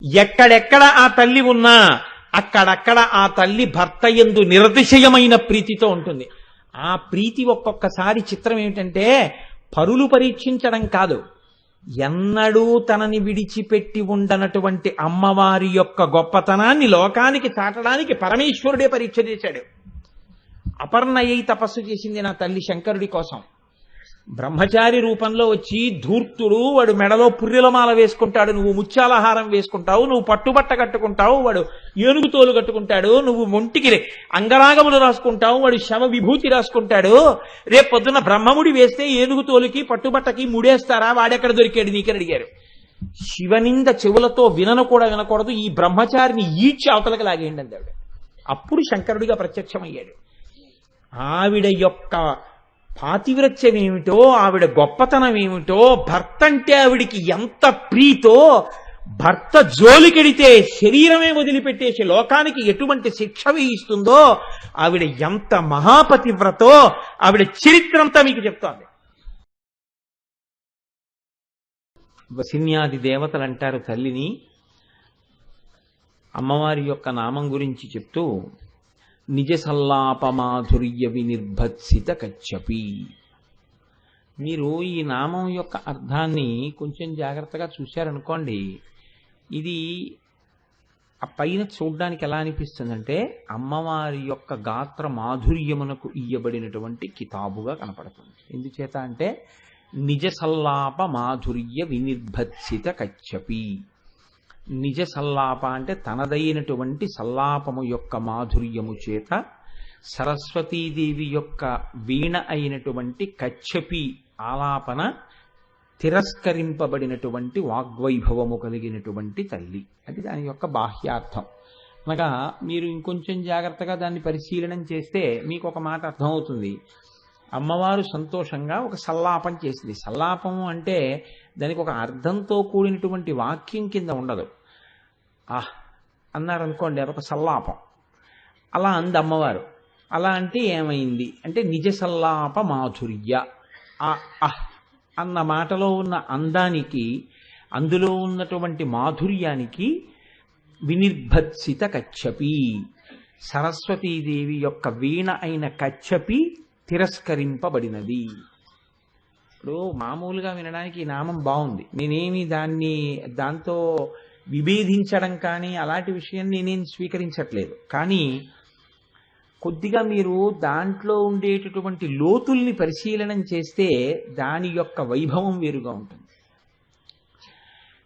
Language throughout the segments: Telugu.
ఎక్కడెక్కడ ఆ తల్లి ఉన్నా అక్కడక్కడ ఆ తల్లి భర్త యందు నిరతిశయమైన ప్రీతితో ఉంటుంది. ఆ ప్రీతి ఒక్కొక్కసారి చిత్రం ఏమిటంటే పరులు పరీక్షించడం కాదు, ఎన్నడూ తనని విడిచిపెట్టి ఉండనటువంటి అమ్మవారి యొక్క గొప్పతనాన్ని లోకానికి చాటడానికి పరమేశ్వరుడే పరీక్ష చేశాడు. అపర్ణయ్యి తపస్సు చేసింది నా తల్లి శంకరుడి కోసం. బ్రహ్మచారి రూపంలో వచ్చి ధూర్తుడు, వాడు మెడలో పుర్రెలమాల వేసుకుంటాడు, నువ్వు ముత్యాలహారం వేసుకుంటావు, నువ్వు పట్టుబట్ట కట్టుకుంటావు, వాడు ఏనుగు తోలు కట్టుకుంటాడు, నువ్వు ఒంటికి అంగరాగములు రాసుకుంటావు, వాడు శవ విభూతి రాసుకుంటాడు. రేపు పొద్దున్న బ్రహ్మముడి వేస్తే ఏనుగు తోలుకి పట్టుబట్టకి ముడేస్తారా, వాడెక్కడ దొరికాడు నీకని అడిగారు. శివనింద చెవులతో వినను కూడా వినకూడదు, ఈ బ్రహ్మచారిని ఈడ్చి అవతలకి లాగేయండి అందాడు. అప్పుడు శంకరుడిగా ప్రత్యక్షమయ్యాడు. ఆవిడ యొక్క పాతివ్రత్యం ఏమిటో, ఆవిడ గొప్పతనం ఏమిటో, భర్త అంటే ఆవిడికి ఎంత ప్రీతో, భర్త జోలికెడితే శరీరమే వదిలిపెట్టేసి లోకానికి ఎటువంటి శిక్ష వేయిస్తుందో, ఆవిడ ఎంత మహాపతివ్రతో ఆవిడ చరిత్ర అంతా మీకు చెప్తోంది. వసిన్యాది దేవతలు అంటారు తల్లిని, అమ్మవారి యొక్క నామం గురించి చెప్తూ నిజ సల్లాపమాధుర్య వినిర్భత్సిత కచ్చపి. మీరు ఈ నామం యొక్క అర్థాన్ని కొంచెం జాగ్రత్తగా చూశారనుకోండి, ఇది ఆ పైన చూడ్డానికి ఎలా అనిపిస్తుందంటే అమ్మవారి యొక్క గాత్ర మాధుర్యమునకు ఇయ్యబడినటువంటి కితాబుగా కనపడుతుంది. ఎందుచేత అంటే నిజ సల్లాప మాధుర్య వినిర్భత్సిత కచ్చపి. నిజ సల్లాప అంటే తనదైనటువంటి సల్లాపము యొక్క మాధుర్యము చేత సరస్వతీదేవి యొక్క వీణ అయినటువంటి కచ్చపి ఆలాపన తిరస్కరింపబడినటువంటి వాగ్వైభవము కలిగినటువంటి తల్లి. అది దాని యొక్క బాహ్యార్థం. అనగా మీరు ఇంకొంచెం జాగ్రత్తగా దాన్ని పరిశీలనం చేస్తే మీకు ఒక మాట అర్థమవుతుంది. అమ్మవారు సంతోషంగా ఒక సల్లాపం చేసింది. సల్లాపము అంటే దానికి ఒక అర్థంతో కూడినటువంటి వాక్యం కింద ఉండదు. అన్నారనుకోండి, అదొక సల్లాపం. అలా అంది అమ్మవారు. అలా అంటే ఏమైంది అంటే నిజ సల్లాప మాధుర్య. అన్న మాటలో ఉన్న అందానికి, అందులో ఉన్నటువంటి మాధుర్యానికి వినిర్భత్సిత కచ్చపి, సరస్వతీదేవి యొక్క వీణ అయిన కచ్చపి తిరస్కరింపబడినది. ఇప్పుడు మామూలుగా వినడానికి ఈ నామం బాగుంది, నేనేమి దాంతో విభేదించడం కానీ అలాంటి విషయం నేనేం స్వీకరించట్లేదు. కానీ కొద్దిగా మీరు దాంట్లో ఉండేటటువంటి లోతుల్ని పరిశీలనం చేస్తే దాని యొక్క వైభవం వేరుగా ఉంటుంది.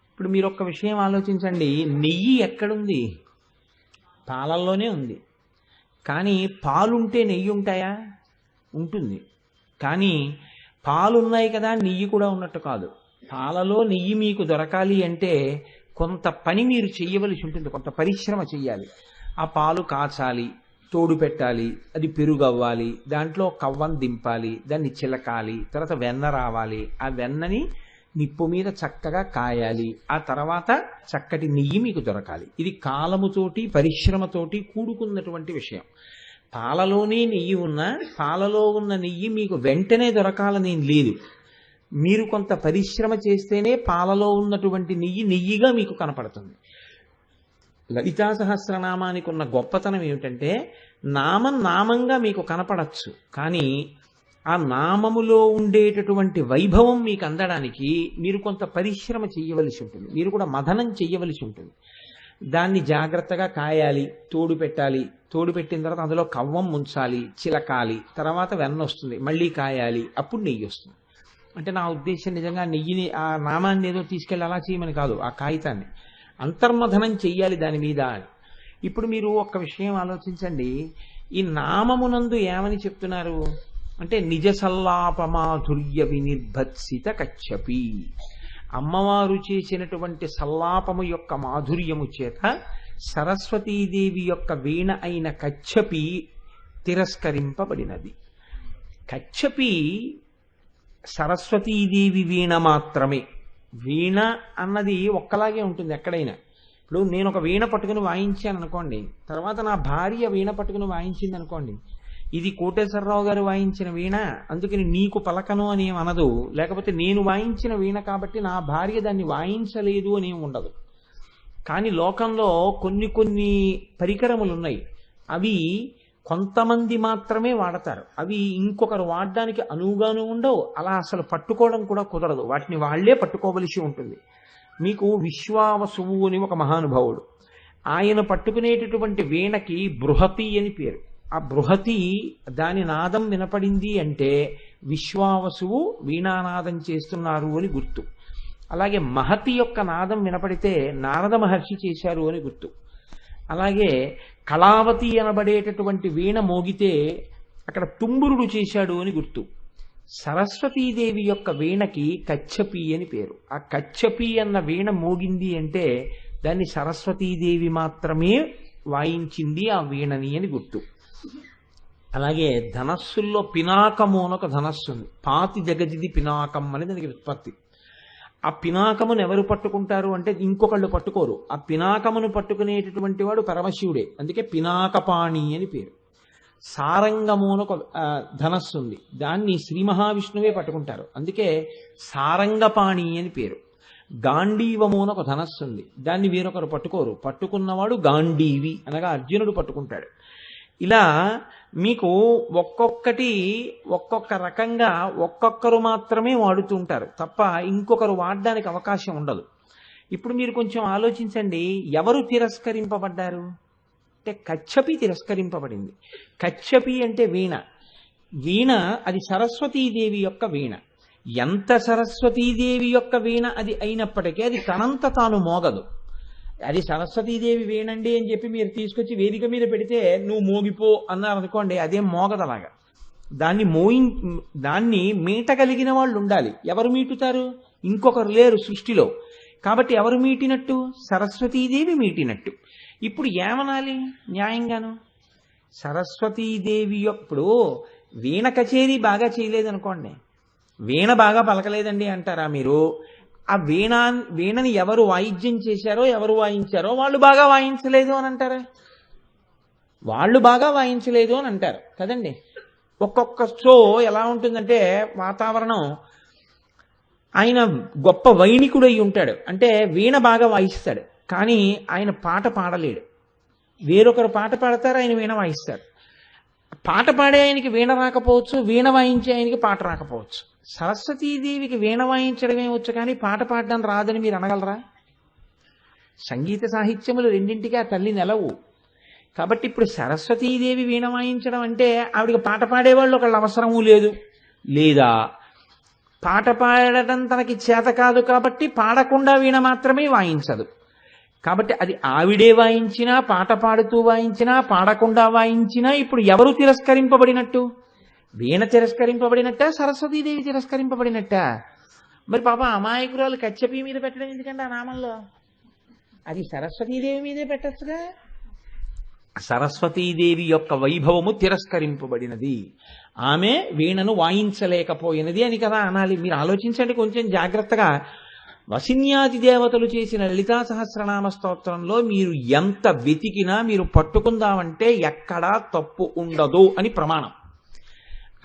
ఇప్పుడు మీరు ఒక్క విషయం ఆలోచించండి, నెయ్యి ఎక్కడుంది? పాలల్లోనే ఉంది. కానీ పాలుంటే నెయ్యి ఉంటాయా? ఉంటుంది. కానీ పాలున్నాయి కదా నెయ్యి కూడా ఉన్నట్టు కాదు. పాలలో నెయ్యి మీకు దొరకాలి అంటే కొంత పని మీరు చెయ్యవలసి ఉంటుంది, కొంత పరిశ్రమ చెయ్యాలి. ఆ పాలు కాచాలి, తోడు పెట్టాలి, అది పెరుగు అవ్వాలి, దాంట్లో కవ్వం దింపాలి, దాన్ని చిలకాలి, తర్వాత వెన్న రావాలి, ఆ వెన్నని నిప్పు మీద చక్కగా కాయాలి, ఆ తర్వాత చక్కటి నెయ్యి మీకు దొరకాలి. ఇది కాలముతోటి పరిశ్రమతోటి కూడుకున్నటువంటి విషయం. పాలలోనే నెయ్యి ఉన్నా పాలలో ఉన్న నెయ్యి మీకు వెంటనే దొరకాలని లేదు. మీరు కొంత పరిశ్రమ చేస్తేనే పాలలో ఉన్నటువంటి నెయ్యి నెయ్యిగా మీకు కనపడుతుంది. లలితా సహస్రనామానికి ఉన్న గొప్పతనం ఏమిటంటే నామం నామంగా మీకు కనపడచ్చు, కానీ ఆ నామములో ఉండేటటువంటి వైభవం మీకు అందడానికి మీరు కొంత పరిశ్రమ చెయ్యవలసి ఉంటుంది, మీరు కూడా మథనం చెయ్యవలసి ఉంటుంది. దాన్ని జాగ్రత్తగా కాయాలి, తోడు పెట్టాలి, తోడు పెట్టిన తర్వాత అందులో కవ్వం ముంచాలి, చిలకాలి, తర్వాత వెన్న వస్తుంది, మళ్ళీ కాయాలి, అప్పుడు నెయ్యి వస్తుంది. అంటే నా ఉద్దేశం నిజంగా నెయ్యిని, ఆ నామాన్ని ఏదో తీసుకెళ్ళి అలా చేయమని కాదు, ఆ కాగితాన్ని అంతర్మథనం చెయ్యాలి దాని మీద. ఇప్పుడు మీరు ఒక్క విషయం ఆలోచించండి, ఈ నామమునందు ఏమని చెప్తున్నారు అంటే నిజ సల్లాపమాధుర్య వినిర్భత్సిత కచ్చపి. అమ్మవారు చేసినటువంటి సల్లాపము యొక్క మాధుర్యము చేత సరస్వతీదేవి యొక్క వీణ అయిన కచ్చపి తిరస్కరింపబడినది. కచ్చపి సరస్వతీదేవి వీణ మాత్రమే. వీణ అన్నది ఒక్కలాగే ఉంటుంది ఎక్కడైనా. ఇప్పుడు నేను ఒక వీణ పట్టుకుని వాయించాను అనుకోండి, తర్వాత నా భార్య వీణ పట్టుకుని వాయించింది అనుకోండి, ఇది కోటేశ్వరరావు గారు వాయించిన వీణ అందుకని నీకు పలకను అని ఏం అనదు, లేకపోతే నేను వాయించిన వీణ కాబట్టి నా భార్య దాన్ని వాయించలేదు అని ఏం ఉండదు. కానీ లోకంలో కొన్ని కొన్ని పరికరములు ఉన్నాయి, అవి కొంతమంది మాత్రమే వాడతారు. అవి ఇంకొకరు వాడడానికి అనువుగాను ఉండవు, అలా అసలు పట్టుకోవడం కూడా కుదరదు, వాటిని వాళ్లే పట్టుకోవలసి ఉంటుంది. మీకు విశ్వావసువు అని ఒక మహానుభావుడు, ఆయన పట్టుకునేటటువంటి వీణకి బృహతి అని పేరు. ఆ బృహతి దాని నాదం వినపడింది అంటే విశ్వావసువు వీణానాదం చేస్తున్నారు అని గుర్తు. అలాగే మహతి యొక్క నాదం వినపడితే నారద మహర్షి చేశారు అని గుర్తు. అలాగే కళావతి అనబడేటటువంటి వీణ మోగితే అక్కడ తుంబురుడు చేశాడు అని గుర్తు. సరస్వతీదేవి యొక్క వీణకి కచ్చపి అని పేరు. ఆ కచ్చపి అన్న వీణ మోగింది అంటే దాన్ని సరస్వతీదేవి మాత్రమే వాయించింది ఆ వీణని అని గుర్తు. అలాగే ధనస్సుల్లో పినాకము అని ఒక ధనస్సు ఉంది, పాతి జగజిది పినాకం అని దానికి ఉత్పత్తి. ఆ పినాకమును ఎవరు పట్టుకుంటారు అంటే ఇంకొకళ్ళు పట్టుకోరు, ఆ పినాకమును పట్టుకునేటటువంటి వాడు పరమశివుడే, అందుకే పినాకపాణి అని పేరు. సారంగము అని ఒక ధనస్సు ఉంది, దాన్ని శ్రీ మహావిష్ణువే పట్టుకుంటారు, అందుకే సారంగపాణి అని పేరు. గాంధీవము అని ఒక ధనస్సు ఉంది, దాన్ని వేరొకరు పట్టుకోరు, పట్టుకున్నవాడు గాంధీవి అనగా అర్జునుడు పట్టుకుంటాడు. ఇలా మీకు ఒక్కొక్కటి ఒక్కొక్క రకంగా ఒక్కొక్కరు మాత్రమే వాడుతూ ఉంటారు తప్ప ఇంకొకరు వాడడానికి అవకాశం ఉండదు. ఇప్పుడు మీరు కొంచెం ఆలోచించండి, ఎవరు తిరస్కరింపబడ్డారు అంటే కచ్చపి తిరస్కరింపబడింది. కచ్చపి అంటే వీణ. వీణ అది సరస్వతీదేవి యొక్క వీణ. ఎంత సరస్వతీదేవి యొక్క వీణ అది అయినప్పటికీ అది తనంత తాను మోగదు. అది సరస్వతీదేవి వీణండి అని చెప్పి మీరు తీసుకొచ్చి వేదిక మీద పెడితే నువ్వు మోగిపో అన్నారు అనుకోండి, అదేం మోగదలాగా. దాన్ని మీటగలిగిన వాళ్ళు ఉండాలి. ఎవరు మీటుతారు? ఇంకొకరు లేరు సృష్టిలో. కాబట్టి ఎవరు మీటినట్టు? సరస్వతీదేవి మీటినట్టు. ఇప్పుడు ఏమనాలి న్యాయంగాను? సరస్వతీదేవి ఇప్పుడు వీణ కచేరీ బాగా చేయలేదనుకోండి, వీణ బాగా పలకలేదండి అంటారా మీరు? ఆ వీణని ఎవరు వాయిద్యం చేశారో, ఎవరు వాయించారో వాళ్ళు బాగా వాయించలేదు అని అంటారా? వాళ్ళు బాగా వాయించలేదు అని అంటారు కదండి. ఒక్కొక్క షో ఎలా ఉంటుందంటే వాతావరణం, ఆయన గొప్ప వైణికుడు అయి ఉంటాడు, అంటే వీణ బాగా వాయిస్తాడు, కానీ ఆయన పాట పాడలేడు. వేరొకరు పాట పాడతారు, ఆయన వీణ వాయిస్తాడు. పాట పాడే ఆయనకి వీణ రాకపోవచ్చు, వీణ వాయించే ఆయనకి పాట రాకపోవచ్చు. సరస్వతీదేవికి వీణ వాయించడమే వచ్చు కానీ పాట పాడడం రాదని మీరు అనగలరా? సంగీత సాహిత్యములు రెండింటికి ఆ తల్లి నెలవు. కాబట్టి ఇప్పుడు సరస్వతీదేవి వీణ వాయించడం అంటే ఆవిడికి పాట పాడేవాళ్ళు ఒకళ్ళు అవసరము లేదు, లేదా పాట పాడటం తనకి చేత కాదు కాబట్టి పాడకుండా వీణ మాత్రమే వాయించదు. కాబట్టి అది ఆవిడే వాయించినా, పాట పాడుతూ వాయించినా, పాడకుండా వాయించినా ఇప్పుడు ఎవరు తిరస్కరింపబడినట్టు? వీణ తిరస్కరింపబడినట్ట, సరస్వతీదేవి తిరస్కరింపబడినట్ట? మరి పాప అమాయకురాలు కచ్చపి మీద పెట్టడం ఎందుకంటే ఆ నామంలో? అది సరస్వతీదేవి మీదే పెట్టచ్చుగా. సరస్వతీదేవి యొక్క వైభవము తిరస్కరింపబడినది, ఆమె వీణను వాయించలేకపోయినది అని కదా అనాలి. మీరు ఆలోచించండి కొంచెం జాగ్రత్తగా. వసిన్యాది దేవతలు చేసిన లలితా సహస్రనామ స్తోత్రంలో మీరు ఎంత వెతికినా మీరు పట్టుకుందామంటే ఎక్కడా తప్పు ఉండదు అని ప్రమాణం.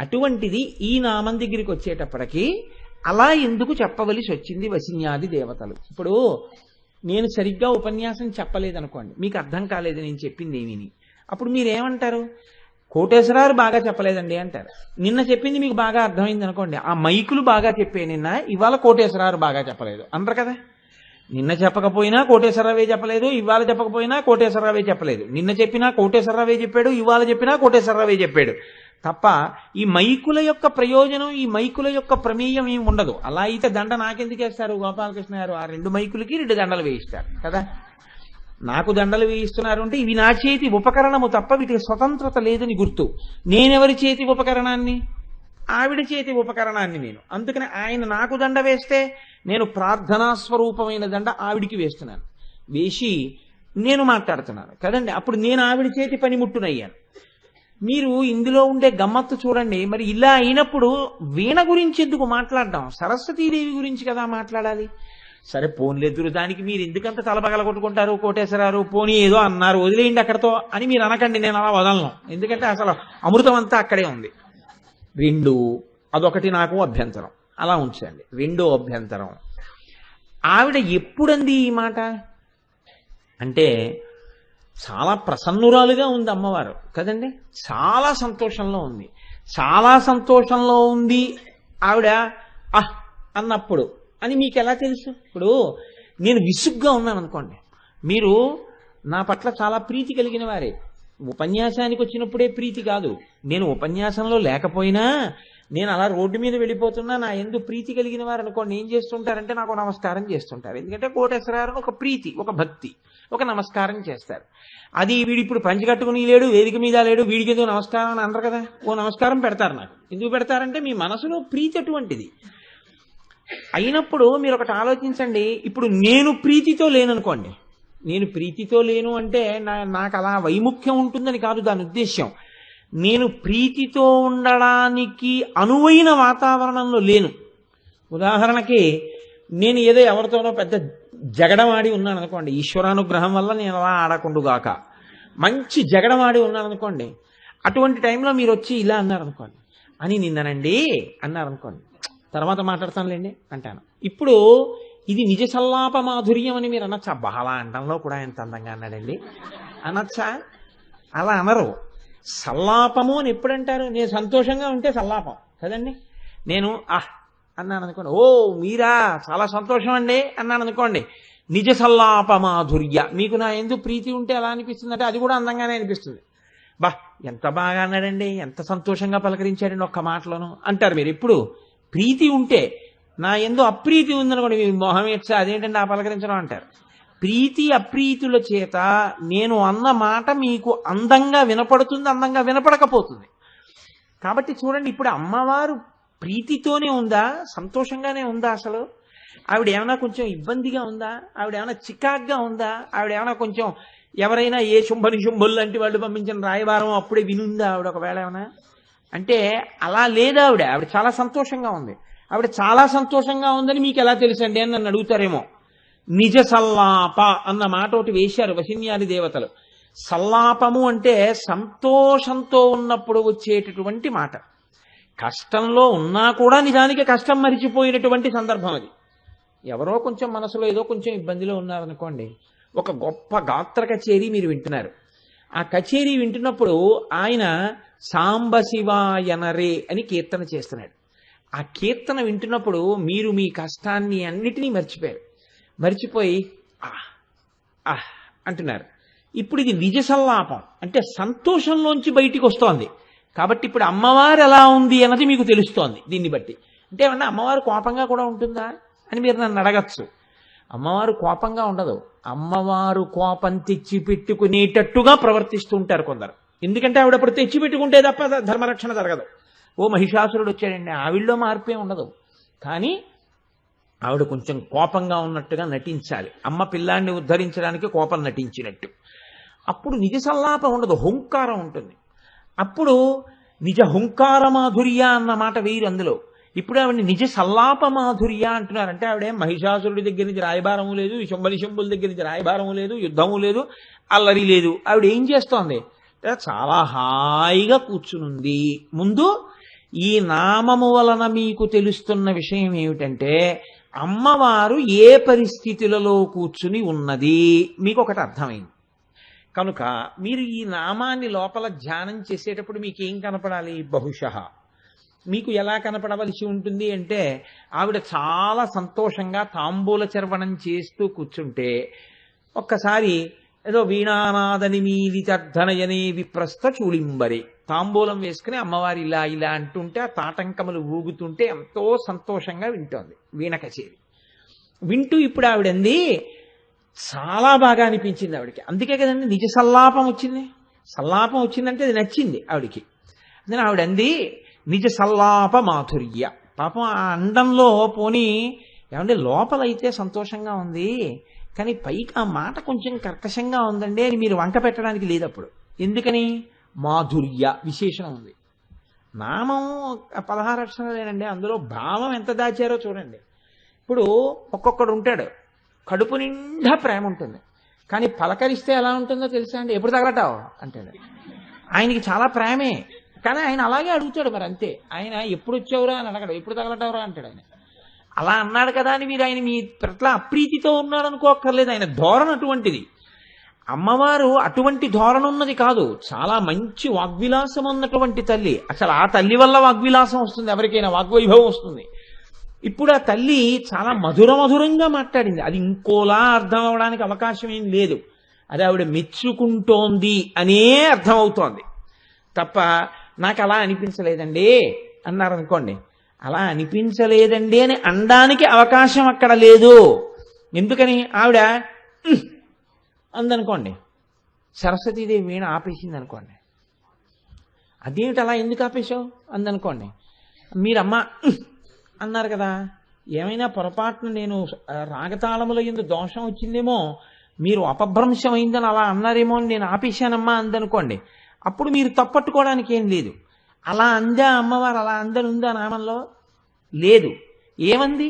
అటువంటిది ఈ నామం దగ్గరికి వచ్చేటప్పటికి అలా ఎందుకు చెప్పవలసి వచ్చింది వసిన్యాది దేవతలు? ఇప్పుడు నేను సరిగ్గా ఉపన్యాసం చెప్పలేదనుకోండి, మీకు అర్థం కాలేదు నేను చెప్పింది ఏమీని, అప్పుడు మీరేమంటారు? కోటేశ్వరారు బాగా చెప్పలేదండి అంటారు. నిన్న చెప్పింది మీకు బాగా అర్థమైంది అనుకోండి, ఆ మైకులు బాగా చెప్పే నిన్న, ఇవాళ కోటేశ్వరారు బాగా చెప్పలేదు అంటారు కదా. నిన్న చెప్పకపోయినా కోటేశ్వరరావే చెప్పలేదు, ఇవాళ చెప్పకపోయినా కోటేశ్వరరావే చెప్పలేదు. నిన్న చెప్పినా కోటేశ్వరరావే చెప్పాడు, ఇవాళ చెప్పినా కోటేశ్వరరావే చెప్పాడు తప్ప ఈ మైకుల యొక్క ప్రయోజనం, ఈ మైకుల యొక్క ప్రమేయం ఏమి ఉండదు. అలా అయితే దండ నాకెందుకు వేస్తారు గోపాలకృష్ణ గారు? ఆ 2 మైకులకి 2 దండలు వేయిస్తారు కదా. నాకు దండలు వేయిస్తున్నారు అంటే ఇవి నా చేతి ఉపకరణము తప్ప వీటికి స్వతంత్రత లేదని గుర్తు. నేనెవరి చేతి ఉపకరణాన్ని? ఆవిడ చేతి ఉపకరణాన్ని నేను. అందుకని ఆయన నాకు దండ వేస్తే నేను ప్రార్థనా స్వరూపమైన దండ ఆవిడికి వేస్తున్నాను, వేసి నేను మాట్లాడుతున్నాను కదండి. అప్పుడు నేను ఆవిడ చేతి పనిముట్టునయ్యాను. మీరు ఇందులో ఉండే గమ్మత్తు చూడండి. మరి ఇలా అయినప్పుడు వీణ గురించి ఎందుకు మాట్లాడడం? సరస్వతీదేవి గురించి కదా మాట్లాడాలి. సరే పోన్లెద్దురు, దానికి మీరు ఎందుకంత తలపగల కొట్టుకుంటారు? కోటేశ్వరారు పోనీ ఏదో అన్నారు వదిలేయండి అక్కడతో అని మీరు అనకండి, నేను అలా వదలను. ఎందుకంటే అసలు అమృతం అంతా అక్కడే ఉంది. 2 అదొకటి నాకు అభ్యంతరం, అలా ఉంచండి. 2వ అభ్యంతరం, ఆవిడ ఎప్పుడంది ఈ మాట? అంటే చాలా ప్రసన్నురాలుగా ఉంది అమ్మవారు కదండి, చాలా సంతోషంలో ఉంది. చాలా సంతోషంలో ఉంది ఆవిడ ఆహ్ అన్నప్పుడు అని మీకు ఎలా తెలుసు? ఇప్పుడు నేను విసుగ్గా ఉన్నాను అనుకోండి, మీరు నా పట్ల చాలా ప్రీతి కలిగిన వారే. ఉపన్యాసానికి వచ్చినప్పుడే ప్రీతి కాదు, నేను ఉపన్యాసంలో లేకపోయినా నేను అలా రోడ్డు మీద వెళ్ళిపోతున్నా నా ఎందు ప్రీతి కలిగిన వారు అనుకోండి, ఏం చేస్తుంటారంటే నాకు నమస్కారం చేస్తుంటారు. ఎందుకంటే కోటేశ్వరారు ఒక ప్రీతి, ఒక భక్తి, ఒక నమస్కారం చేస్తారు. అది వీడు ఇప్పుడు పంచి కట్టుకుని లేడు, వేదిక మీద లేడు, వీడికి ఏదో నమస్కారం అని అనరు కదా, ఓ నమస్కారం పెడతారు. నాకు ఎందుకు పెడతారంటే మీ మనసులో ప్రీతి అటువంటిది అయినప్పుడు మీరు ఒకటి ఆలోచించండి. ఇప్పుడు నేను ప్రీతితో లేననుకోండి, నేను ప్రీతితో లేను అంటే నాకు అలా వైముఖ్యం ఉంటుందని కాదు దాని ఉద్దేశ్యం. నేను ప్రీతితో ఉండడానికి అనువైన వాతావరణంలో లేను. ఉదాహరణకి నేను ఏదో ఎవరితోనో పెద్ద జగడమాడి ఉన్నాను అనుకోండి, ఈశ్వరానుగ్రహం వల్ల నేను అలా ఆడకుండుగాక మంచి జగడమాడి ఉన్నాను అనుకోండి, అటువంటి టైంలో మీరు వచ్చి ఇలా అన్నారనుకోండి, అని నిన్ననండి అన్నారనుకోండి, తర్వాత మాట్లాడతానులేండి అంటాను. ఇప్పుడు ఇది నిజ సల్లాప మాధుర్యం అని మీరు అనొచ్చా? బహళా అంటంలో కూడా ఎంత అందంగా అన్నాడండి అనొచ్చా? అలా అనరు. సల్లాపము అని ఎప్పుడంటారు? నేను సంతోషంగా ఉంటే సల్లాపం కదండి. నేను అన్నాను అనుకోండి, ఓ మీరా చాలా సంతోషం అండి అన్నాను అనుకోండి, నిజ సల్లాప మాధుర్య. మీకు నా ఎందుకు ప్రీతి ఉంటే ఎలా అనిపిస్తుంది అంటే అది కూడా అందంగానే అనిపిస్తుంది. బా ఎంత బాగా అన్నాడండి, ఎంత సంతోషంగా పలకరించాడండి ఒక్క మాటలోను అంటారు మీరు. ఎప్పుడు ప్రీతి ఉంటే, నా ఎందు అప్రీతి ఉందనుకోండి, మీ మొహం ఎచ్చా అదేంటంటే ఆ పలకరించడం అంటారు. ప్రీతి అప్రీతుల చేత నేను అన్న మాట మీకు అందంగా వినపడుతుంది, అందంగా వినపడకపోతుంది. కాబట్టి చూడండి, ఇప్పుడు అమ్మవారు ప్రీతితోనే ఉందా, సంతోషంగానే ఉందా? అసలు ఆవిడ ఏమైనా కొంచెం ఇబ్బందిగా ఉందా? ఆవిడ ఏమైనా చికాగ్గా ఉందా? ఆవిడ ఏమైనా కొంచెం ఎవరైనా ఏ శుంభులు లాంటి వాళ్ళు పంపించిన రాయబారం అప్పుడే వినుందా ఆవిడ ఒకవేళ ఏమైనా? అంటే అలా లేదా ఆవిడ. ఆవిడ చాలా సంతోషంగా ఉంది. ఆవిడ చాలా సంతోషంగా ఉందని మీకు ఎలా తెలుసండి అని నన్ను అడుగుతారేమో. నిజ సల్లాప అన్న మాట ఒకటి వేశారు వశిన్యాది దేవతలు. సల్లాపము అంటే సంతోషంతో ఉన్నప్పుడు వచ్చేటటువంటి మాట. కష్టంలో ఉన్నా కూడా నిజానికి కష్టం మరిచిపోయినటువంటి సందర్భం అది. ఎవరో కొంచెం మనసులో ఏదో కొంచెం ఇబ్బందిలో ఉన్నారనుకోండి, ఒక గొప్ప గాత్ర కచేరీ మీరు వింటున్నారు. ఆ కచేరీ వింటున్నప్పుడు ఆయన సాంబశివాయనరే అని కీర్తన చేస్తున్నాడు. ఆ కీర్తన వింటున్నప్పుడు మీరు మీ కష్టాన్ని అన్నిటినీ మర్చిపోయి అంటున్నారు. ఇప్పుడు ఇది నిజ సల్లాపం అంటే సంతోషంలోంచి బయటికి వస్తోంది. కాబట్టి ఇప్పుడు అమ్మవారు ఎలా ఉంది అన్నది మీకు తెలుస్తోంది దీన్ని బట్టి. అంటే ఏమన్నా అమ్మవారు కోపంగా కూడా ఉంటుందా అని మీరు నన్ను అడగచ్చు. అమ్మవారు కోపంగా ఉండదు. అమ్మవారు కోపం తెచ్చి పెట్టుకునేటట్టుగా ప్రవర్తిస్తూ ఉంటారు కొందరు. ఎందుకంటే ఆవిడప్పుడు తెచ్చి పెట్టుకుంటే తప్ప ధర్మరక్షణ జరగదు. ఓ మహిషాసురుడు వచ్చాడండి, ఆవిడలో మార్పే ఉండదు. కానీ ఆవిడ కొంచెం కోపంగా ఉన్నట్టుగా నటించాలి, అమ్మ పిల్లాన్ని ఉద్ధరించడానికి కోపం నటించినట్టు. అప్పుడు నిజ సల్లాపం ఉండదు, హుంకారం ఉంటుంది. అప్పుడు నిజ హుంకార మాధుర్య అన్న మాట వేరు అందులో. ఇప్పుడు ఆవిడ నిజ సల్లాప మాధుర్య అంటున్నారంటే ఆవిడే మహిషాసురుడి దగ్గర నుంచి రాయబారము లేదు, శంభుల దగ్గర నుంచి రాయబారము లేదు, యుద్ధము లేదు, అల్లరి లేదు. ఆవిడ ఏం చేస్తోంది? చాలా హాయిగా కూర్చునుంది. ముందు ఈ నామము వలన మీకు తెలుస్తున్న విషయం ఏమిటంటే అమ్మవారు ఏ పరిస్థితులలో కూర్చుని ఉన్నది మీకు ఒకటి అర్థమైంది. కనుక మీరు ఈ నామాన్ని లోపల ధ్యానం చేసేటప్పుడు మీకు ఏం కనపడాలి? బహుశః మీకు ఎలా కనపడవలసి ఉంటుంది అంటే ఆవిడ చాలా సంతోషంగా తాంబూల చర్వణం చేస్తూ కూర్చుంటే ఒక్కసారి ఏదో వీణానాదని మీలితర్ధనయనే విప్రస్థ చూళింబరి తాంబూలం వేసుకుని అమ్మవారి ఇలా ఇలా అంటుంటే ఆ తాటంకములు ఊగుతుంటే ఎంతో సంతోషంగా వింటోంది వీణ కచేరి. వింటూ ఇప్పుడు ఆవిడంది చాలా బాగా అనిపించింది ఆవిడకి. అందుకే కదండి నిజ సల్లాపం వచ్చింది. సల్లాపం వచ్చిందంటే అది నచ్చింది ఆవిడికి. అందుకని ఆవిడంది నిజ సల్లాప మాధుర్య. పాపం ఆ అండంలో పోనీ ఏమంటే లోపలైతే సంతోషంగా ఉంది, కానీ పైకి ఆ మాట కొంచెం కర్కశంగా ఉందండి అని మీరు వంక పెట్టడానికి లేదు అప్పుడు. ఎందుకని? మాధుర్య విశేషణం ఉంది. నామం 16 అక్షరాలేనండి, అందులో భావం ఎంత దాచారో చూడండి. ఇప్పుడు ఒక్కొక్కడు ఉంటాడు, కడుపు నిండా ప్రేమ ఉంటుంది, కానీ పలకరిస్తే ఎలా ఉంటుందో తెలుసా అండి? ఎప్పుడు తగలటావు అంటాడు. ఆయనకి చాలా ప్రేమే, కానీ ఆయన అలాగే అడుగుతాడు. మరి అంతే, ఆయన ఎప్పుడు వచ్చావురా అని అడగడు, ఎప్పుడు తగలటావురా అంటాడు. ఆయన అలా అన్నాడు కదా అని మీరు ఆయన మీ పట్ల అప్రీతితో ఉన్నాడు అనుకోక్కర్లేదు. ఆయన ధోరణి అటువంటిది. అమ్మవారు అటువంటి ధోరణ ఉన్నది కాదు, చాలా మంచి వాగ్విలాసం ఉన్నటువంటి తల్లి. అసలు ఆ తల్లి వల్ల వాగ్విలాసం వస్తుంది, ఎవరికైనా వాగ్వైభవం వస్తుంది. ఇప్పుడు ఆ తల్లి చాలా మధురంగా మాట్లాడింది. అది ఇంకోలా అర్థం అవడానికి అవకాశం ఏం లేదు. అది ఆవిడ మెచ్చుకుంటోంది అనే అర్థం అవుతోంది తప్ప నాకు అలా అనిపించలేదండి అన్నారనుకోండి, అలా అనిపించలేదండి అని అనడానికి అవకాశం అక్కడ లేదు. ఎందుకని? ఆవిడ అందనుకోండి, సరస్వతీదేవి వీణ ఆపేసింది అనుకోండి, అదేమిటి అలా ఎందుకు ఆపేశావు అందనుకోండి, మీరమ్మ అన్నారు కదా, ఏమైనా పొరపాటును నేను రాగతాళముల యందు దోషం వచ్చిందేమో, మీరు అపభ్రంశం అయిందని అలా అన్నారేమో అని నేను ఆపేశానమ్మా అందనుకోండి, అప్పుడు మీరు తప్పట్టుకోవడానికి ఏం లేదు. అలా అందా అమ్మవారు, అలా అందని ఉందా నామంలో? లేదు. ఏమంది?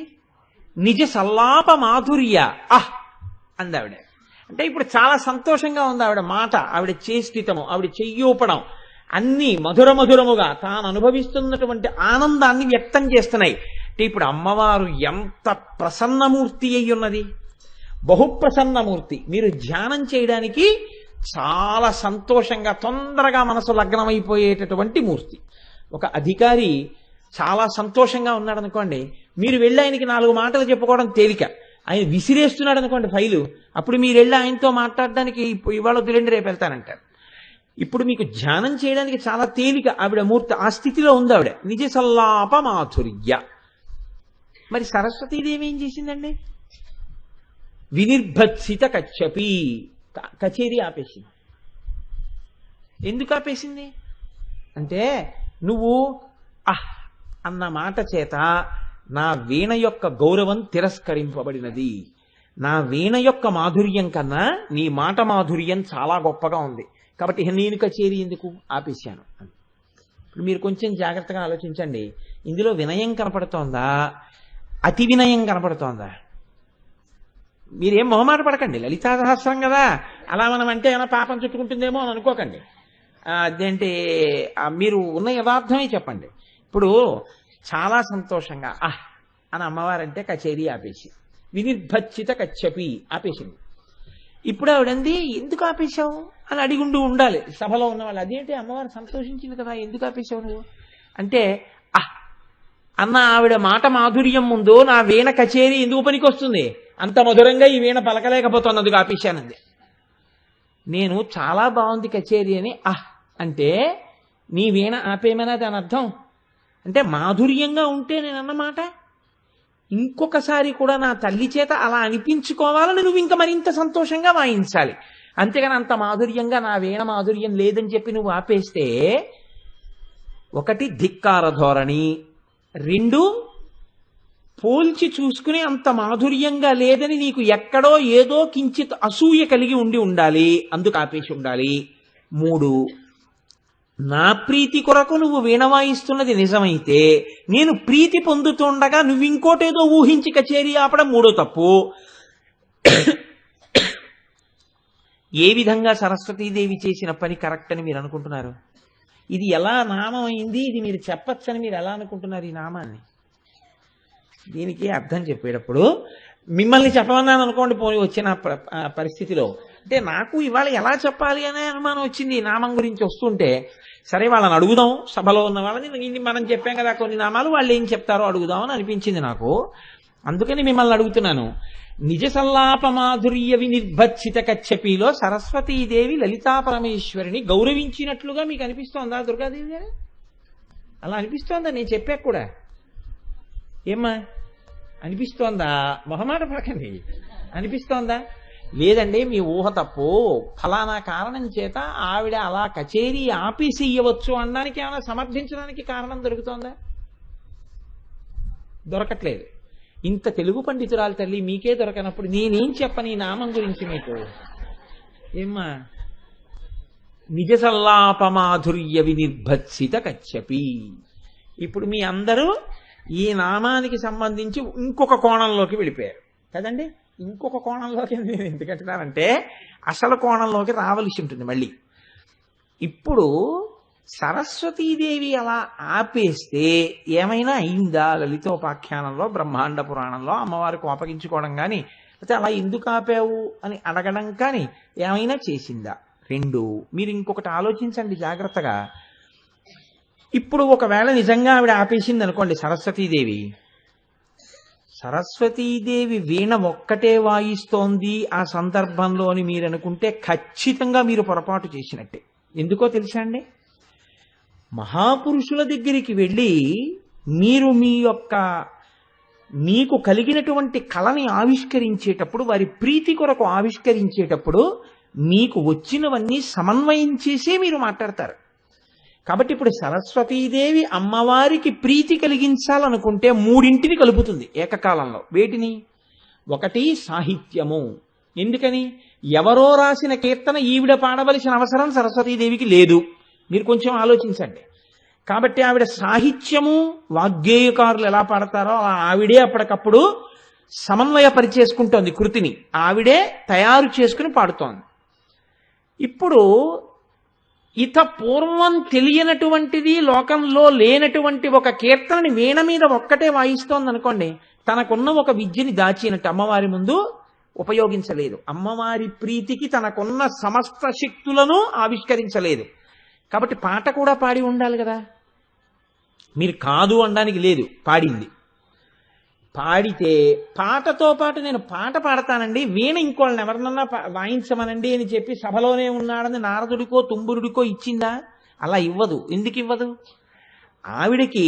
నిజ సల్లాప మాధుర్య అందావిడ. అంటే ఇప్పుడు చాలా సంతోషంగా ఉంది ఆవిడ మాట, ఆవిడ చేష్టితము, ఆవిడ చెయ్యూపడం అన్నీ మధురముగా తాను అనుభవిస్తున్నటువంటి ఆనందాన్ని వ్యక్తం చేస్తున్నాయి. అంటే ఇప్పుడు అమ్మవారు ఎంత ప్రసన్నమూర్తి అయి ఉన్నది, బహుప్రసన్నమూర్తి. మీరు ధ్యానం చేయడానికి చాలా సంతోషంగా తొందరగా మనసు లగ్నమైపోయేటటువంటి మూర్తి. ఒక అధికారి చాలా సంతోషంగా ఉన్నాడు అనుకోండి, మీరు వెళ్ళి ఆయనకి 4 మాటలు చెప్పుకోవడం తేలిక. ఆయన విసిరేస్తున్నాడు అనుకోండి ఫైలు, అప్పుడు మీరు వెళ్ళి ఆయనతో మాట్లాడడానికి ఇవాళ వద్దులేండి రేపు వెళ్తానంటారు. ఇప్పుడు మీకు ధ్యానం చేయడానికి చాలా తేలిక ఆవిడ మూర్తి. ఆ స్థితిలో ఉంది ఆవిడ, నిజ సల్లాప మాధుర్య. మరి సరస్వతీదేవి ఏం చేసిందండి? వినిర్భత్సిత కచ్చపి, కచేరీ ఆపేసింది. ఎందుకు ఆపేసింది అంటే, నువ్వు అన్న మాట చేత నా వీణ యొక్క గౌరవం తిరస్కరింపబడినది. నా వీణ యొక్క మాధుర్యం కన్నా నీ మాట మాధుర్యం చాలా గొప్పగా ఉంది, కాబట్టి నేను కచేరీ ఎందుకు ఆపేశాను. ఇప్పుడు మీరు కొంచెం జాగ్రత్తగా ఆలోచించండి, ఇందులో వినయం కనపడుతోందా, అతి వినయం కనపడుతోందా? మీరేం మొహమాట పడకండి, లలితా సహస్రం కదా, అలా మనం అంటే ఏమైనా పాపం చుట్టుకుంటుందేమో అని అనుకోకండి. అదేంటి, మీరు ఉన్న యథార్థమే చెప్పండి. ఇప్పుడు చాలా సంతోషంగా అని అమ్మవారంటే కచేరీ ఆపేసి, వినిర్భచ్చిత కచ్చపి ఆపేసింది. ఇప్పుడు ఆవిడంది ఎందుకు ఆపేశావు అని అడిగుంటూ ఉండాలి సభలో ఉన్న వాళ్ళు. అదేంటి అమ్మవారు సంతోషించింది కదా, ఎందుకు ఆపేశావు నువ్వు అంటే, అన్న ఆవిడ మాట మాధుర్యం ముందు నా వీణ కచేరీ ఎందుకు పనికి వస్తుంది, అంత మధురంగా ఈ వీణ పలకలేకపోతున్నందుకు ఆపేశానంది. నేను చాలా బాగుంది కచేరీ అని అంటే నీ వీణ ఆపేమనా దాని అర్థం? అంటే మాధుర్యంగా ఉంటే నేను అన్నమాట ఇంకొకసారి కూడా నా తల్లి చేత అలా అనిపించుకోవాలని నువ్వు ఇంకా మరింత సంతోషంగా వాయించాలి. అంతేగాని అంత మాధుర్యంగా నా వీణ మాధుర్యం లేదని చెప్పి నువ్వు ఆపేస్తే, ఒకటి ధిక్కార ధోరణి, 2 పోల్చి చూసుకుని అంత మాధుర్యంగా లేదని నీకు ఎక్కడో ఏదో కించిత్ అసూయ కలిగి ఉండాలి, అందుకు ఆపేసి ఉండాలి. 3 నా ప్రీతి కొరకు నువ్వు వీణ వాయిస్తున్నది నిజమైతే నేను ప్రీతి పొందుతుండగా నువ్వు ఇంకోటేదో ఊహించి కచేరీ ఆపడం 3వ తప్పు. ఏ విధంగా సరస్వతీదేవి చేసిన పని కరెక్ట్ అని మీరు అనుకుంటున్నారు? ఇది ఎలా నామం అయింది, ఇది మీరు చెప్పచ్చని మీరు ఎలా అనుకుంటున్నారు ఈ నామాన్ని? దీనికి అర్థం చెప్పేటప్పుడు మిమ్మల్ని చెప్పమన్నాను అనుకోండి, పోయి వచ్చిన పరిస్థితిలో, అంటే నాకు ఇవాళ ఎలా చెప్పాలి అనే అనుమానం వచ్చింది ఈ నామం గురించి వస్తుంటే, సరే వాళ్ళని అడుగుదాం, సభలో ఉన్న వాళ్ళని, మనం చెప్పాం కదా కొన్ని నామాలు, వాళ్ళు ఏం చెప్తారో అడుగుదాం అని అనిపించింది నాకు. అందుకని మిమ్మల్ని అడుగుతున్నాను. నిజ సల్లాప మాధుర్య వినిర్భత్సిత కచ్చపిలో సరస్వతీదేవి లలితా పరమేశ్వరిని గౌరవించినట్లుగా మీకు అనిపిస్తోందా దుర్గాదేవి గారు? అలా అనిపిస్తోందా? నేను చెప్పాక కూడా ఏమ్మా అనిపిస్తోందా? మొహమాట పడకండి. అనిపిస్తోందా? లేదండి మీ ఊహ తప్పు, ఫలానా కారణం చేత ఆవిడ అలా కచేరీ ఆపేసి ఇయ్యవచ్చు అనడానికి ఏమైనా సమర్థించడానికి కారణం దొరుకుతోందా? దొరకట్లేదు. ఇంత తెలుగు పండితురాలు తల్లి మీకే దొరకనప్పుడు నేనేం చెప్పని నామం గురించి మీకు? ఏమ్మా, నిజ సల్లాప మాధుర్య వినిర్భత్సిత కచ్చపి. ఇప్పుడు మీ అందరూ ఈ నామానికి సంబంధించి ఇంకొక కోణంలోకి వెళ్ళిపోయారు కదండి. ఇంకొక కోణంలోకి నేను ఎందుకంటున్నానంటే, అసలు కోణంలోకి రావలసి ఉంటుంది మళ్ళీ. ఇప్పుడు సరస్వతీదేవి అలా ఆపేస్తే ఏమైనా అయిందా? లలితోపాఖ్యానంలో, బ్రహ్మాండ పురాణంలో అమ్మవారికి కోపగించుకోవడం కానీ, అయితే అలా ఎందుకు ఆపావు అని అడగడం కానీ ఏమైనా చేసిందా? రెండు, మీరు ఇంకొకటి ఆలోచించండి జాగ్రత్తగా. ఇప్పుడు ఒకవేళ నిజంగా ఆవిడ ఆపేసింది అనుకోండి సరస్వతీదేవి, సరస్వతీదేవి వీణ ఒక్కటే వాయిస్తోంది ఆ సందర్భంలో అని మీరు అనుకుంటే ఖచ్చితంగా మీరు పొరపాటు చేసినట్టే. ఎందుకో తెలుసా అండి? మహాపురుషుల దగ్గరికి వెళ్ళి మీరు మీకు కలిగినటువంటి కళని ఆవిష్కరించేటప్పుడు, వారి ప్రీతి కొరకు ఆవిష్కరించేటప్పుడు మీకు వచ్చినవన్నీ సమన్వయం చేసే మీరు మాట్లాడతారు. కాబట్టి ఇప్పుడు సరస్వతీదేవి అమ్మవారికి ప్రీతి కలిగించాలనుకుంటే మూడింటిని కలుపుతుంది ఏకకాలంలో. వేటిని? ఒకటి సాహిత్యము. ఎందుకని? ఎవరో రాసిన కీర్తన ఈవిడ పాడవలసిన అవసరం సరస్వతీదేవికి లేదు. మీరు కొంచెం ఆలోచించండి. కాబట్టి ఆవిడ సాహిత్యము, వాగ్గేయకారులు ఎలా పాడతారో అలా ఆవిడే అప్పటికప్పుడు సమన్వయపరిచేసుకుంటోంది కృతిని, ఆవిడే తయారు చేసుకుని పాడుతోంది. ఇప్పుడు పూర్వం తెలియనటువంటిది, లోకంలో లేనటువంటి ఒక కీర్తనని వీణ మీద ఒక్కటే వాయిస్తోంది అనుకోండి, తనకున్న ఒక విద్యని దాచినట్టు అమ్మవారి ముందు ఉపయోగించలేదు. అమ్మవారి ప్రీతికి తనకున్న సమస్త శక్తులను ఆవిష్కరించలేదు. కాబట్టి పాట కూడా పాడి ఉండాలి కదా. మీరు కాదు అనడానికి లేదు, పాడింది. పాడితే పాటతో పాటు నేను పాట పాడతానండి, వీణ ఇంకోళ్ళని ఎవరినన్నా వాయించమనండి అని చెప్పి సభలోనే ఉన్నాడని నారదుడికో తుంబురుడికో ఇచ్చిందా? అలా ఇవ్వదు. ఎందుకు ఇవ్వదు? ఆవిడికి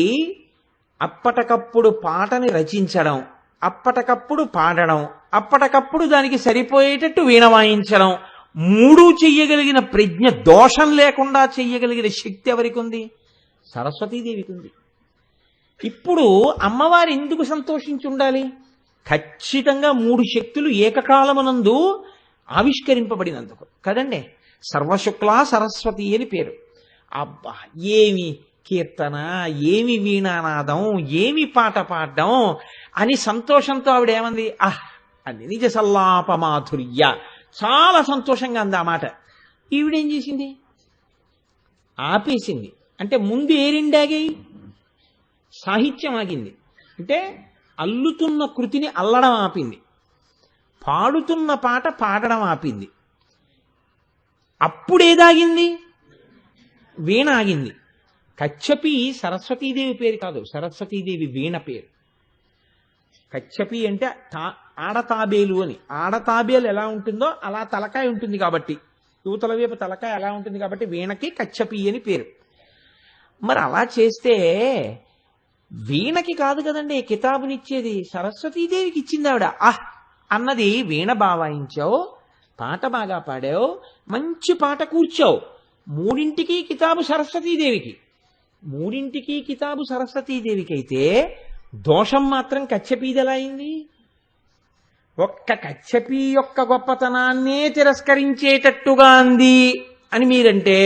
అప్పటికప్పుడు పాటని రచించడం, అప్పటికప్పుడు పాడడం, అప్పటికప్పుడు దానికి సరిపోయేటట్టు వీణ వాయించడం, మూడు చెయ్యగలిగిన ప్రజ్ఞ, దోషం లేకుండా చెయ్యగలిగిన శక్తి ఎవరికి ఉంది? సరస్వతీదేవికి ఉంది. ఇప్పుడు అమ్మవారు ఎందుకు సంతోషించి ఉండాలి? ఖచ్చితంగా మూడు శక్తులు ఏకకాలమునందు ఆవిష్కరింపబడినందుకు కదండి. సర్వశుక్లా సరస్వతి అని పేరు. అబ్బా, ఏమి కీర్తన, ఏమి వీణానాదం, ఏమి పాట పాడడం అని సంతోషంతో ఆవిడ ఏమంది? అని నిజ సల్లాప మాధుర్య, చాలా సంతోషంగా అంది ఆ మాట. ఈవిడేం చేసింది? ఆపేసింది. అంటే ముందు ఏ రెండాగాయి? సాహిత్యం ఆగింది. అంటే అల్లుతున్న కృతిని అల్లడం ఆపింది, పాడుతున్న పాట పాడడం ఆపింది. అప్పుడేదాగింది? వీణ ఆగింది. కచ్చపి సరస్వతీదేవి పేరు కాదు, సరస్వతీదేవి వీణ పేరు. కచ్చపి అంటే ఆడతాబేలు అని. ఆడతాబేలు ఎలా ఉంటుందో అలా తలకాయ ఉంటుంది కాబట్టి, యువతల వైపు తలకాయ ఎలా ఉంటుంది కాబట్టి వీణకి కచ్చపి అని పేరు. మరి అలా చేస్తే వీణకి కాదు కదండి కితాబునిచ్చేది, సరస్వతీదేవికి ఇచ్చింది ఆవిడ. అన్నది వీణ బావాయించావు, పాట బాగా పాడావు, మంచి పాట కూర్చావు, మూడింటికి కితాబు సరస్వతీదేవికి. మూడింటికి కితాబు సరస్వతీదేవికి అయితే దోషం మాత్రం కచ్చపీది ఎలా అయింది? ఒక్క కచ్చపి యొక్క గొప్పతనాన్నే తిరస్కరించేటట్టుగా అంది అని మీరంటే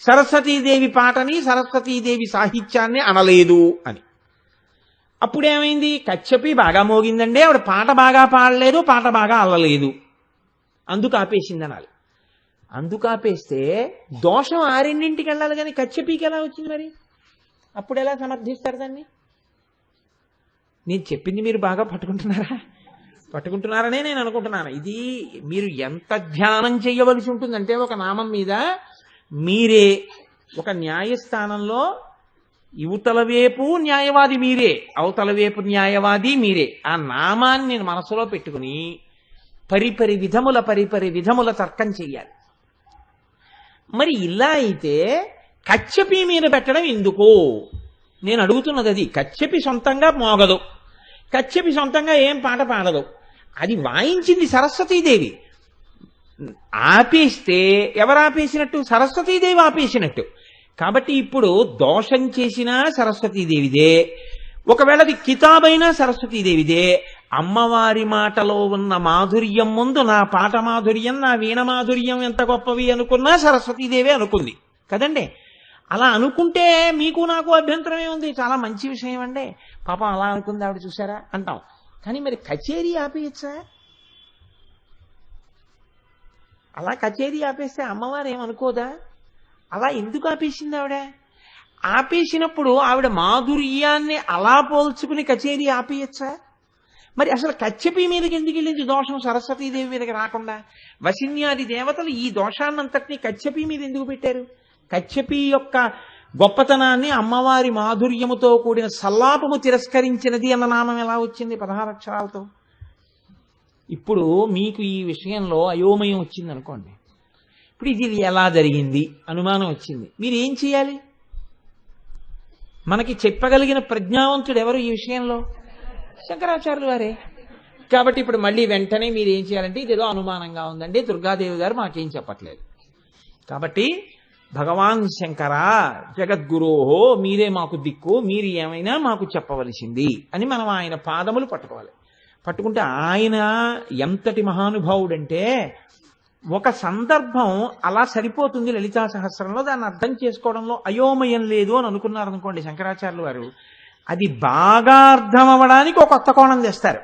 సరస్వతీదేవి పాటని, సరస్వతీదేవి సాహిత్యాన్ని అనలేదు అని. అప్పుడేమైంది? కచ్చపి బాగా మోగిందండి, ఆవిడ పాట బాగా పాడలేదు, పాట బాగా అల్లలేదు, అందుకు ఆపేసింది అనాలి. అందుకు ఆపేస్తే దోషం ఆ రెండింటికి వెళ్ళాలి, కానీ కచ్చపికి ఎలా వచ్చింది? మరి అప్పుడు ఎలా సమర్థిస్తారు దాన్ని? నేను చెప్పింది మీరు బాగా పట్టుకుంటున్నారనే నేను అనుకుంటున్నాను. ఇది మీరు ఎంత ధ్యానం చేయవలసి ఉంటుందంటే, ఒక నామం మీద మీరే ఒక న్యాయస్థానంలో యువతల వైపు న్యాయవాది మీరే, అవతల వైపు న్యాయవాది మీరే. ఆ నామాన్ని నేను మనసులో పెట్టుకుని పరిపరి విధముల తర్కం చెయ్యాలి. మరి ఇలా అయితే కచ్చపి మీద పెట్టడం ఎందుకు నేను అడుగుతున్నది అది. కచ్చపి సొంతంగా మోగదు, కచ్చపి సొంతంగా ఏం పాట పాడదు, అది వాయించింది సరస్వతీదేవి. ఆపేస్తే ఎవరు ఆపేసినట్టు? సరస్వతీదేవి ఆపేసినట్టు. కాబట్టి ఇప్పుడు దోషం చేసినా సరస్వతీదేవిదే, ఒకవేళ అది కితాబైనా సరస్వతీదేవిదే. అమ్మవారి మాటలో ఉన్న మాధుర్యం ముందు నా పాట మాధుర్యం, నా వీణ మాధుర్యం ఎంత గొప్పవి అనుకున్నా సరస్వతీదేవే అనుకుంది కదండి. అలా అనుకుంటే మీకు నాకు అభ్యంతరమే ఉంది, చాలా మంచి విషయం అండి, పాపం అలా అనుకుంది ఆవిడ చూసారా అంటాం. కానీ మరి కచేరీ ఆపేయచ్చా? అలా కచేరీ ఆపేస్తే అమ్మవారు ఏమనుకోదా? అలా ఎందుకు ఆపేసింది ఆవిడ? ఆపేసినప్పుడు ఆవిడ మాధుర్యాన్ని అలా పోల్చుకుని కచేరీ ఆపేయచ్చా? మరి అసలు కచ్చపి మీదకి ఎందుకు వెళ్ళింది దోషం సరస్వతీదేవి మీదకి రాకుండా? వసిన్యాది దేవతలు ఈ దోషాన్నంతటినీ కచ్చపి మీద ఎందుకు పెట్టారు? కచ్చపి యొక్క గొప్పతనాన్ని అమ్మవారి మాధుర్యముతో కూడిన సల్లాపము తిరస్కరించినది అన్న నామం ఎలా వచ్చింది 16 అక్షరాలతో? ఇప్పుడు మీకు ఈ విషయంలో అయోమయం వచ్చింది అనుకోండి. ఇప్పుడు ఇది ఎలా జరిగింది అనుమానం వచ్చింది, మీరు ఏం చేయాలి? మనకి చెప్పగలిగిన ప్రజ్ఞావంతుడు ఎవరు ఈ విషయంలో? శంకరాచార్యులు వారే. కాబట్టి ఇప్పుడు మళ్ళీ వెంటనే మీరు ఏం చేయాలంటే, ఇదేదో అనుమానంగా ఉందండి, దుర్గాదేవి గారు మాకేం చెప్పట్లేదు, కాబట్టి భగవాన్ శంకర జగద్గురోహో మీరే మాకు దిక్కు, మీరు ఏమైనా మాకు చెప్పవలసింది అని మనం ఆయన పాదములు పట్టుకోవాలి. పట్టుకుంటే ఆయన ఎంతటి మహానుభావుడంటే, ఒక సందర్భం అలా సరిపోతుంది లలితా సహస్రంలో, దాన్ని అర్థం చేసుకోవడంలో అయోమయం లేదు అని అనుకున్నారనుకోండి శంకరాచార్యులు వారు, అది బాగా అర్థం అవ్వడానికి ఒక కొత్త కోణం తెస్తారు.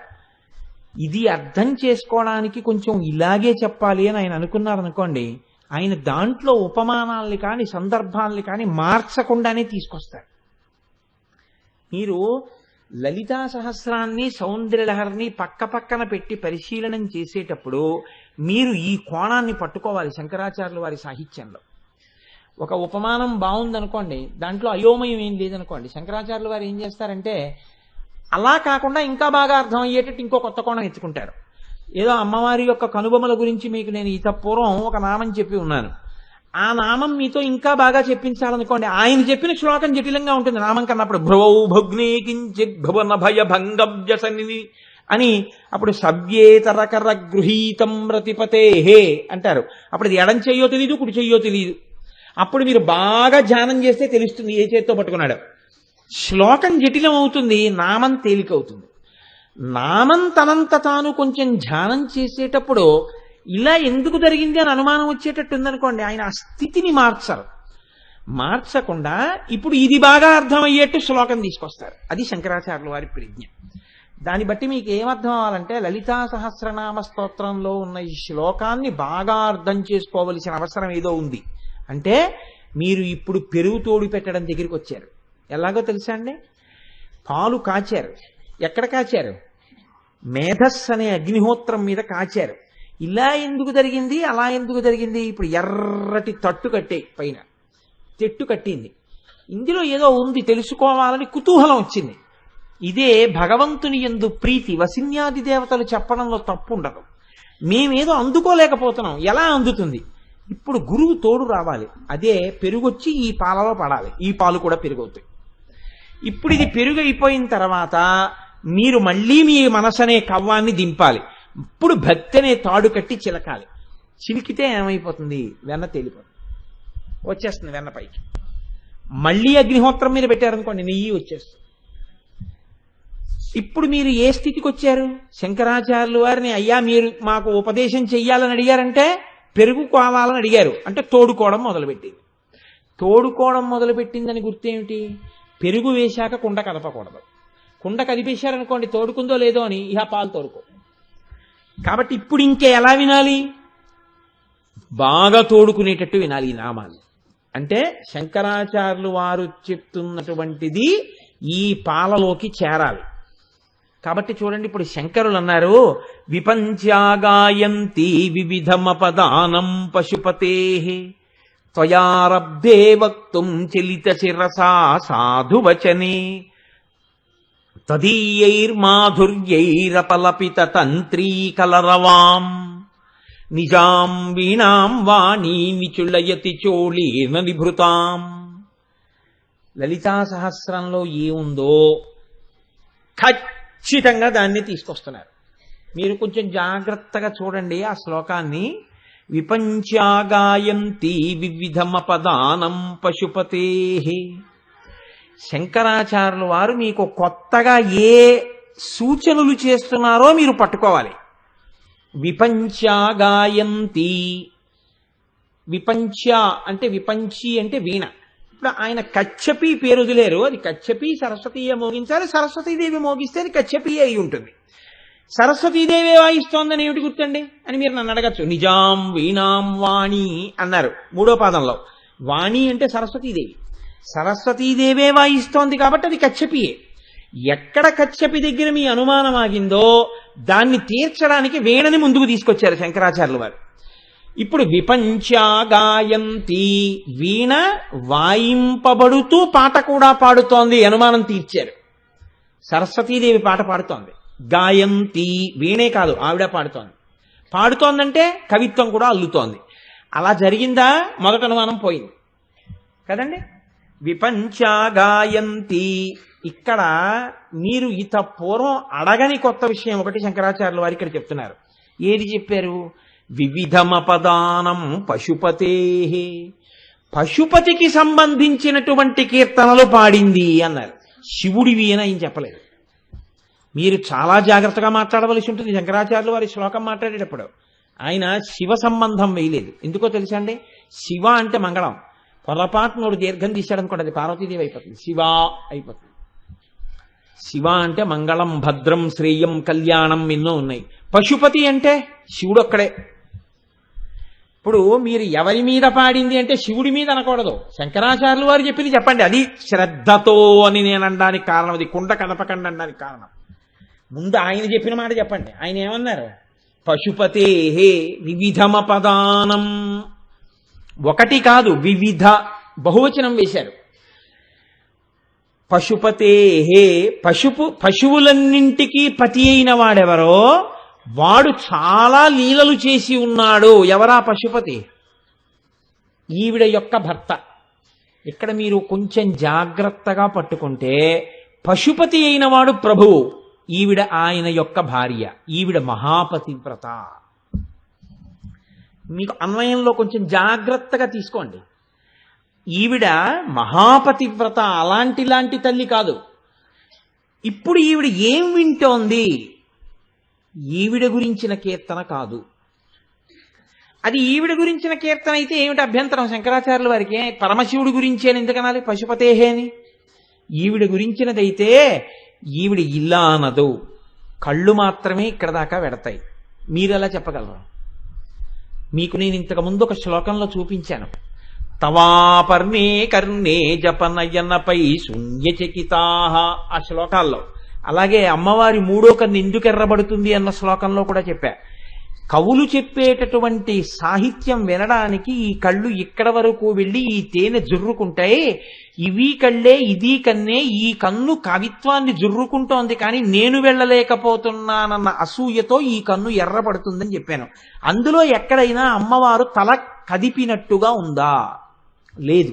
ఇది అర్థం చేసుకోవడానికి కొంచెం ఇలాగే చెప్పాలి అని ఆయన అనుకున్నారనుకోండి, ఆయన దాంట్లో ఉపమానాల్ని కానీ సందర్భాల్ని కానీ మార్చకుండానే తీసుకొస్తారు. మీరు లలితా సహస్రాన్ని సౌందర్యలహరిని పక్క పక్కన పెట్టి పరిశీలనం చేసేటప్పుడు మీరు ఈ కోణాన్ని పట్టుకోవాలి. శంకరాచార్యుల వారి సాహిత్యంలో ఒక ఉపమానం బాగుందనుకోండి, దాంట్లో అయోమయం ఏం లేదనుకోండి, శంకరాచార్యుల వారు ఏం చేస్తారంటే అలా కాకుండా ఇంకా బాగా అర్థం అయ్యేటట్టు ఇంకో కొత్త కోణం ఎత్తుకుంటారు. ఏదో అమ్మవారి యొక్క కనుబొమల గురించి మీకు నేను ఈత పూర్వం ఒక నామం చెప్పి ఉన్నాను, ఆ నామం మీతో ఇంకా బాగా చెప్పించాలనుకోండి, ఆయన చెప్పిన శ్లోకం జటిలంగా ఉంటుంది నామం కన్నప్పుడు. భ్రువౌ భగ్నే కించిత్ భువన భయ భంగవ్యసని అని అప్పుడు సవ్యేతరకర గృహీతం రతిపతే హే అంటారు. అప్పుడు ఇది ఎడం చెయ్యో తెలీదు, కుడి చెయ్యో తెలీదు. అప్పుడు మీరు బాగా ధ్యానం చేస్తే తెలుస్తుంది ఏ చేత్తో పట్టుకున్నాడు. శ్లోకం జటిలం అవుతుంది, నామం తేలికవుతుంది. నామం తనంత తాను కొంచెం ధ్యానం చేసేటప్పుడు ఇలా ఎందుకు జరిగింది అని అనుమానం వచ్చేటట్టు ఉందనుకోండి, ఆయన ఆ స్థితిని మార్చకుండా ఇప్పుడు ఇది బాగా అర్థమయ్యేట్టు శ్లోకం తీసుకొస్తారు. అది శంకరాచార్యుల వారి ప్రజ్ఞ. దాన్ని బట్టి మీకు ఏమర్థం అవ్వాలంటే, లలితా సహస్రనామ స్తోత్రంలో ఉన్న ఈ శ్లోకాన్ని బాగా అర్థం చేసుకోవలసిన అవసరం ఏదో ఉంది. అంటే మీరు ఇప్పుడు పెరుగు తోడు పెట్టడం దగ్గరికి వచ్చారు. ఎలాగో తెలుసా అండి? పాలు కాచారు. ఎక్కడ కాచారు? మేధస్సు అనే అగ్నిహోత్రం మీద కాచారు. ఇలా ఎందుకు జరిగింది, అలా ఎందుకు జరిగింది? ఇప్పుడు ఎర్రటి తట్టు కట్టే పైన చెట్టు కట్టింది, ఇందులో ఏదో ఉంది తెలుసుకోవాలని కుతూహలం వచ్చింది. ఇదే భగవంతుని యందు ప్రీతి. వసిన్యాది దేవతలు చెప్పడంలో తప్పు ఉండదు. మేమేదో అందుకోలేకపోతున్నాం, ఎలా అందుతుంది? ఇప్పుడు గురువు తోడు రావాలి. అదే పెరుగొచ్చి ఈ పాలలో పడాలి, ఈ పాలు కూడా పెరుగవుతాయి. ఇప్పుడు ఇది పెరుగు అయిపోయిన తర్వాత మీరు మళ్ళీ మీ మనసనే కవ్వాన్ని దింపాలి. ఇప్పుడు భక్తి అనే తాడు కట్టి చిలకాలి. చిలికితే ఏమైపోతుంది? వెన్న తేలిపోతుంది, వచ్చేస్తుంది వెన్న పైకి. మళ్ళీ అగ్నిహోత్రం మీద పెట్టారనుకోండి, నెయ్యి వచ్చేస్తుంది. ఇప్పుడు మీరు ఏ స్థితికి వచ్చారు? శంకరాచార్యుల వారిని అయ్యా మీరు మాకు ఉపదేశం చెయ్యాలని అడిగారంటే పెరుగు కావాలని అడిగారు అంటే తోడుకోవడం మొదలుపెట్టింది. తోడుకోవడం మొదలుపెట్టిందని గుర్తేమిటి? పెరుగు వేశాక కుండ కదపకూడదు. కుండ కదిపేశారనుకోండి, తోడుకుందో లేదో అని ఇహ పాలు తోడుకో. కాబట్టి ఇప్పుడు ఇంకే ఎలా వినాలి? బాగా తోడుకునేటట్టు వినాలి ఈ నామాలు. అంటే శంకరాచార్యులు వారు చెప్తున్నటువంటిది ఈ పాలలోకి చేరాలి. కాబట్టి చూడండి, ఇప్పుడు శంకరులు అన్నారు, విపంచాగాయంతి వివిధమపదానం పశుపతే త్వయారబ్ధే వక్తుం చలిత శిరసా సాధువచనే తదీయైర్మాధుర్యైరపలపిత తంత్రీ కలరవాం నిజాం వీణాం వాణీ నిచుళయతి చోళేన నిభృతాం. లలితా సహస్రంలో ఏముందో ఖచ్చితంగా దాన్ని తీసుకొస్తున్నారు. మీరు కొంచెం జాగ్రత్తగా చూడండి ఆ శ్లోకాన్ని. విపంచాగాయంతి వివిధమపదానం పశుపతే. శంకరాచార్యుల వారు మీకు కొత్తగా ఏ సూచనలు చేస్తున్నారో మీరు పట్టుకోవాలి. విపంచాగాయంతి, విపంచ అంటే విపంచి అంటే వీణ. ఇప్పుడు ఆయన కచ్చపి పేరు వదిలేరు, అది కచ్చపి సరస్వతీయ మోగించాలి, సరస్వతీదేవి మోగిస్తే అది కచ్చపి అయి ఉంటుంది. సరస్వతీదేవి వాయిస్తోందని ఏమిటి గుర్తండి అని మీరు నన్ను అడగచ్చు. నిజాం వీణాం వాణి అన్నారు 3వ పాదంలో. వాణి అంటే సరస్వతీదేవి, సరస్వతీదేవే వాయిస్తోంది కాబట్టి అది కచ్చపియే. ఎక్కడ కశ్యపి దగ్గర మీ అనుమానం ఆగిందో దాన్ని తీర్చడానికి వీణని ముందుకు తీసుకొచ్చారు శంకరాచార్యుల వారు. ఇప్పుడు విపంచా గాయంతి, వీణ వాయింపబడుతూ పాట కూడా పాడుతోంది, అనుమానం తీర్చారు. సరస్వతీదేవి పాట పాడుతోంది, గాయంతి వీణే కాదు ఆవిడ పాడుతోంది. పాడుతోందంటే కవిత్వం కూడా అల్లుతోంది. అలా జరిగిందా? మొదట అనుమానం పోయింది కదండి. విపంచా గాయంతి, ఇక్కడ మీరు ఇత పూర్వం అడగని కొత్త విషయం ఒకటి శంకరాచార్యుల వారు ఇక్కడ చెప్తున్నారు. ఏది చెప్పారు? వివిధమపదానం పశుపతే, పశుపతికి సంబంధించినటువంటి కీర్తనలు పాడింది అన్నారు. శివుడివి అని ఆయన చెప్పలేదు. మీరు చాలా జాగ్రత్తగా మాట్లాడవలసి ఉంటుంది. శంకరాచార్యుల వారి శ్లోకం మాట్లాడేటప్పుడు ఆయన శివ సంబంధం వేయలేదు. ఎందుకో తెలుసా అండి? శివ అంటే మంగళం. పొరపాటునోడు దీర్ఘం తీశాడనుకోండి, అది పార్వతీదేవి అయిపోతుంది, శివ అయిపోతుంది. శివ అంటే మంగళం, భద్రం, శ్రేయం, కళ్యాణం ఎన్నో ఉన్నాయి. పశుపతి అంటే శివుడు ఒక్కడే. ఇప్పుడు మీరు ఎవరి మీద పాడింది అంటే శివుడి మీద అనకూడదు. శంకరాచార్యులు వారు చెప్పింది చెప్పండి, అది శ్రద్ధతో అని నేను అనడానికి కారణం, అది కుండ కదపకండి అనడానికి కారణం. ముందు ఆయన చెప్పిన మాట చెప్పండి. ఆయన ఏమన్నారు? పశుపతే వివిధమపదానం, ఒకటి కాదు వివిధ, బహువచనం వేశారు. పశుపతే, పశువులన్నింటికీ పతి అయిన వాడెవరో వాడు చాలా లీలలు చేసి ఉన్నాడు. ఎవరా పశుపతి? ఈవిడ యొక్క భర్త. ఇక్కడ మీరు కొంచెం జాగ్రత్తగా పట్టుకుంటే పశుపతి అయిన వాడు ప్రభువు, ఈవిడ ఆయన యొక్క భార్య, ఈవిడ మహాపతివ్రత. మీకు అన్వయంలో కొంచెం జాగ్రత్తగా తీసుకోండి. ఈవిడ మహాపతివ్రత, అలాంటి తల్లి కాదు. ఇప్పుడు ఈవిడ ఏం వింటోంది? ఈవిడ గురించిన కీర్తన కాదు. అది ఈవిడ గురించిన కీర్తన అయితే ఏమిటి అభ్యంతరం శంకరాచార్యుల వారికి? పరమశివుడి గురించి అని ఎందుకనాలి పశుపతేహే అని? ఈవిడ గురించినదైతే ఈవిడ ఇలా అనదు, కళ్ళు మాత్రమే ఇక్కడ దాకా వెడతాయి. మీరు ఎలా చెప్పగలరు? మీకు నేను ఇంతకు ముందు ఒక శ్లోకంలో చూపించాను. తవాపర్ణే కర్ణే జపనయనపై శూన్యచకితాహ, ఆ శ్లోకాల్లో. అలాగే అమ్మవారి మూడో కన్ను ఎందుకు ఎర్రబడుతుంది అన్న శ్లోకంలో కూడా చెప్పా. కవులు చెప్పేటటువంటి సాహిత్యం వినడానికి ఈ కళ్ళు ఇక్కడ వరకు వెళ్ళి ఈ తేనె జుర్రుకుంటాయి. ఇవి కళ్ళే, ఇది కన్నే, ఈ కన్ను కవిత్వాన్ని జుర్రుకుంటోంది, కానీ నేను వెళ్ళలేకపోతున్నానన్న అసూయతో ఈ కన్ను ఎర్రబడుతుందని చెప్పాను. అందులో ఎక్కడైనా అమ్మవారు తల కదిపినట్టుగా ఉందా? లేదు.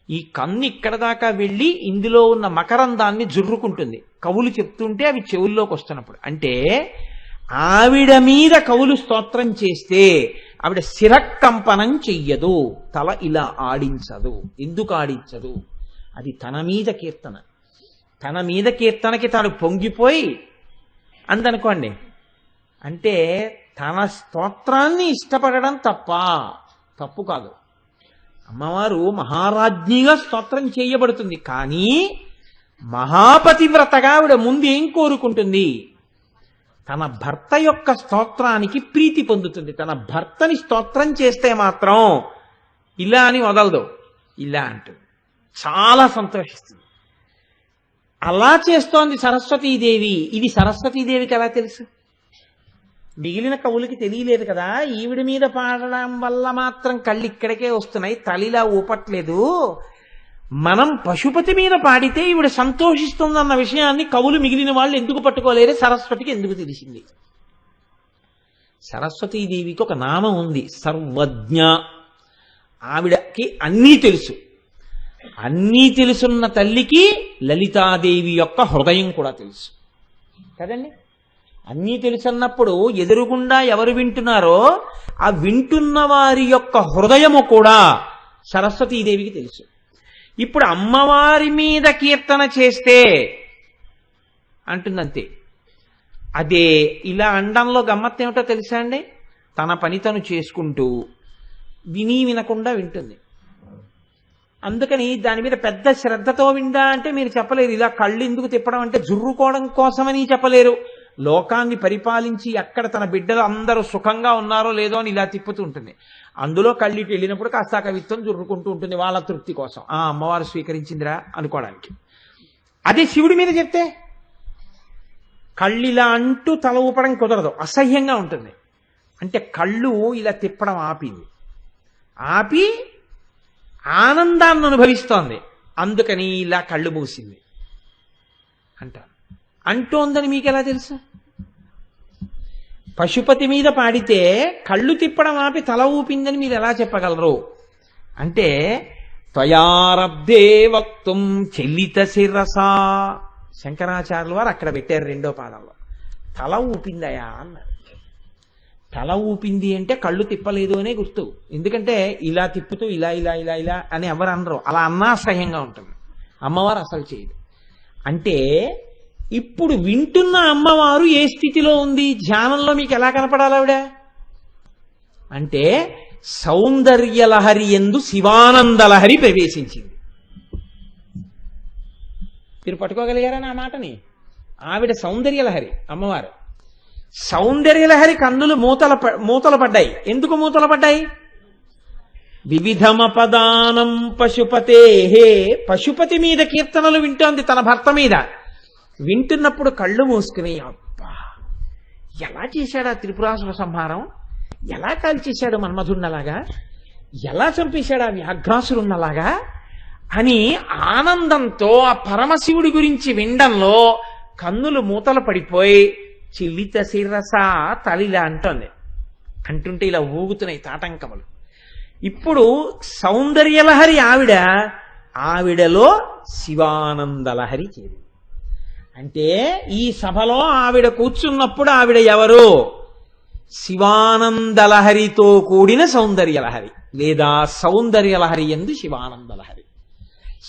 ఈ కన్ను ఇక్కడ దాకా వెళ్ళి ఇందులో ఉన్న మకరందాన్ని జుర్రుకుంటుంది, కవులు చెప్తుంటే అవి చెవుల్లోకి వస్తున్నప్పుడు. అంటే ఆవిడ మీద కవులు స్తోత్రం చేస్తే ఆవిడ శిరకంపనం చెయ్యదు, తల ఇలా ఆడించదు. ఎందుకు ఆడించదు? అది తన మీద కీర్తన. తన మీద కీర్తనకి తాను పొంగిపోయి అందనుకోండి, అంటే తన స్తోత్రాన్ని ఇష్టపడడం తప్పు కాదు. అమ్మవారు మహారాజ్ఞిగా స్తోత్రం చేయబడుతుంది, కానీ మహాపతివ్రతగా ఆవిడ ముందు ఏం కోరుకుంటుంది? తన భర్త యొక్క స్తోత్రానికి ప్రీతి పొందుతుంది. తన భర్తని స్తోత్రం చేస్తే మాత్రం ఇలా అని వదలదు, ఇలా అంటుంది, చాలా సంతోషిస్తుంది. అలా చేస్తోంది సరస్వతీదేవి. ఇది సరస్వతీదేవికి ఎలా తెలుసు? మిగిలిన కవులకి తెలియలేదు కదా. ఈవిడ మీద పాడడం వల్ల మాత్రం కళ్ళు ఇక్కడికే వస్తున్నాయి, తలిలా ఊపట్లేదు. మనం పశుపతి మీద పాడితే ఈవిడ సంతోషిస్తుందన్న విషయాన్ని కవులు మిగిలిన వాళ్ళు ఎందుకు పట్టుకోలేరు? సరస్వతికి ఎందుకు తెలిసింది? సరస్వతీదేవికి ఒక నామం ఉంది, సర్వజ్ఞ. ఆవిడకి అన్నీ తెలుసు. అన్నీ తెలుసున్న తల్లికి లలితాదేవి యొక్క హృదయం కూడా తెలుసు కదండి. అన్నీ తెలుసన్నప్పుడు ఎదురుగుండా ఎవరు వింటున్నారో ఆ వింటున్న వారి యొక్క హృదయము కూడా సరస్వతీదేవికి తెలుసు. ఇప్పుడు అమ్మవారి మీద కీర్తన చేస్తే అంటుందంతే. అదే ఇలా అండంలో గమ్మత్తు ఏమిటో తెలుసా అండి? తన పని తను చేసుకుంటూ విని వినకుండా వింటుంది. అందుకని దాని మీద పెద్ద శ్రద్ధతో విందా అంటే మీరు చెప్పలేరు. ఇలా కళ్ళు ఎందుకు తిప్పడం అంటే జుర్రుకోవడం కోసమని చెప్పలేరు. లోకాన్ని పరిపాలించి అక్కడ తన బిడ్డలు అందరూ సుఖంగా ఉన్నారో లేదో అని ఇలా తిప్పుతూ ఉంటుంది. అందులో కళ్ళిటి వెళ్ళినప్పుడు కాస్త కవిత్వం జుర్రుకుంటూ ఉంటుంది వాళ్ళ తృప్తి కోసం. ఆ అమ్మవారు స్వీకరించిందిరా అనుకోవడానికి. అదే శివుడి మీద చెప్తే కళ్ళిలా అంటూ తల ఊపడం కుదరదు, అసహ్యంగా ఉంటుంది. అంటే కళ్ళు ఇలా తిప్పడం ఆపి ఆనందాన్ని అనుభవిస్తోంది, అందుకని ఇలా కళ్ళు మూసింది అంటారు. అంటోందని మీకు ఎలా తెలుసు? పశుపతి మీద పాడితే కళ్ళు తిప్పడం ఆపి తల ఊపిందని మీరు ఎలా చెప్పగలరు? అంటే త్వయారబ్దే వక్తుం చెల్లిత శిరసా, శంకరాచార్యుల వారు అక్కడ పెట్టారు రెండో పాదంలో. తల ఊపిందయా అన్నారు. తల ఊపింది అంటే కళ్ళు తిప్పలేదు అనే గుర్తు. ఎందుకంటే ఇలా తిప్పుతూ ఇలా ఇలా ఇలా ఇలా అని ఎవరు అనరు, అలా అన్నా అసహ్యంగా ఉంటుంది. అమ్మవారు అసలు చేయదు. అంటే ఇప్పుడు వింటున్న అమ్మవారు ఏ స్థితిలో ఉంది? ధ్యానంలో మీకు ఎలా కనపడాలి ఆవిడ అంటే సౌందర్యలహరి యందు శివానందలహరి ప్రవేశించింది. మీరు పట్టుకోగలిగారా నా మాటని? ఆవిడ సౌందర్యలహరి అమ్మవారు. సౌందర్యలహరి కన్నులు మూతలు పడ్డాయి. ఎందుకు మూతలు పడ్డాయి? వివిధమపదానం పశుపతే, పశుపతి మీద కీర్తనలు వింటోంది తన భర్త మీద. వింటున్నప్పుడు కళ్ళు మూసుకుని అబ్బా ఎలా చేశాడా త్రిపురాసుర సంహారం, ఎలా కాల్చేశాడు మన్మధున్నలాగా, ఎలా చంపేశాడు ఆ వ్యాఘ్రాసురున్నలాగా అని ఆనందంతో ఆ పరమశివుడి గురించి వినడంలో కన్నులు మూతలు పడిపోయి చిల్లిత శిరస తలిలా అంటోంది. అంటుంటే ఇలా ఊగుతున్నాయి తాటంకములు. ఇప్పుడు సౌందర్యలహరి ఆవిడలో శివానందలహరి చేరింది. అంటే ఈ సభలో ఆవిడ కూర్చున్నప్పుడు ఆవిడ ఎవరు? శివానందలహరితో కూడిన సౌందర్యలహరి, లేదా సౌందర్యలహరి యందు శివానందలహరి.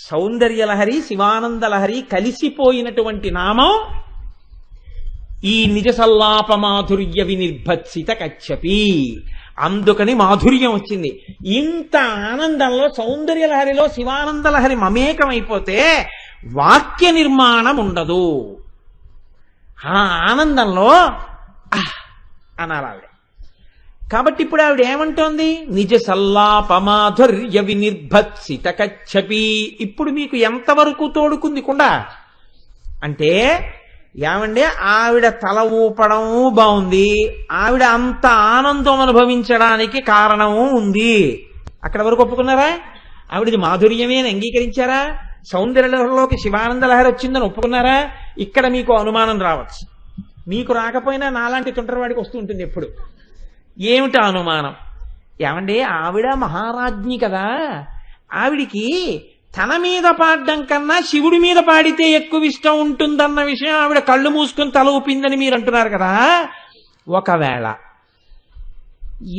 సౌందర్యలహరి శివానందలహరి కలిసిపోయినటువంటి నామం ఈ నిజ సల్లాప మాధుర్య వినిర్భత్సిత కచ్చపి. అందుకని మాధుర్యం వచ్చింది. ఇంత ఆనందంలో సౌందర్యలహరిలో శివానందలహరి మమేకమైపోతే వాక్య నిర్మాణం ఉండదు. ఆ ఆనందంలో అనాలి. కాబట్టి ఇప్పుడు ఆవిడ ఏమంటోంది? నిజ సల్లాపమాధుర్య వినిర్భత్సిత కచ్చపి. ఇప్పుడు మీకు ఎంతవరకు తోడుకుంది కుండ అంటే ఏమంటే ఆవిడ తల ఊపడం బాగుంది, ఆవిడ అంత ఆనందం అనుభవించడానికి కారణము ఉంది. అక్కడ వరకు ఒప్పుకున్నారా? ఆవిడది మాధుర్యమే అని అంగీకరించారా? సౌందర్యలహరిలోకి శివానందలహరి వచ్చిందని ఒప్పుకున్నారా? ఇక్కడ మీకు అనుమానం రావచ్చు. మీకు రాకపోయినా నాలాంటి తుంటరివాడికి వస్తూ ఉంటుంది ఎప్పుడు. ఏమిటా అనుమానం? ఏమండి ఆవిడ మహారాజ్ఞి కదా, ఆవిడికి తన మీద పాడడం కన్నా శివుడి మీద పాడితే ఎక్కువ ఇష్టం ఉంటుందన్న విషయం ఆవిడ కళ్ళు మూసుకుని తల ఊపిందని మీరు అంటున్నారు కదా. ఒకవేళ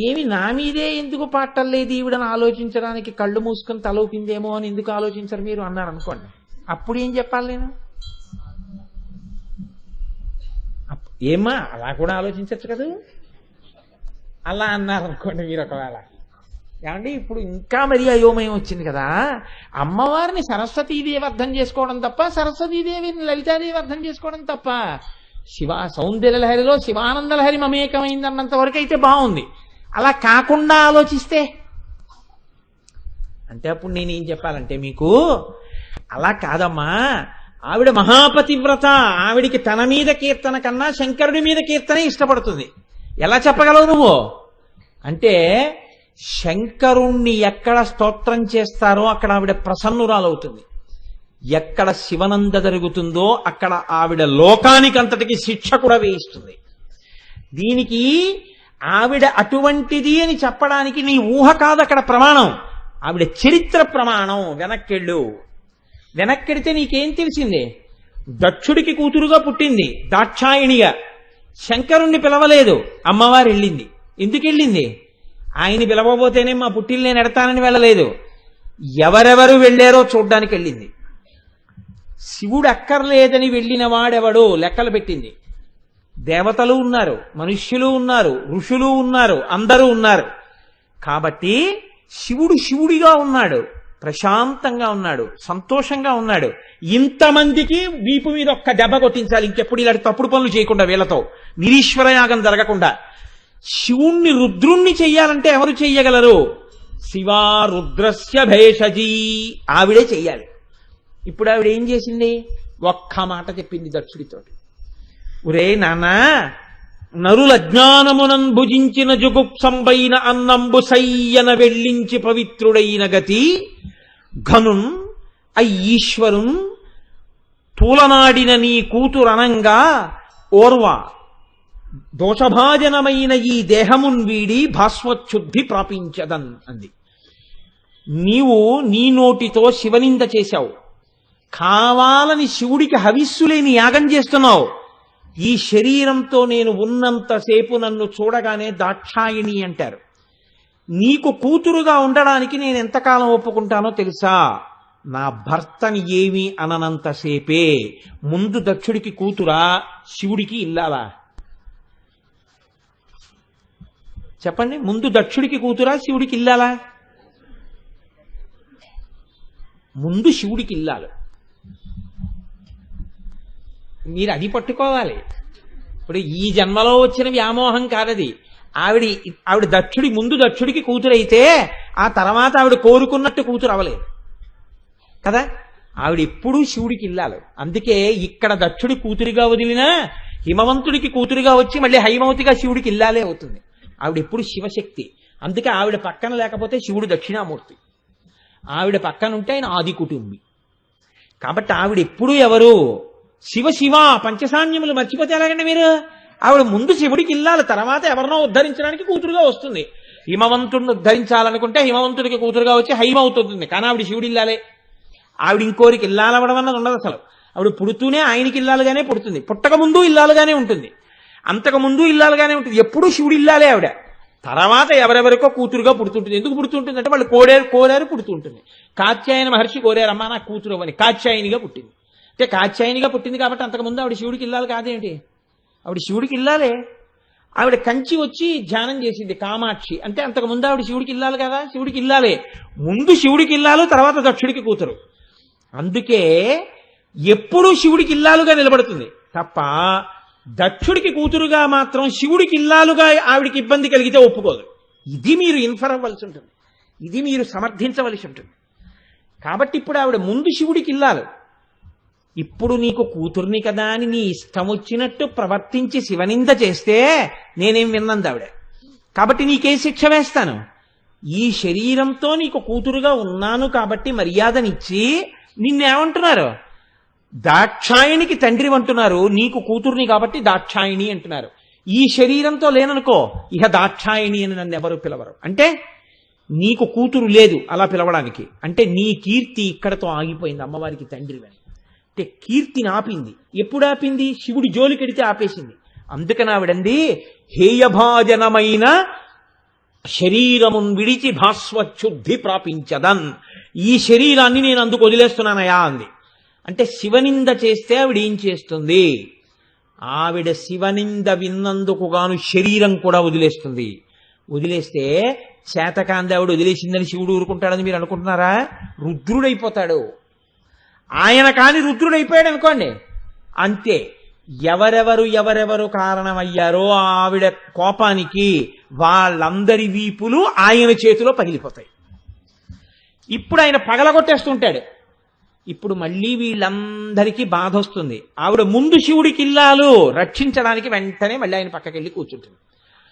ఏమి నా మీదే ఎందుకు పాటలేదు ఈవిడని ఆలోచించడానికి కళ్ళు మూసుకుని తల ఊపిందేమో అని ఎందుకు ఆలోచించరు మీరు అన్నారు అనుకోండి. అప్పుడు ఏం చెప్పాలి నేను? ఏమా అలా కూడా ఆలోచించచ్చు కదా. అలా అన్నారు అనుకోండి మీరు. ఒకవేళ ఏమంటే ఇప్పుడు ఇంకా మరీ అయోమయం వచ్చింది కదా. అమ్మవారిని సరస్వతీదేవి అర్థం చేసుకోవడం తప్ప, సరస్వతీదేవిని లలితాదేవి అర్థం చేసుకోవడం తప్ప, సౌందర్యలహరిలో శివానందలహరి మమేకమైందన్నంత వరకు అయితే బాగుంది. అలా కాకుండా ఆలోచిస్తే అంటే అప్పుడు నేనేం చెప్పాలంటే మీకు, అలా కాదమ్మా ఆవిడ మహాపతివ్రత, ఆవిడికి తన మీద కీర్తన కన్నా శంకరుడి మీద కీర్తనే ఇష్టపడుతుంది. ఎలా చెప్పగలవు నువ్వు అంటే, శంకరుణ్ణి ఎక్కడ స్తోత్రం చేస్తారో అక్కడ ఆవిడ ప్రసన్నురాలవుతుంది. ఎక్కడ శివనంద జరుగుతుందో అక్కడ ఆవిడ లోకానికంతటికి శిక్ష కూడా వేయిస్తుంది. దీనికి ఆవిడ అటువంటిది అని చెప్పడానికి నీ ఊహ కాదు అక్కడ ప్రమాణం, ఆవిడ చరిత్ర ప్రమాణం. వెనక్కెడితే నీకేం తెలిసింది? దక్షుడికి కూతురుగా పుట్టింది, దాక్షాయిణిగా. శంకరుణ్ణి పిలవలేదు, అమ్మవారు వెళ్ళింది. ఎందుకు వెళ్ళింది? ఆయన పిలవబోతేనే మా పుట్టిల్ని నేను ఎడతానని వెళ్ళలేదు, ఎవరెవరు వెళ్ళారో చూడ్డానికి వెళ్ళింది. శివుడు అక్కర్లేదని వెళ్ళిన వాడెవడో లెక్కలు పెట్టింది. దేవతలు ఉన్నారు, మనుష్యులు ఉన్నారు, ఋషులు ఉన్నారు, అందరూ ఉన్నారు. కాబట్టి శివుడు శివుడిగా ఉన్నాడు, ప్రశాంతంగా ఉన్నాడు, సంతోషంగా ఉన్నాడు. ఇంతమందికి వీపు మీద ఒక్క దెబ్బ కొట్టించాలి, ఇంకెప్పుడు ఇలాంటి తప్పుడు పనులు చేయకుండా, వీళ్ళతో నిరీశ్వర యాగం జరగకుండా. శివుణ్ణి రుద్రుణ్ణి చెయ్యాలంటే ఎవరు చెయ్యగలరు? శివా రుద్రస్య భేషజీ, ఆవిడే చెయ్యాలి. ఇప్పుడు ఆవిడ ఏం చేసింది? ఒక్క మాట చెప్పింది దక్షుడితోటి. ఒరే నాన్నా, నరుల జ్ఞానమునం భుజించిన జుగుప్సంబైన అన్నంబు సయ్యన వెళ్ళించి పవిత్రుడైన గతి ఘనున్ ఈశ్వరున్ తూలనాడిన నీ కూతురనంగా ఓర్వ దోషభాజనమైన ఈ దేహమున్ వీడి భాస్వచ్ఛుద్ధి ప్రాపించదన్ అంది. నీవు నీ నోటితో శివనింద చేశావు, కావాలని శివుడికి హవిస్సులేని యాగం చేస్తున్నావు. ఈ శరీరంతో నేను ఉన్నంతసేపు నన్ను చూడగానే దాక్షాయిణి అంటారు. నీకు కూతురుగా ఉండడానికి నేను ఎంతకాలం ఒప్పుకుంటానో తెలుసా? నా భర్తని ఏమీ అననంతసేపే. ముందు దక్షుడికి కూతురా, శివుడికి ఇల్లాలా? చెప్పండి, ముందు దక్షుడికి కూతురా, శివుడికి ఇల్లాలా? ముందు శివుడికి ఇల్లాలు. మీరు అది పట్టుకోవాలి. ఇప్పుడు ఈ జన్మలో వచ్చిన వ్యామోహం కాదది. ఆవిడ ముందు దక్షుడికి కూతురైతే ఆ తర్వాత ఆవిడ కోరుకున్నట్టు కూతురు అవలేదు కదా. ఆవిడ ఎప్పుడూ శివుడికి ఇల్లాలు. అందుకే ఇక్కడ దక్షుడి కూతురిగా వదిలినా హిమవంతుడికి కూతురిగా వచ్చి మళ్ళీ హైమవతిగా శివుడికి ఇల్లాలే అవుతుంది. ఆవిడ ఎప్పుడు శివశక్తి. అందుకే ఆవిడ పక్కన లేకపోతే శివుడు దక్షిణామూర్తి, ఆవిడ పక్కన ఉంటే ఆయన ఆది కుటుంబి. కాబట్టి ఆవిడ ఎప్పుడూ ఎవరు? శివ శివ పంచసాన్యములు మర్చిపోతే ఎలాగండి మీరు? ఆవిడ ముందు శివుడికి ఇల్లాలి, తర్వాత ఎవరినో ఉద్ధరించడానికి కూతురుగా వస్తుంది. హిమవంతుడిని ఉద్ధరించాలనుకుంటే హిమవంతుడికి కూతురుగా వచ్చి హైమవుతుంది. కానీ ఆవిడ శివుడి ఇల్లాలే. ఆవిడ ఇంకోరికి ఇల్లాలవడం అన్నది ఉండదు అసలు. ఆవిడ పుడుతూనే ఆయనకి ఇల్లాలుగానే పుడుతుంది, పుట్టక ముందు ఇల్లాలుగానే ఉంటుంది, అంతకుముందు ఇల్లాలుగానే ఉంటుంది. ఎప్పుడూ శివుడి ఇల్లాలే ఆవిడ. తర్వాత ఎవరెవరికో కూతురుగా పుడుతుంటుంది. ఎందుకు పుడుతుంటుంది అంటే వాళ్ళు కోరారు పుడుతుంటుంది. కాత్యాయన మహర్షి కోరారమ్మా నాకు కూతురు అని, కాత్యాయనిగా పుట్టింది. అంటే కాత్యాయనిగా పుట్టింది కాబట్టి అంతకుముందు ఆవిడ శివుడికి ఇల్లాలి కాదేంటి? ఆవిడ శివుడికి ఇల్లాలే. ఆవిడ కంచి వచ్చి ధ్యానం చేసింది కామాక్షి, అంటే అంతకుముందు ఆవిడ శివుడికి ఇల్లాలి కదా. శివుడికి ఇల్లాలే. ముందు శివుడికి ఇల్లాలు, తర్వాత దక్షుడికి కూతురు. అందుకే ఎప్పుడూ శివుడికి ఇల్లాలుగా నిలబడుతుంది తప్ప దక్షుడికి కూతురుగా మాత్రం శివుడికి ఇల్లాలుగా ఆవిడికి ఇబ్బంది కలిగితే ఒప్పుకోదు. ఇది మీరు ఇన్ఫర్ అవ్వాల్సి ఉంటుంది, ఇది మీరు సమర్థించవలసి ఉంటుంది. కాబట్టి ఇప్పుడు ఆవిడ ముందు శివుడికి ఇల్లాలు. ఇప్పుడు నీకు కూతుర్ని కదా అని నీ ఇష్టం వచ్చినట్టు ప్రవర్తించి శివనింద చేస్తే నేనేం విన్నంది ఆవిడ. కాబట్టి నీకే శిక్ష వేస్తాను. ఈ శరీరంతో నీకు కూతురుగా ఉన్నాను కాబట్టి మర్యాదనిచ్చి నిన్నేమంటున్నారు? దాక్షాయినికి తండ్రి అంటున్నారు, నీకు కూతుర్ని కాబట్టి దాక్షాయిణి అంటున్నారు. ఈ శరీరంతో లేననుకో ఇహ దాక్షాయిణి అని నన్ను ఎవరు పిలవరు. అంటే నీకు కూతురు లేదు అలా పిలవడానికి. అంటే నీ కీర్తి ఇక్కడతో ఆగిపోయింది, అమ్మవారికి తండ్రి అని. అంటే కీర్తిని ఆపింది. ఎప్పుడు ఆపింది? శివుడి జోలికెడితే ఆపేసింది. అందుకని ఆవిడంది హేయభాజనమైన శరీరమున్ విడిచి భాస్వచ్ఛుద్ధి ప్రాపించదన్. ఈ శరీరాన్ని నేను అందుకు వదిలేస్తున్నానయా అంది. అంటే శివనింద చేస్తే ఆవిడ ఏం చేస్తుంది? ఆవిడ శివనింద విన్నందుకు గాను శరీరం కూడా వదిలేస్తుంది. వదిలేస్తే చేతకాంది ఆవిడ వదిలేసిందని శివుడు ఊరుకుంటాడని మీరు అనుకుంటున్నారా? రుద్రుడైపోతాడు ఆయన. కాని రుద్రుడైపోయాడు అనుకోండి అంతే. ఎవరెవరు కారణమయ్యారో ఆవిడ కోపానికి వాళ్ళందరి వీపులు ఆయన చేతిలో పగిలిపోతాయి. ఇప్పుడు ఆయన పగలగొట్టేస్తుంటాడు. ఇప్పుడు మళ్ళీ వీళ్ళందరికీ బాధ వస్తుంది. ఆవిడ ముందు శివుడికి ఇల్లాలు రక్షించడానికి వెంటనే మళ్ళీ ఆయన పక్కకెళ్ళి కూర్చుంటుంది.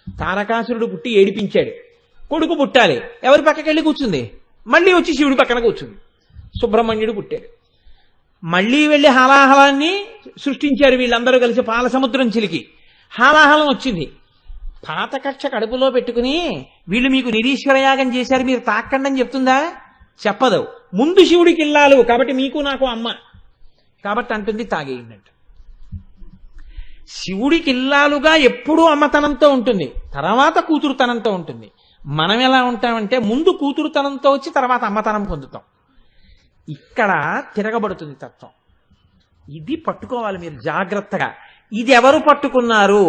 తారకాసురుడు పుట్టి ఏడిపించాడు, కొడుకు పుట్టాలి, ఎవరి పక్కకెళ్ళి కూర్చుంది? మళ్ళీ వచ్చి శివుడి పక్కన కూర్చుంది. సుబ్రహ్మణ్యుడు పుట్టాడు, మళ్ళీ వెళ్ళి హాలాహలాన్ని సృష్టించారు వీళ్ళందరూ కలిసి. పాల సముద్రం చిలికి హాలాహలం వచ్చింది. పాత కక్ష కడుపులో పెట్టుకుని వీళ్ళు మీకు నిరీశ్వర యాగం చేశారు మీరు తాక్కండి అని చెప్తుందా? చెప్పదు. ముందు శివుడికి ఇల్లాలు కాబట్టి మీకు నాకు అమ్మ కాబట్టి అంటుంది తాగేయండి. శివుడికి ఇల్లాలుగా ఎప్పుడూ అమ్మతనంతో ఉంటుంది, తర్వాత కూతురుతనంతో ఉంటుంది. మనం ఎలా ఉంటామంటే ముందు కూతురుతనంతో వచ్చి తర్వాత అమ్మతనం పొందుతాం. ఇక్కడ తిరగబడుతుంది తత్వం. ఇది పట్టుకోవాలి మీరు జాగ్రత్తగా. ఇది ఎవరు పట్టుకున్నారు?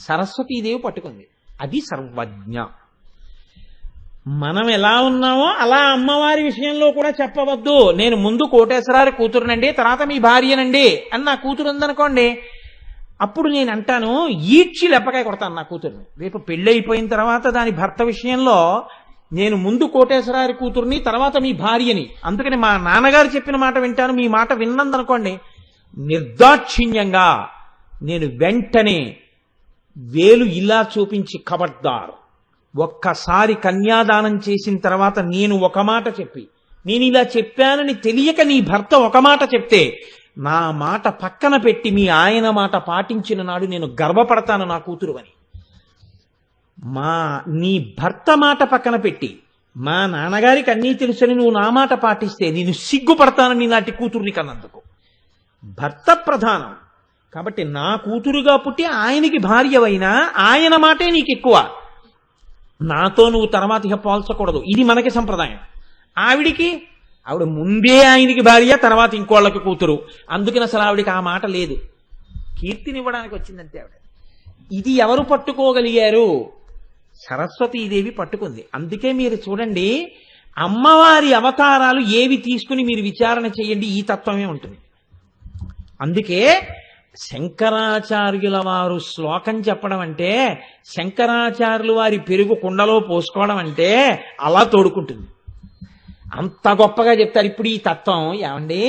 సరస్వతీదేవి పట్టుకుంది. అది సర్వజ్ఞ. మనం ఎలా ఉన్నామో అలా అమ్మవారి విషయంలో కూడా చెప్పవద్దు. నేను ముందు కోటేశ్వరారి కూతురునండి, తర్వాత మీ భార్యనండి అని నా కూతురు ఉందనుకోండి, అప్పుడు నేను అంటాను ఈడ్చి లెప్పకాయ కొడతాను నా కూతురుని. రేపు పెళ్ళి అయిపోయిన తర్వాత దాని భర్త విషయంలో నేను ముందు కోటేశ్వరారి కూతుర్ని, తర్వాత మీ భార్యని. అందుకని మా నాన్నగారు చెప్పిన మాట వింటాను, మీ మాట విన్నందనుకోండి, నిర్దాక్షిణ్యంగా నేను వెంటనే వేలు ఇలా చూపించి, ఖబర్దార్, ఒక్కసారి కన్యాదానం చేసిన తర్వాత నేను ఒక మాట చెప్పి, నేను ఇలా చెప్పానని తెలియక నీ భర్త ఒక మాట చెప్తే, నా మాట పక్కన పెట్టి మీ ఆయన మాట పాటించిన నాడు నేను గర్వపడతాను నా కూతురు అని. నీ భర్త మాట పక్కన పెట్టి మా నాన్నగారికి అన్నీ తెలుసని నువ్వు నా మాట పాటిస్తే నేను సిగ్గుపడతానని నాటి కూతుర్ని కన్నందుకు. భర్త ప్రధానం కాబట్టి నా కూతురుగా పుట్టి ఆయనకి భార్యవైనా ఆయన మాటే నీకు ఎక్కువ. నాతో నువ్వు తర్వాత ఇక పోల్చకూడదు. ఇది మనకి సంప్రదాయం. ఆవిడ ముందే ఆయనకి భార్య, తర్వాత ఇంకోళ్ళకి కూతురు. అందుకని అసలు ఆవిడికి ఆ మాట లేదు. కీర్తినివ్వడానికి వచ్చిందంటే ఆవిడ. ఇది ఎవరు పట్టుకోగలిగారు? సరస్వతీదేవి పట్టుకుంది. అందుకే మీరు చూడండి, అమ్మవారి అవతారాలు ఏవి తీసుకుని మీరు విచారణ చేయండి, ఈ తత్వమే ఉంటుంది. అందుకే శంకరాచార్యుల వారు శ్లోకం చెప్పడం అంటే, శంకరాచార్యులు వారి పెరుగు కుండలో పోసుకోవడం అంటే అలా తోడుకుంటుంది. అంత గొప్పగా చెప్తారు. ఇప్పుడు ఈ తత్వం ఏమండి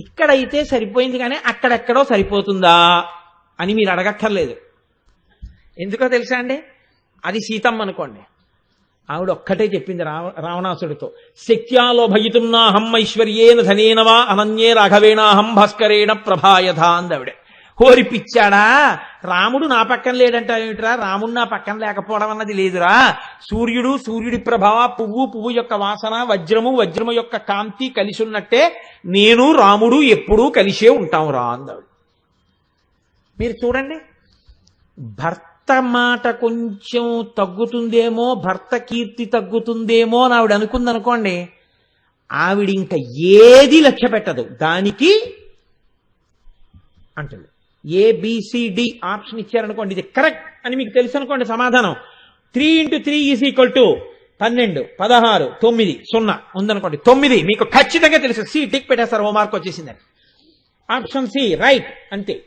ఇక్కడైతే సరిపోయింది కానీ అక్కడెక్కడో సరిపోతుందా అని మీరు అడగక్కర్లేదు. ఎందుకో తెలుసా అండి? అది సీతమ్మ అనుకోండి, ఆవిడ ఒక్కటే చెప్పింది రావణాసుడితో, శక్త్యాలోభయితుం నాహం ఐశ్వర్యేన ధనేనవా అనన్యే రాఘవేణాహం భాస్కరేణ ప్రభాయథ అందావిడ. హోరి పిచ్చాడా, రాముడు నా పక్కన లేడంటావేమిట్రా? రాముడు నా పక్కన లేకపోవడం అన్నది లేదురా. సూర్యుడి ప్రభావ, పువ్వు యొక్క వాసన, వజ్రము యొక్క కాంతి కలిసి ఉన్నట్టే నేను రాముడు ఎప్పుడూ కలిసే ఉంటాం రా అందావిడ. మీరు చూడండి, భర్త మాట కొంచెం తగ్గుతుందేమో, భర్త కీర్తి తగ్గుతుందేమో అని ఆవిడ అనుకుందనుకోండి, ఆవిడ ఇంకా ఏది లక్ష్య పెట్టదు, దానికి అంటుంది. ABCD ఆప్షన్ ఇచ్చారనుకోండి, ఇది కరెక్ట్ అని మీకు తెలుసు అనుకోండి సమాధానం. 3 × 3 = 12, 16, 9, 0 ఉందనుకోండి, 9 మీకు ఖచ్చితంగా తెలుసు. సి టిక్ పెట్టేస్తారు, ఓ మార్క్ వచ్చేసిందని. ఆప్షన్ సి రైట్ అంతే.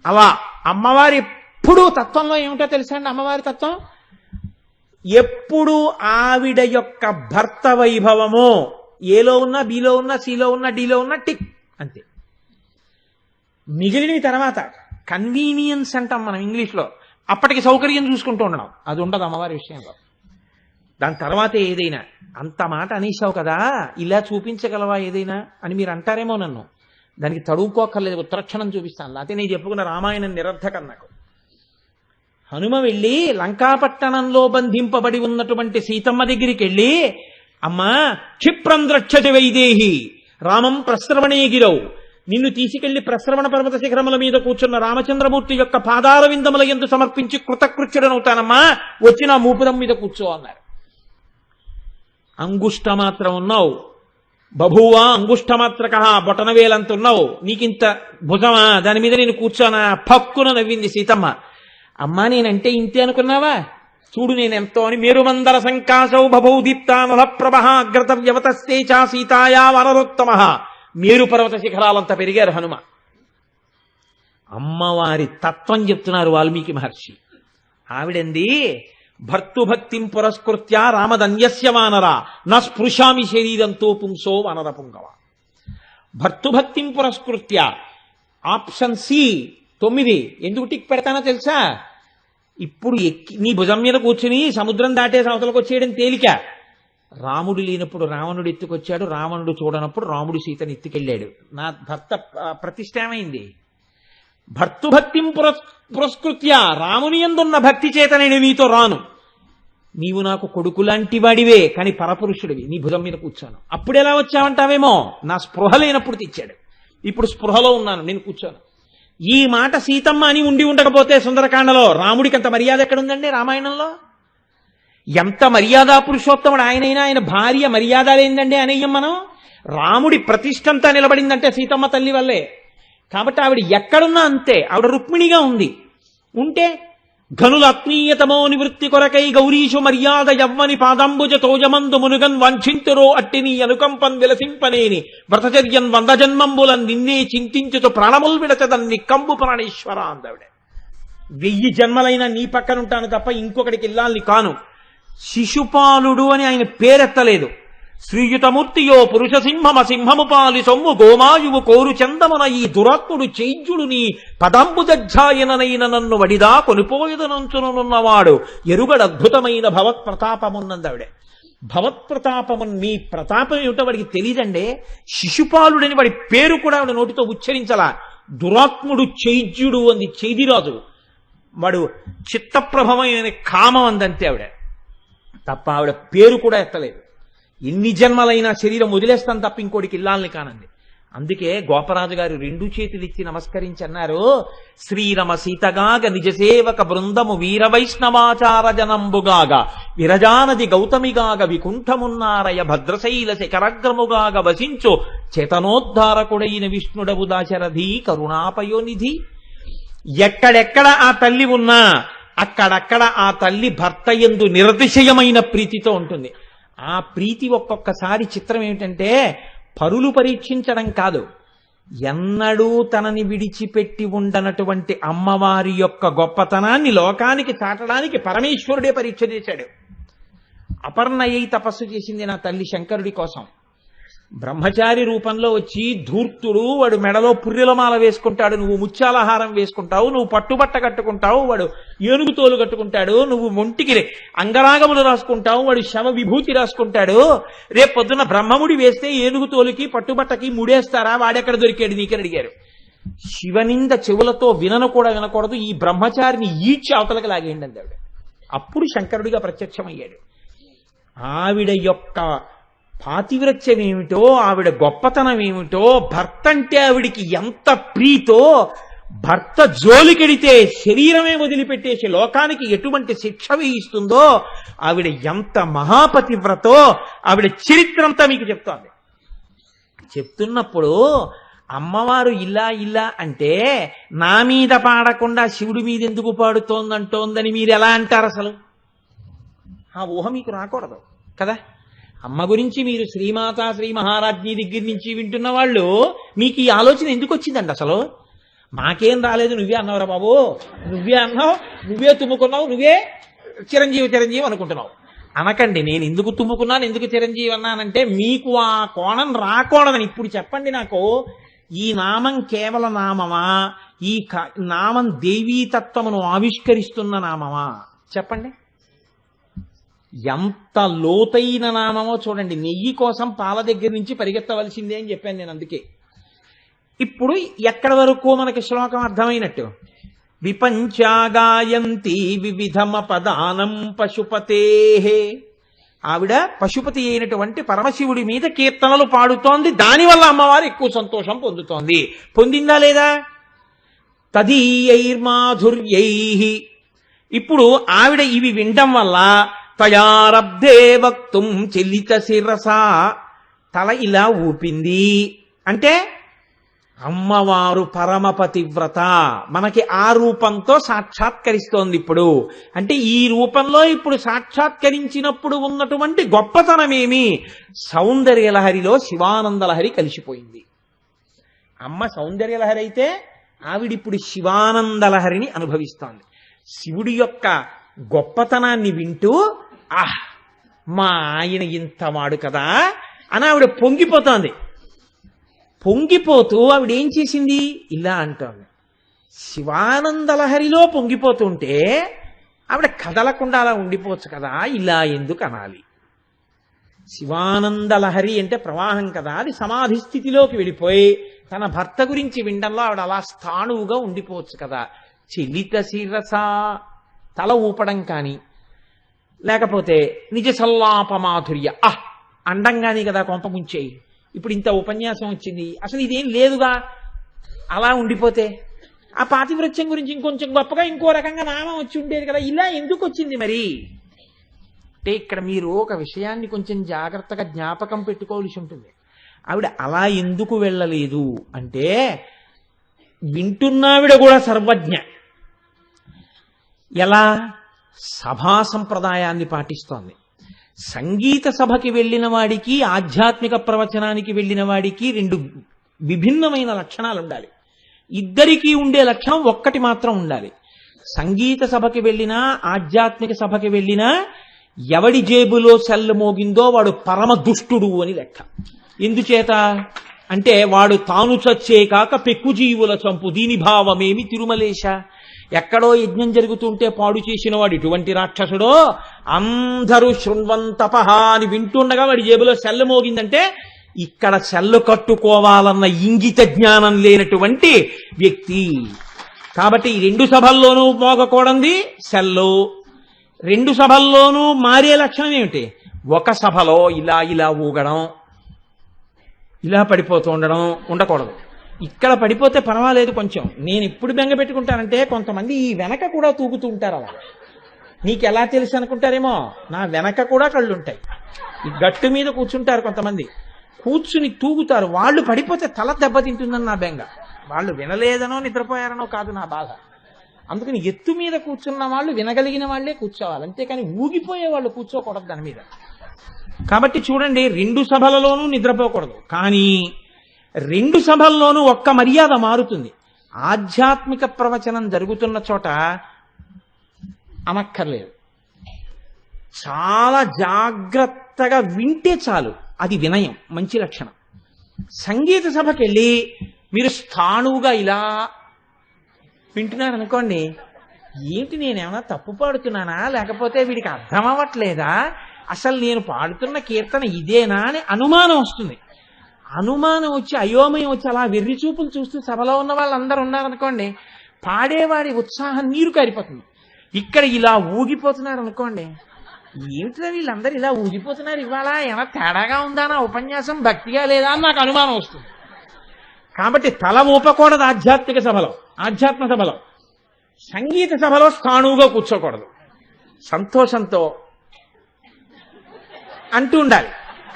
అలా అమ్మవారి ఎప్పుడు తత్వంలో ఏమిటో తెలుసా అండి? అమ్మవారి తత్వం ఎప్పుడు ఆవిడ యొక్క భర్త వైభవమో ఏలో ఉన్నా, బిలో ఉన్నా, సిలో ఉన్నా, డిలో ఉన్నా టిక్ అంతే. మిగిలిన తర్వాత కన్వీనియన్స్ అంటాం మనం ఇంగ్లీష్లో, అప్పటికి సౌకర్యం చూసుకుంటూ ఉండడం, అది ఉండదు అమ్మవారి విషయంలో. దాని తర్వాత ఏదైనా అంత మాట అనేసావు కదా, ఇలా చూపించగలవా ఏదైనా అని మీరు అంటారేమో నన్ను. దానికి తడువుకోక్కర్లేదు, ఉత్తరక్షణం చూపిస్తాను. లేకపోతే నేను చెప్పుకున్న రామాయణం నిరర్థకం నాకు. హనుమ వెళ్ళి లంకాపట్టణంలో బంధింపబడి ఉన్నటువంటి సీతమ్మ దగ్గరికి వెళ్ళి, అమ్మా క్షిప్రం ద్రక్షతి వైదేహి రామం ప్రశ్రవణే గిరౌ, నిన్ను తీసుకెళ్లి ప్రశ్రవణ పర్వత శిఖరముల మీద కూర్చున్న రామచంద్రమూర్తి యొక్క పాదార విందముల యందు సమర్పించి కృతకృత్యుడనవుతానమ్మా, వచ్చి నా మూపురం మీద కూర్చో అన్నారు. అంగుష్ట మాత్రం ఉన్నావు, బభూవా అంగుష్టమాత్రక, బొటనవేలంత ఉన్నావు, నీకింత భుజమా, దాని మీద నేను కూర్చోనా? పక్కున నవ్వింది సీతమ్మ. అమ్మా నేనంటే ఇంతే అనుకున్నావా? చూడు నేనెంతో అని. మేరుమందర సంకాశౌ బభౌ దీప్తానల ప్రభ అగ్రతవ్యవతస్తే చా సీతాయా వనరోత్తమ. మేరు పర్వత శిఖరాలంతా పెరిగారు హనుమ. అమ్మవారి తత్వం చెప్తున్నారు వాల్మీకి మహర్షి. ఆవిడంది, భర్తుభక్తిం పురస్కృత్య రామదన్యస్య వానర నా స్పృశామి శరీరంతో పుంసో వానర పుంగవ. భర్తుభక్తిం పురస్కృత్య ఆప్షన్ సి 9. ఎందుకు టిక్ పెడతానో తెలుసా? ఇప్పుడు నీ భుజం మీద కూర్చుని సముద్రం దాటేసి అవతలకు వచ్చేయడం తేలిక. రాముడు లేనప్పుడు రావణుడు ఎత్తుకొచ్చాడు, రావణుడు చూడనప్పుడు రాముడు సీతను ఎత్తుకెళ్ళాడు. నా భర్త ప్రతిష్ట ఏమైంది? భర్తుభక్తిం పురస్కృత్య, రాముని యందున్న భక్తి చేత నేను నీతో రాను. నీవు నాకు కొడుకు లాంటి వాడివే కానీ పరపురుషుడివి, నీ భుజం మీద కూర్చోను. అప్పుడు ఎలా వచ్చావంటావేమో, నా స్పృహ లేనప్పుడు తెచ్చాడు. ఇప్పుడు స్పృహలో ఉన్నాను, నేను కూర్చోను. ఈ మాట సీతమ్మ అని ఉండి ఉండకపోతే సుందరకాండలో రాముడికి అంత మర్యాద ఎక్కడుందండి? రామాయణంలో ఎంత మర్యాద పురుషోత్తముడు ఆయనైనా, ఆయన భార్య మర్యాద లేదండి అనేయం మనం. రాముడి ప్రతిష్టంతా నిలబడిందంటే సీతమ్మ తల్లి వల్లే. కాబట్టి ఆవిడ ఎక్కడున్నా అంతే. ఆవిడ రుక్మిణిగా ఉంది. ఉంటే ఘనుల ఆత్మీయతమో నివృత్తి కొరకై గౌరీషు మర్యాద యవ్వని పాదంబుజ తోజమందు మునుగన్ వాంఛింతురో అట్టిని అనుకంపన్ విలసింపనేని వ్రతచర్యన్ 100 జన్మంబులన్ నిన్నే చింతించుతూ ప్రాణముల్ విడచదన్ని కంబు ప్రాణేశ్వర అందావిడ. 1000 జన్మలైనా నీ పక్కనుంటాను తప్ప ఇంకొకటికి ఇల్లాలని కాను. శిశుపాలుడు అని ఆయన పేరెత్తలేదు. శ్రీయుతమూర్తియో పురుష సింహమ సింహము పాలి సొమ్ము గోమాయువు కోరు చందమన ఈ దురాత్ముడు చైద్యుడు నీ పదంబుజాయననైన నన్ను వడిదా కొనిపోయదనంచునున్నవాడు ఎరుగడద్భుతమైన భవత్ ప్రతాపమున్నదావిడే. భవత్ప్రతాపము, మీ ప్రతాపం ఏమిటో వాడికి తెలియదండే. శిశుపాలుడని వాడి పేరు కూడా ఆవిడ నోటితో ఉచ్చరించలా. దురాత్ముడు చైద్యుడు అంది చైదిరాజు. వాడు చిత్తప్రభమైన కామం అందంతే ఆవిడ తప్ప ఆవిడ పేరు కూడా ఎత్తలేదు. ఎన్ని జన్మలైనా శరీరం వదిలేస్తాను తప్ప ఇంకోటికి ఇల్లాలని కానండి. అందుకే గోపరాజు గారు 2 చేతులిచ్చి నమస్కరించి అన్నారు, శ్రీరమ సీతగాగ నిజసేవక బృందము వీర వైష్ణవాచార జనంబుగాగ విరజానది గౌతమిగాగ వికుంఠమున్నారయ భద్రశైల శిఖరగ్రముగాగ వసించు చేతనోద్ధారకుడైన విష్ణుడవు దాశరథి కరుణాపయోనిధి. ఎక్కడెక్కడ ఆ తల్లి ఉన్నా అక్కడక్కడ ఆ తల్లి భర్త యందు నిరతిశయమైన ప్రీతితో ఉంటుంది. ఆ ప్రీతి ఒక్కొక్కసారి చిత్రం ఏమిటంటే పరులు పరీక్షించడం కాదు, ఎన్నడూ తనని విడిచిపెట్టి ఉండనటువంటి అమ్మవారి యొక్క గొప్పతనాన్ని లోకానికి చాటడానికి పరమేశ్వరుడే పరీక్ష చేశాడు. అపర్ణయ్యి తపస్సు చేసింది నా తల్లి శంకరుడి కోసం. బ్రహ్మచారి రూపంలో వచ్చి ధూర్తుడు, వాడు మెడలో పుర్రెలమాల వేసుకుంటాడు, నువ్వు ముత్యాలహారం వేసుకుంటావు, నువ్వు పట్టుబట్ట కట్టుకుంటావు, వాడు ఏనుగు తోలు కట్టుకుంటాడు, నువ్వు ఒంటికి అంగరాగములు రాసుకుంటావు, వాడు శవ విభూతి రాసుకుంటాడు. రేపు పొద్దున్న బ్రహ్మముడి వేస్తే ఏనుగు తోలుకి పట్టుబట్టకి ముడేస్తారా, వాడెక్కడ దొరికాడు నీకని అడిగారు. శివనింద చెవులతో వినను కూడా వినకూడదు, ఈ బ్రహ్మచారిని ఈడ్చి అవతలకి లాగేయండి అందావిడ. అప్పుడు శంకరుడిగా ప్రత్యక్షమయ్యాడు. ఆవిడ యొక్క పాతివ్రత్యం ఏమిటో, ఆవిడ గొప్పతనం ఏమిటో, భర్త అంటే ఆవిడికి ఎంత ప్రీతో, భర్త జోలికెడితే శరీరమే వదిలిపెట్టేసి లోకానికి ఎటువంటి శిక్ష వేయిస్తుందో, ఆవిడ ఎంత మహాపతివ్రతో ఆవిడ చరిత్రంతా మీకు చెప్తోంది. చెప్తున్నప్పుడు అమ్మవారు ఇలా అంటే నా మీద పాడకుండా శివుడి మీద ఎందుకు పాడుతోందంటోందని మీరు ఎలా అంటారు? అసలు ఆ ఊహ మీకు రాకూడదు కదా. అమ్మ గురించి మీరు శ్రీమాత శ్రీ మహారాజ్ఞి దగ్గర నుంచి వింటున్న వాళ్ళు మీకు ఈ ఆలోచన ఎందుకు వచ్చిందండి? అసలు మాకేం రాలేదు, నువ్వే అన్నావురా బాబు, నువ్వే అన్నావు, నువ్వే తుమ్ముకున్నావు, నువ్వే చిరంజీవి అనుకుంటున్నావు అనకండి. నేను ఎందుకు తుమ్ముకున్నాను, ఎందుకు చిరంజీవి అన్నానంటే మీకు ఆ కోణం రాకూడదని. ఇప్పుడు చెప్పండి నాకు, ఈ నామం కేవల నామమా, ఈ నామం దేవీతత్వమును ఆవిష్కరిస్తున్న నామమా? చెప్పండి. ఎంత లోతైన నామమో చూడండి. నెయ్యి కోసం పాల దగ్గర నుంచి పరిగెత్తవలసిందే అని చెప్పాను నేను. అందుకే ఇప్పుడు ఎక్కడి వరకు మనకి శ్లోకం అర్థమైనట్టు, విపంచాగాయంతి వివిధమ పదానం పశుపతే. ఆవిడ పశుపతి అయినటువంటి పరమశివుడి మీద కీర్తనలు పాడుతోంది, దానివల్ల అమ్మవారు ఎక్కువ సంతోషం పొందుతోంది. పొందిందా లేదా? తదీయైర్మాధుర్యై. ఇప్పుడు ఆవిడ ఇవి వినడం వల్ల తయారబ్ధే వక్తుం చెల్లిత శిరస, తల ఇలా ఊపింది అంటే అమ్మవారు పరమపతివ్రత మనకి ఆ రూపంతో సాక్షాత్కరిస్తోంది. ఇప్పుడు అంటే ఈ రూపంలో ఇప్పుడు సాక్షాత్కరించినప్పుడు ఉన్నటువంటి గొప్పతనమేమి? సౌందర్యలహరిలో శివానందలహరి కలిసిపోయింది. అమ్మ సౌందర్యలహరి అయితే ఆవిడిప్పుడు శివానందలహరిని అనుభవిస్తోంది. శివుడి యొక్క గొప్పతనాన్ని వింటూ మా ఆయన ఇంతవాడు కదా అని ఆవిడ పొంగిపోతోంది. పొంగిపోతూ ఆవిడ ఏం చేసింది? ఇలా అంటోంది. శివానందలహరిలో పొంగిపోతుంటే ఆవిడ కదలకుండా అలా ఉండిపోవచ్చు కదా, ఇలా ఎందుకు అనాలి? శివానందలహరి అంటే ప్రవాహం కదా, అది సమాధి స్థితిలోకి వెళ్ళిపోయి తన భర్త గురించి వినడంలో ఆవిడ అలా స్థాణువుగా ఉండిపోవచ్చు కదా. చెల్లిత శిరస, తల ఊపడం కానీ, లేకపోతే నిజ సల్లాపమాధుర్య అండంగానే కదా కొంప ముంచేయి. ఇప్పుడు ఇంత ఉపన్యాసం వచ్చింది, అసలు ఇదేం లేదుగా, అలా ఉండిపోతే ఆ పాతివ్రత్యం గురించి ఇంకొంచెం గొప్పగా ఇంకో రకంగా నామం వచ్చి ఉండేది కదా, ఇలా ఎందుకు వచ్చింది మరి అంటే ఇక్కడ మీరు ఒక విషయాన్ని కొంచెం జాగ్రత్తగా జ్ఞాపకం పెట్టుకోవాల్సి ఉంటుంది. ఆవిడ అలా ఎందుకు వెళ్ళలేదు అంటే వింటున్నావిడ కూడా సర్వజ్ఞ. ఎలా? సభా సంప్రదాయాన్ని పాటిస్తోంది. సంగీత సభకి వెళ్ళిన వాడికి ఆధ్యాత్మిక ప్రవచనానికి వెళ్ళిన వాడికి 2 విభిన్నమైన లక్షణాలు ఉండాలి. ఇద్దరికీ ఉండే లక్షణం ఒక్కటి మాత్రం ఉండాలి. సంగీత సభకి వెళ్ళినా ఆధ్యాత్మిక సభకి వెళ్ళినా ఎవడి జేబులో సెల్లు మోగిందో వాడు పరమ దుష్టుడు అని లెక్క. ఎందుచేత అంటే వాడు తాను చచ్చే కాక పెక్కుజీవుల చంపు దీని భావమేమి తిరుమలేశ. ఎక్కడో యజ్ఞం జరుగుతుంటే పాడు చేసిన వాడు ఇటువంటి రాక్షసుడో, అందరూ శృణ్వంతపహ అని వింటుండగా వాడి జేబులో సెల్లు మోగిందంటే ఇక్కడ సెల్లు కట్టుకోవాలన్న ఇంగిత జ్ఞానం లేనటువంటి వ్యక్తి. కాబట్టి ఈ 2 సభల్లోనూ మోగకూడంది సెల్లు. 2 సభల్లోనూ మారే లక్షణం ఏమిటి? ఒక సభలో ఇలా ఇలా ఊగడం, ఇలా పడిపోతూ ఉండకూడదు. ఇక్కడ పడిపోతే పర్వాలేదు కొంచెం. నేను ఎప్పుడు బెంగ పెట్టుకుంటానంటే కొంతమంది ఈ వెనక కూడా తూగుతూ ఉంటారు. అలా నీకు ఎలా తెలుసు అనుకుంటారేమో, నా వెనక కూడా కళ్ళుంటాయి. ఈ గట్టు మీద కూర్చుంటారు కొంతమంది, కూర్చుని తూగుతారు. వాళ్ళు పడిపోతే తల దెబ్బతింటుందని నా బెంగ. వాళ్ళు వినలేదనో నిద్రపోయారనో కాదు నా బాధ. అందుకని ఎత్తు మీద కూర్చున్న వాళ్ళు వినగలిగిన వాళ్లే కూర్చోవాలి, అంతేకాని ఊగిపోయే వాళ్ళు కూర్చోకూడదు దాని మీద. కాబట్టి చూడండి, 2 సభలలోనూ నిద్రపోకూడదు. కానీ 2 సభల్లోనూ ఒక్క మర్యాద మారుతుంది. ఆధ్యాత్మిక ప్రవచనం జరుగుతున్న చోట అనక్కర్లేదు, చాలా జాగ్రత్తగా వింటే చాలు. అది వినయం, మంచి లక్షణం. సంగీత సభకి వెళ్ళి మీరు స్థాణువుగా ఇలా వింటున్నారనుకోండి, ఏంటి నేనేమన్నా తప్పు పాడుతున్నానా, లేకపోతే వీడికి అర్థం అవ్వట్లేదా, అసలు నేను పాడుతున్న కీర్తన ఇదేనా అని అనుమానం వస్తుంది. అనుమానం వచ్చి అయోమయం వచ్చి అలా వెర్రి చూపులు చూస్తూ సభలో ఉన్న వాళ్ళందరూ ఉన్నారనుకోండి, పాడేవాడి ఉత్సాహం నీరు కారిపోతుంది. ఇక్కడ ఇలా ఊగిపోతున్నారు అనుకోండి, ఏమిటిదా వీళ్ళందరూ ఇలా ఊగిపోతున్నారు, ఇవాళ ఏమైనా తేడాగా ఉందా నా ఉపన్యాసం, భక్తిగా లేదా అని నాకు అనుమానం వస్తుంది. కాబట్టి తల ఊపకూడదు ఆధ్యాత్మ సభలో. సంగీత సభలో స్థాణువుగా కూర్చోకూడదు, సంతోషంతో అంటూ ఉండాలి.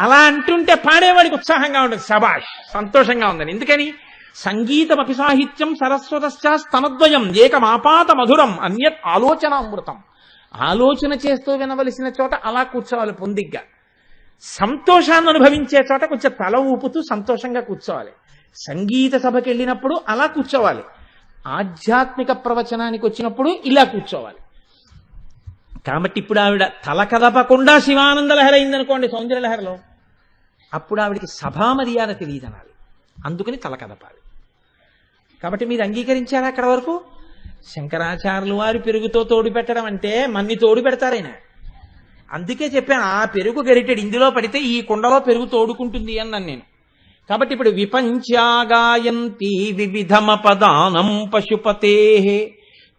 అలా అంటుంటే పాడేవాడికి ఉత్సాహంగా ఉంటుంది, శబాష్ సంతోషంగా ఉందని. ఎందుకని? సంగీతమపి సాహిత్యం సరస్వతశ్చ ఏకమాపాత మధురం అన్యత్ ఆలోచనామృతం. ఆలోచన చేస్తూ వినవలసిన చోట అలా కూర్చోవాలి పొందిగ్గా. సంతోషాన్ని అనుభవించే చోట కొంచెం తల ఊపుతూ సంతోషంగా కూర్చోవాలి. సంగీత సభకి వెళ్ళినప్పుడు అలా కూర్చోవాలి, ఆధ్యాత్మిక ప్రవచనానికి వచ్చినప్పుడు ఇలా కూర్చోవాలి. కాబట్టి ఇప్పుడు ఆవిడ తల కదపకుండా శివానంద లహరి అయిందనుకోండి సౌందర్యలహరిలో, అప్పుడు ఆవిడికి సభా మర్యాద తెలియదనాలి, అందుకని తల కదపాలి. కాబట్టి మీరు అంగీకరించారా అక్కడ వరకు? శంకరాచార్యులు వారు పెరుగుతో తోడు పెట్టడం అంటే మన్ని తోడు పెడతారైనా. అందుకే చెప్పాను, ఆ పెరుగు గరిటెడు ఇందులో పడితే ఈ కుండలో పెరుగు తోడుకుంటుంది అన్నాను నేను. కాబట్టి ఇప్పుడు విపంచాగాయంతి వివిధమపదానం పశుపతే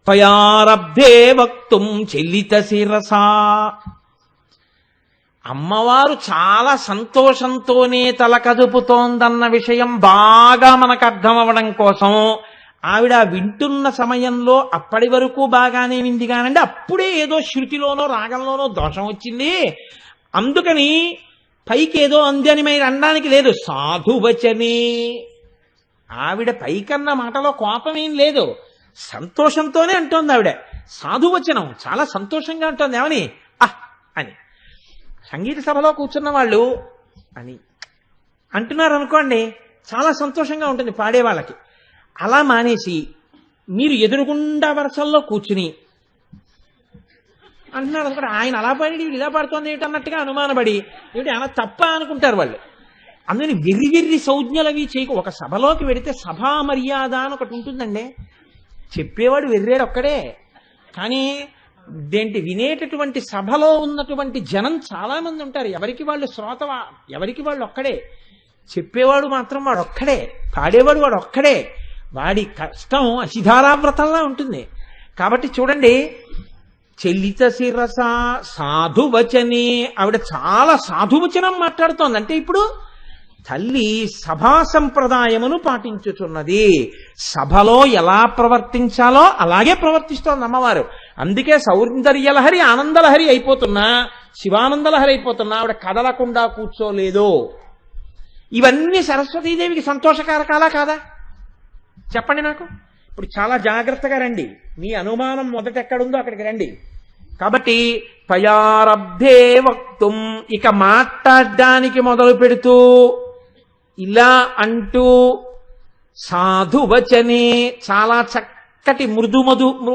త్వయారబ్ధే వక్తుం చెల్లిత శిరసా. అమ్మవారు చాలా సంతోషంతోనే తల కదుపుతోందన్న విషయం బాగా మనకు అర్థం అవ్వడం కోసం ఆవిడ వింటున్న సమయంలో అప్పటి వరకు బాగానే వింది కానండి, అప్పుడే ఏదో శృతిలోనో రాగంలోనో దోషం వచ్చింది, అందుకని పైకి ఏదో అంది అని మీరు అనడానికి లేదు. సాధువచనే, ఆవిడ పైకన్న మాటలో కోపమేం లేదు, సంతోషంతోనే అంటోంది ఆవిడ. సాధువచనం, చాలా సంతోషంగా అంటోంది. ఏమని? అని. సంగీత సభలో కూర్చున్న వాళ్ళు అని అంటున్నారు అనుకోండి, చాలా సంతోషంగా ఉంటుంది పాడే వాళ్ళకి. అలా మానేసి మీరు ఎదురుగుండా వరసల్లో కూర్చుని అంటున్నారు అనుకోండి, ఆయన అలా పాడి వీడు ఇలా పాడుతోంది ఏమిటి అన్నట్టుగా అనుమానపడి ఏమిటి అలా తప్ప అనుకుంటారు వాళ్ళు. అందుకని వెర్రి వెర్రి సంజ్ఞలవి చేయకు. ఒక సభలోకి వెడితే సభా మర్యాద అని ఒకటి ఉంటుందండి. చెప్పేవాడు వెర్రేడు ఒక్కడే, కానీ దేంటి వినేటటువంటి సభలో ఉన్నటువంటి జనం చాలా మంది ఉంటారు. ఎవరికి వాళ్ళు శ్రోత, ఎవరికి వాళ్ళు ఒక్కడే. చెప్పేవాడు మాత్రం వాడు ఒక్కడే, పాడేవాడు వాడు ఒక్కడే. వాడి కష్టం అసిధారావ్రతంలా ఉంటుంది. కాబట్టి చూడండి, చెల్లిత శిరస సాధువచనే, ఆవిడ చాలా సాధువచనం మాట్లాడుతోంది. అంటే ఇప్పుడు తల్లి సభా సంప్రదాయమును పాటించుచున్నది. సభలో ఎలా ప్రవర్తించాలో అలాగే ప్రవర్తిస్తోంది అమ్మవారు. అందుకే సౌందర్యలహరి ఆనందలహరి అయిపోతున్నా, శివానందలహరి అయిపోతున్నా ఆవిడ కదలకుండా కూర్చోలేదు. ఇవన్నీ సరస్వతీదేవికి సంతోషకారకాలా కాదా? చెప్పండి నాకు. ఇప్పుడు చాలా జాగ్రత్తగా రండి, మీ అనుమానం మొదట ఎక్కడుందో అక్కడికి రండి. కాబట్టి పయారబ్ధే వక్తుం, ఇక మాట్లాడడానికి మొదలు పెడుతూ ఇలా అంటూ సాధువచనే, చాలా చక్కటి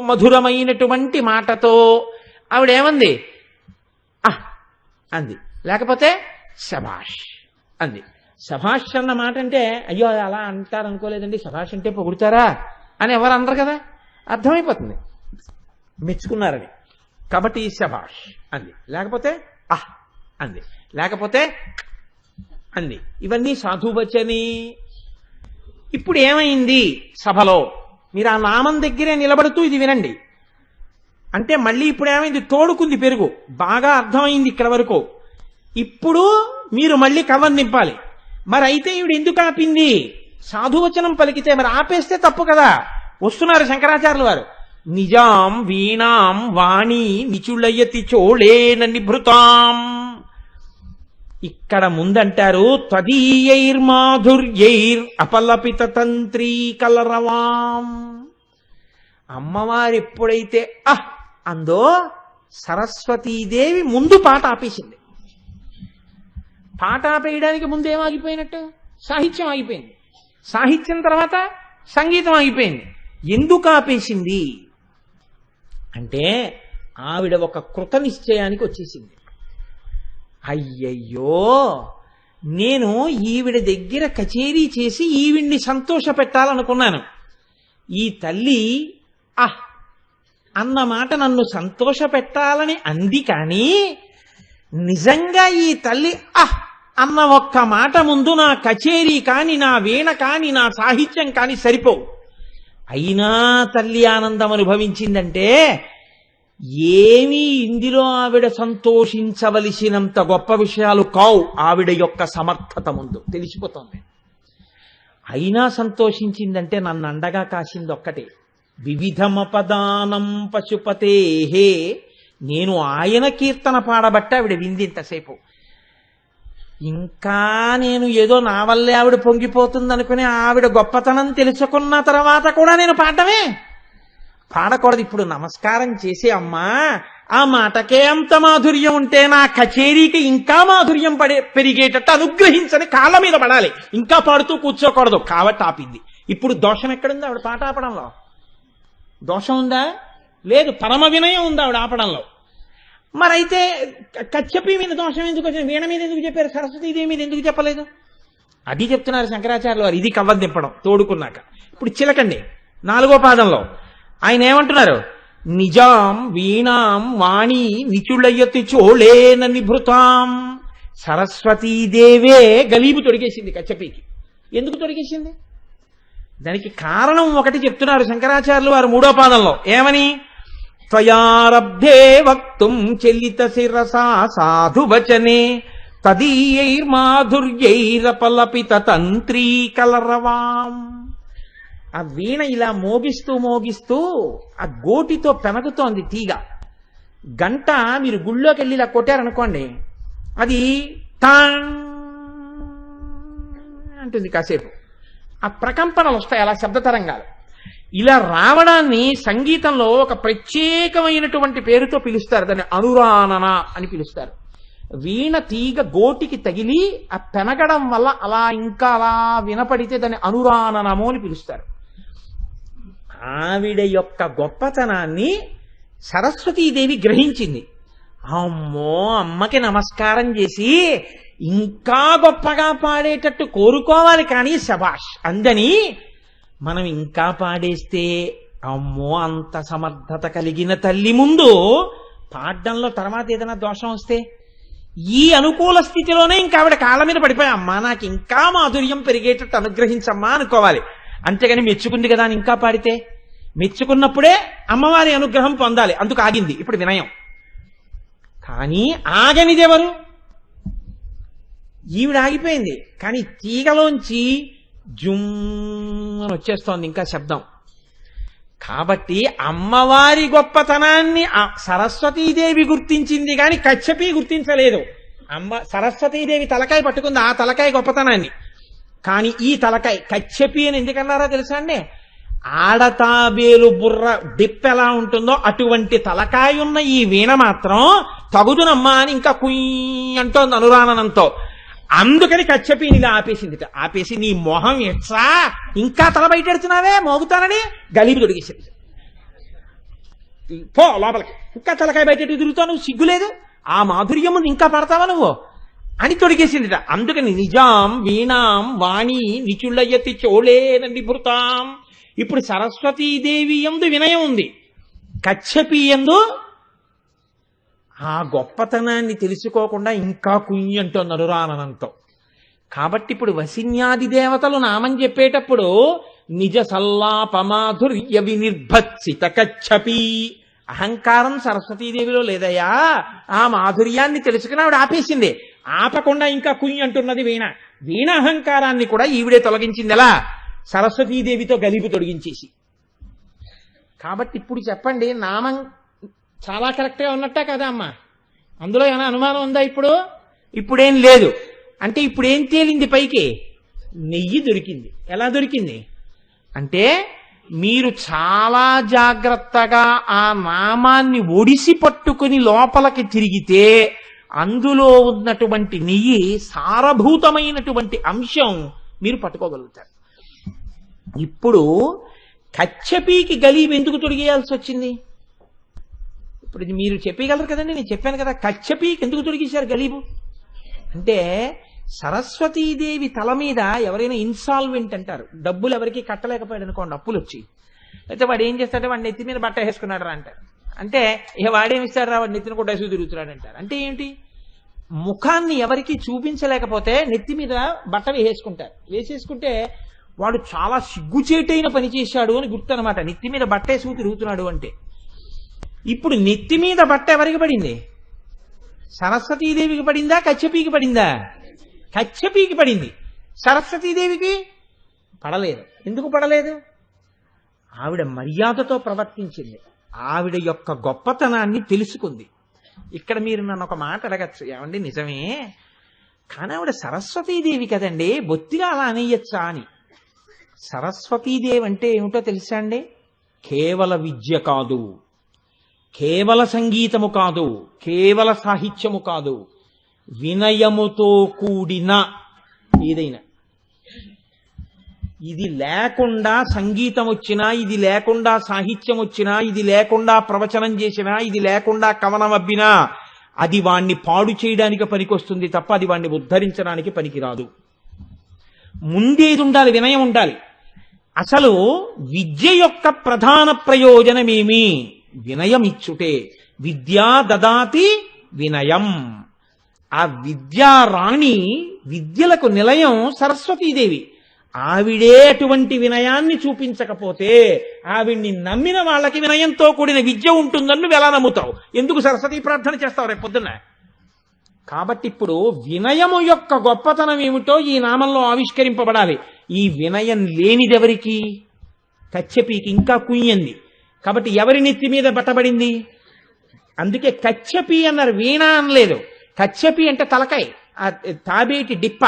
మధురమైనటువంటి మాటతో ఆవిడేమంది? ఆహ్ అంది. లేకపోతే శభాష్ అంది. శభాష్ అన్న మాట అంటే అయ్యో అది అలా అంటారు అనుకోలేదండి, శభాష్ అంటే పొగుడుతారా అని ఎవరు అనరు కదా, అర్థమైపోతుంది మెచ్చుకున్నారని. కాబట్టి శభాష్ అంది. లేకపోతే ఆహ్ అంది. లేకపోతే అంది. ఇవన్నీ సాధువచని. ఇప్పుడు ఏమైంది సభలో? మీరు ఆ నామం దగ్గరే నిలబడుతూ ఇది వినండి. అంటే మళ్ళీ ఇప్పుడు ఏమైంది? తోడుకుంది పెరుగు. బాగా అర్థమైంది ఇక్కడ వరకు. ఇప్పుడు మీరు మళ్ళీ కవర్ నింపాలి. మరి అయితే ఈవిడ ఎందుకు ఆపింది? సాధువచనం పలికితే మరి ఆపేస్తే తప్పు కదా. వస్తున్నారు శంకరాచార్యుల వారు. నిజాం వీణాం వాణి నిచుళయతి చోళేన నిభృతాం. ఇక్కడ ముందంటారు త్వదీయైర్మాధుర్యైర్ అపలపిత తంత్రీ కలరవాం. అమ్మవారు ఎప్పుడైతే అహ్ అందో సరస్వతీదేవి ముందు పాట ఆపేసింది. పాట ఆపేయడానికి ముందు ఏమాగిపోయినట్టు? సాహిత్యం ఆగిపోయింది. సాహిత్యం తర్వాత సంగీతం ఆగిపోయింది. ఎందుకు ఆపేసింది అంటే ఆవిడ ఒక కృత నిశ్చయానికి వచ్చేసింది. అయ్యయ్యో, నేను ఈవిడ దగ్గర కచేరీ చేసి ఈవిడ్ని సంతోష పెట్టాలనుకున్నాను. ఈ తల్లి ఆహ్ అన్న మాట నన్ను సంతోష పెట్టాలని అంది. కానీ నిజంగా ఈ తల్లి ఆహ్ అన్న ఒక్క మాట ముందు నా కచేరీ కాని, నా వీణ కాని, నా సాహిత్యం కాని సరిపోవు. అయినా తల్లి ఆనందం అనుభవించిందంటే ఏమీ ఇందులో ఆవిడ సంతోషించవలసినంత గొప్ప విషయాలు కావు. ఆవిడ యొక్క సమర్థత ముందు తెలిసిపోతుంది. అయినా సంతోషించిందంటే నన్ను అండగా కాసింది ఒక్కటే. వివిధమపదానం పశుపతేహే. నేను ఆయన కీర్తన పాడబట్టే ఆవిడ వింది ఇంతసేపు. ఇంకా నేను ఏదో నా వల్లే ఆవిడ పొంగిపోతుంది అనుకుని ఆవిడ గొప్పతనం తెలుసుకున్న తర్వాత కూడా నేను పాడమే పాడకూడదు. ఇప్పుడు నమస్కారం చేసి అమ్మా ఆ మాటకే అంత మాధుర్యం ఉంటే నా కచేరీకి ఇంకా మాధుర్యం పెరిగేటట్టు అనుగ్రహించని కాళ్ళ మీద పడాలి. ఇంకా పాడుతూ కూర్చోకూడదు. కాబట్టి ఆపింది. ఇప్పుడు దోషం ఎక్కడుంది ఆవిడ పాట ఆపడంలో? దోషం ఉందా? లేదు. పరమ వినయం ఉంది ఆవిడ ఆపడంలో. మరైతే కచ్చపి మీద దోషం ఎందుకు వచ్చింది? వీణ మీద ఎందుకు చెప్పారు? సరస్వతీదేవి మీద ఎందుకు చెప్పలేదు? అది చెప్తున్నారు శంకరాచార్యులు వారు. ఇది కవ్వం దింపడం తోడుకున్నాక. ఇప్పుడు చిలకండి 4వ పాదంలో ఆయన ఏమంటున్నారు? నిజాం వీణాం వాణి నిచుళయతి చోళేన నిభృతాం. సరస్వతీదేవే గలీబు తొడిగేసింది కచ్చపికి. ఎందుకు తొడిగేసింది? దానికి కారణం ఒకటి చెప్తున్నారు శంకరాచార్యులు వారు 3వ పాదంలో. ఏమని? త్వయారబ్ధే వక్తుం చలిత శిరసా సాధువచనే తదీయైర్మాధుర్యైరపలపిత తంత్రీ కలరవాం. ఆ వీణ ఇలా మోగిస్తూ మోగిస్తూ ఆ గోటితో పెనగుతోంది తీగ. గంట మీరు గుళ్ళోకి వెళ్ళి ఇలా కొట్టారనుకోండి, అది టాంగ్ అంటుంది కాసేపు. ఆ ప్రకంపనలు వస్తాయి, అలా శబ్ద తరంగాలు. ఇలా రావడాన్ని సంగీతంలో ఒక ప్రత్యేకమైనటువంటి పేరుతో పిలుస్తారు. దాన్ని అనురానన అని పిలుస్తారు. వీణ తీగ గోటికి తగిలి ఆ పెనగడం వల్ల అలా ఇంకా అలా వినపడితే దాన్ని అనురాననము అని పిలుస్తారు. ఆవిడ యొక్క గొప్పతనాన్ని సరస్వతీదేవి గ్రహించింది. అమ్మో, అమ్మకి నమస్కారం చేసి ఇంకా గొప్పగా పాడేటట్టు కోరుకోవాలి, కానీ శభాష్ అందని మనం ఇంకా పాడేస్తే అమ్మో అంత సమర్థత కలిగిన తల్లి ముందు పాడడంలో తర్వాత ఏదైనా దోషం వస్తే ఈ అనుకూల స్థితిలోనే ఇంకా ఆవిడ కాళ్ళ మీద పడిపోయి అమ్మా నాకు ఇంకా మాధుర్యం పెరిగేటట్టు అనుగ్రహించమ్మా అనుకోవాలి. అంతేగాని మెచ్చుకుంది కదా అని ఇంకా పాడితే, మెచ్చుకున్నప్పుడే అమ్మవారి అనుగ్రహం పొందాలి. అందుకు ఆగింది. ఇప్పుడు వినయం. కానీ ఆగనిదెవరు? ఈవిడ ఆగిపోయింది. కానీ తీగలోంచి జుమ్ అని వచ్చేస్తోంది ఇంకా శబ్దం. కాబట్టి అమ్మవారి గొప్పతనాన్ని సరస్వతీదేవి గుర్తించింది కానీ కచ్చపి గుర్తించలేదు. సరస్వతీదేవి తలకాయ పట్టుకుంది ఆ తలకాయ గొప్పతనాన్ని. కానీ ఈ తలకాయ కచ్చపి అని ఎందుకన్నారో తెలుసా అండి? ఆడతాబేలు బుర్ర డిప్ ఎలా ఉంటుందో అటువంటి తలకాయ ఉన్న ఈ వీణ మాత్రం తగుదునమ్మా అని ఇంకా కుయ్ అంటోంది అనురానంతో. అందుకని కచ్చపి ఇలా ఆపేసిందిట. ఆపేసి నీ మొహం ఎట్లా ఇంకా తల బయటెడుతున్నావే మోగుతానని గలీబు తొడిగేసింది. పో లోపలికి, ఇంకా తలకాయ బయట తిరుగుతావు, నువ్వు సిగ్గులేదు ఆ మాధుర్యము ఇంకా పడతావా నువ్వు అని తొడిగేసిందిట. అందుకని నిజాం వీణాం వాణి నిచుళ్ళయతి చోళేన నిభృతాం. ఇప్పుడు సరస్వతీదేవి యందు వినయం ఉంది, కశ్యపి యందు ఆ గొప్పతనాన్ని తెలుసుకోకుండా ఇంకా కుయ్యంటోంది అనురానంతో. కాబట్టి ఇప్పుడు వసిన్యాది దేవతలు నామం చెప్పేటప్పుడు నిజ సల్లాపమాధుర్య వినిర్భత్సిత కచ్చపి, అహంకారం సరస్వతీదేవిలో లేదయ్యా, ఆ మాధుర్యాన్ని తెలుసుకుని ఆవిడ ఆపేసింది. ఆపకుండా ఇంకా కుయ్యి అంటున్నది వీణ. వీణ అహంకారాన్ని కూడా ఈవిడే తొలగించింది. ఎలా? సరస్వతీదేవితో గలిపి తొలగించేసి. కాబట్టి ఇప్పుడు చెప్పండి, నామం చాలా కరెక్ట్గా ఉన్నట్టే కదా అమ్మా? అందులో ఏమైనా అనుమానం ఉందా? ఇప్పుడేం లేదు. అంటే ఇప్పుడేం తేలింది పైకి? నెయ్యి దొరికింది. ఎలా దొరికింది అంటే, మీరు చాలా జాగ్రత్తగా ఆ నామాన్ని ఒడిసి పట్టుకుని లోపలికి తిరిగితే అందులో ఉన్నటువంటి నెయ్యి, సారభూతమైనటువంటి అంశం మీరు పట్టుకోగలుగుతారు. ఇప్పుడు కచ్చపీకి గలీబ్ ఎందుకు తొడిగేయాల్సి వచ్చింది? ఇప్పుడు మీరు చెప్పగలరు కదండి, నేను చెప్పాను కదా, కచ్చపీకి ఎందుకు తొడిగేశారు గలీబు అంటే, సరస్వతీదేవి తల మీద ఎవరైనా ఇన్సాల్వెంట్ అంటారు, డబ్బులు ఎవరికి కట్టలేకపోయాడు అనుకోండి, అప్పులు వచ్చి, అయితే వాడు ఏం చేస్తాడంటే వాడు నెత్తి మీద బట్ట వేసుకున్నాడు రా అంటారు. అంటే ఇక వాడేమిస్తాడు రా, వాడు నెత్తిని కూడా వేసుకు తిరుగుతున్నాడు అంటారు. అంటే ఏంటి? ముఖాన్ని ఎవరికి చూపించలేకపోతే నెత్తి మీద బట్ట వేసేసుకుంటారు. వేసేసుకుంటే వాడు చాలా సిగ్గుచేటైన పని చేశాడు అని గుర్తు అనమాట, నెత్తి మీద బట్ట వేసుకు తిరుగుతున్నాడు అంటే. ఇప్పుడు నెత్తి మీద బట్ట ఎవరికి పడింది? సరస్వతీదేవికి పడిందా, కచ్చపీకి పడిందా? కచ్చపీకి పడింది. సరస్వతీదేవికి పడలేదు. ఎందుకు పడలేదు? ఆవిడ మర్యాదతో ప్రవర్తించింది, ఆవిడ యొక్క గొప్పతనాన్ని తెలుసుకుంది. ఇక్కడ మీరు నన్ను ఒక మాట అడగచ్చు, ఏమండి నిజమే, కానీ ఆవిడ సరస్వతీదేవి కదండి, బొత్తిగా అలా అనేయచ్చా అని. సరస్వతీదేవి అంటే ఏమిటో తెలుసా అండి? కేవల విద్య కాదు, కేవల సంగీతము కాదు, కేవల సాహిత్యము కాదు, వినయముతో కూడిన ఏదైనా. ఇది లేకుండా సంగీతం వచ్చినా, ఇది లేకుండా సాహిత్యం వచ్చినా, ఇది లేకుండా ప్రవచనం చేసినా, ఇది లేకుండా కవనం అబ్బినా అది వాణ్ణి పాడు చేయడానికి పనికొస్తుంది తప్ప అది వాణ్ణి ఉద్ధరించడానికి పనికిరాదు. ముందేది ఉండాలి? వినయం ఉండాలి. అసలు విద్య యొక్క ప్రధాన ప్రయోజనమేమి? వినయం ఇచ్చుటే. విద్యా దదాతి వినయం. ఆ విద్యారాణి, విద్యలకు నిలయం సరస్వతీదేవి. ఆవిడే అటువంటి వినయాన్ని చూపించకపోతే ఆవిడ్ని నమ్మిన వాళ్ళకి వినయంతో కూడిన విద్య ఉంటుందని నువ్వు ఎలా నమ్ముతావు? ఎందుకు సరస్వతీ ప్రార్థన చేస్తావు రేపు పొద్దున్న? కాబట్టి ఇప్పుడు వినయము యొక్క గొప్పతనం ఏమిటో ఈ నామంలో ఆవిష్కరింపబడాలి. ఈ వినయం లేనిదెవరికి? కచ్చపీకి ఇంకా కుయ్యంది. కాబట్టి ఎవరి నెత్తి మీద బట్టబడింది? అందుకే కచ్చపి అన్నారు, వీణ అనలేదు. కచ్చపి అంటే తలకాయ, ఆ తాబేటి డిప్ప.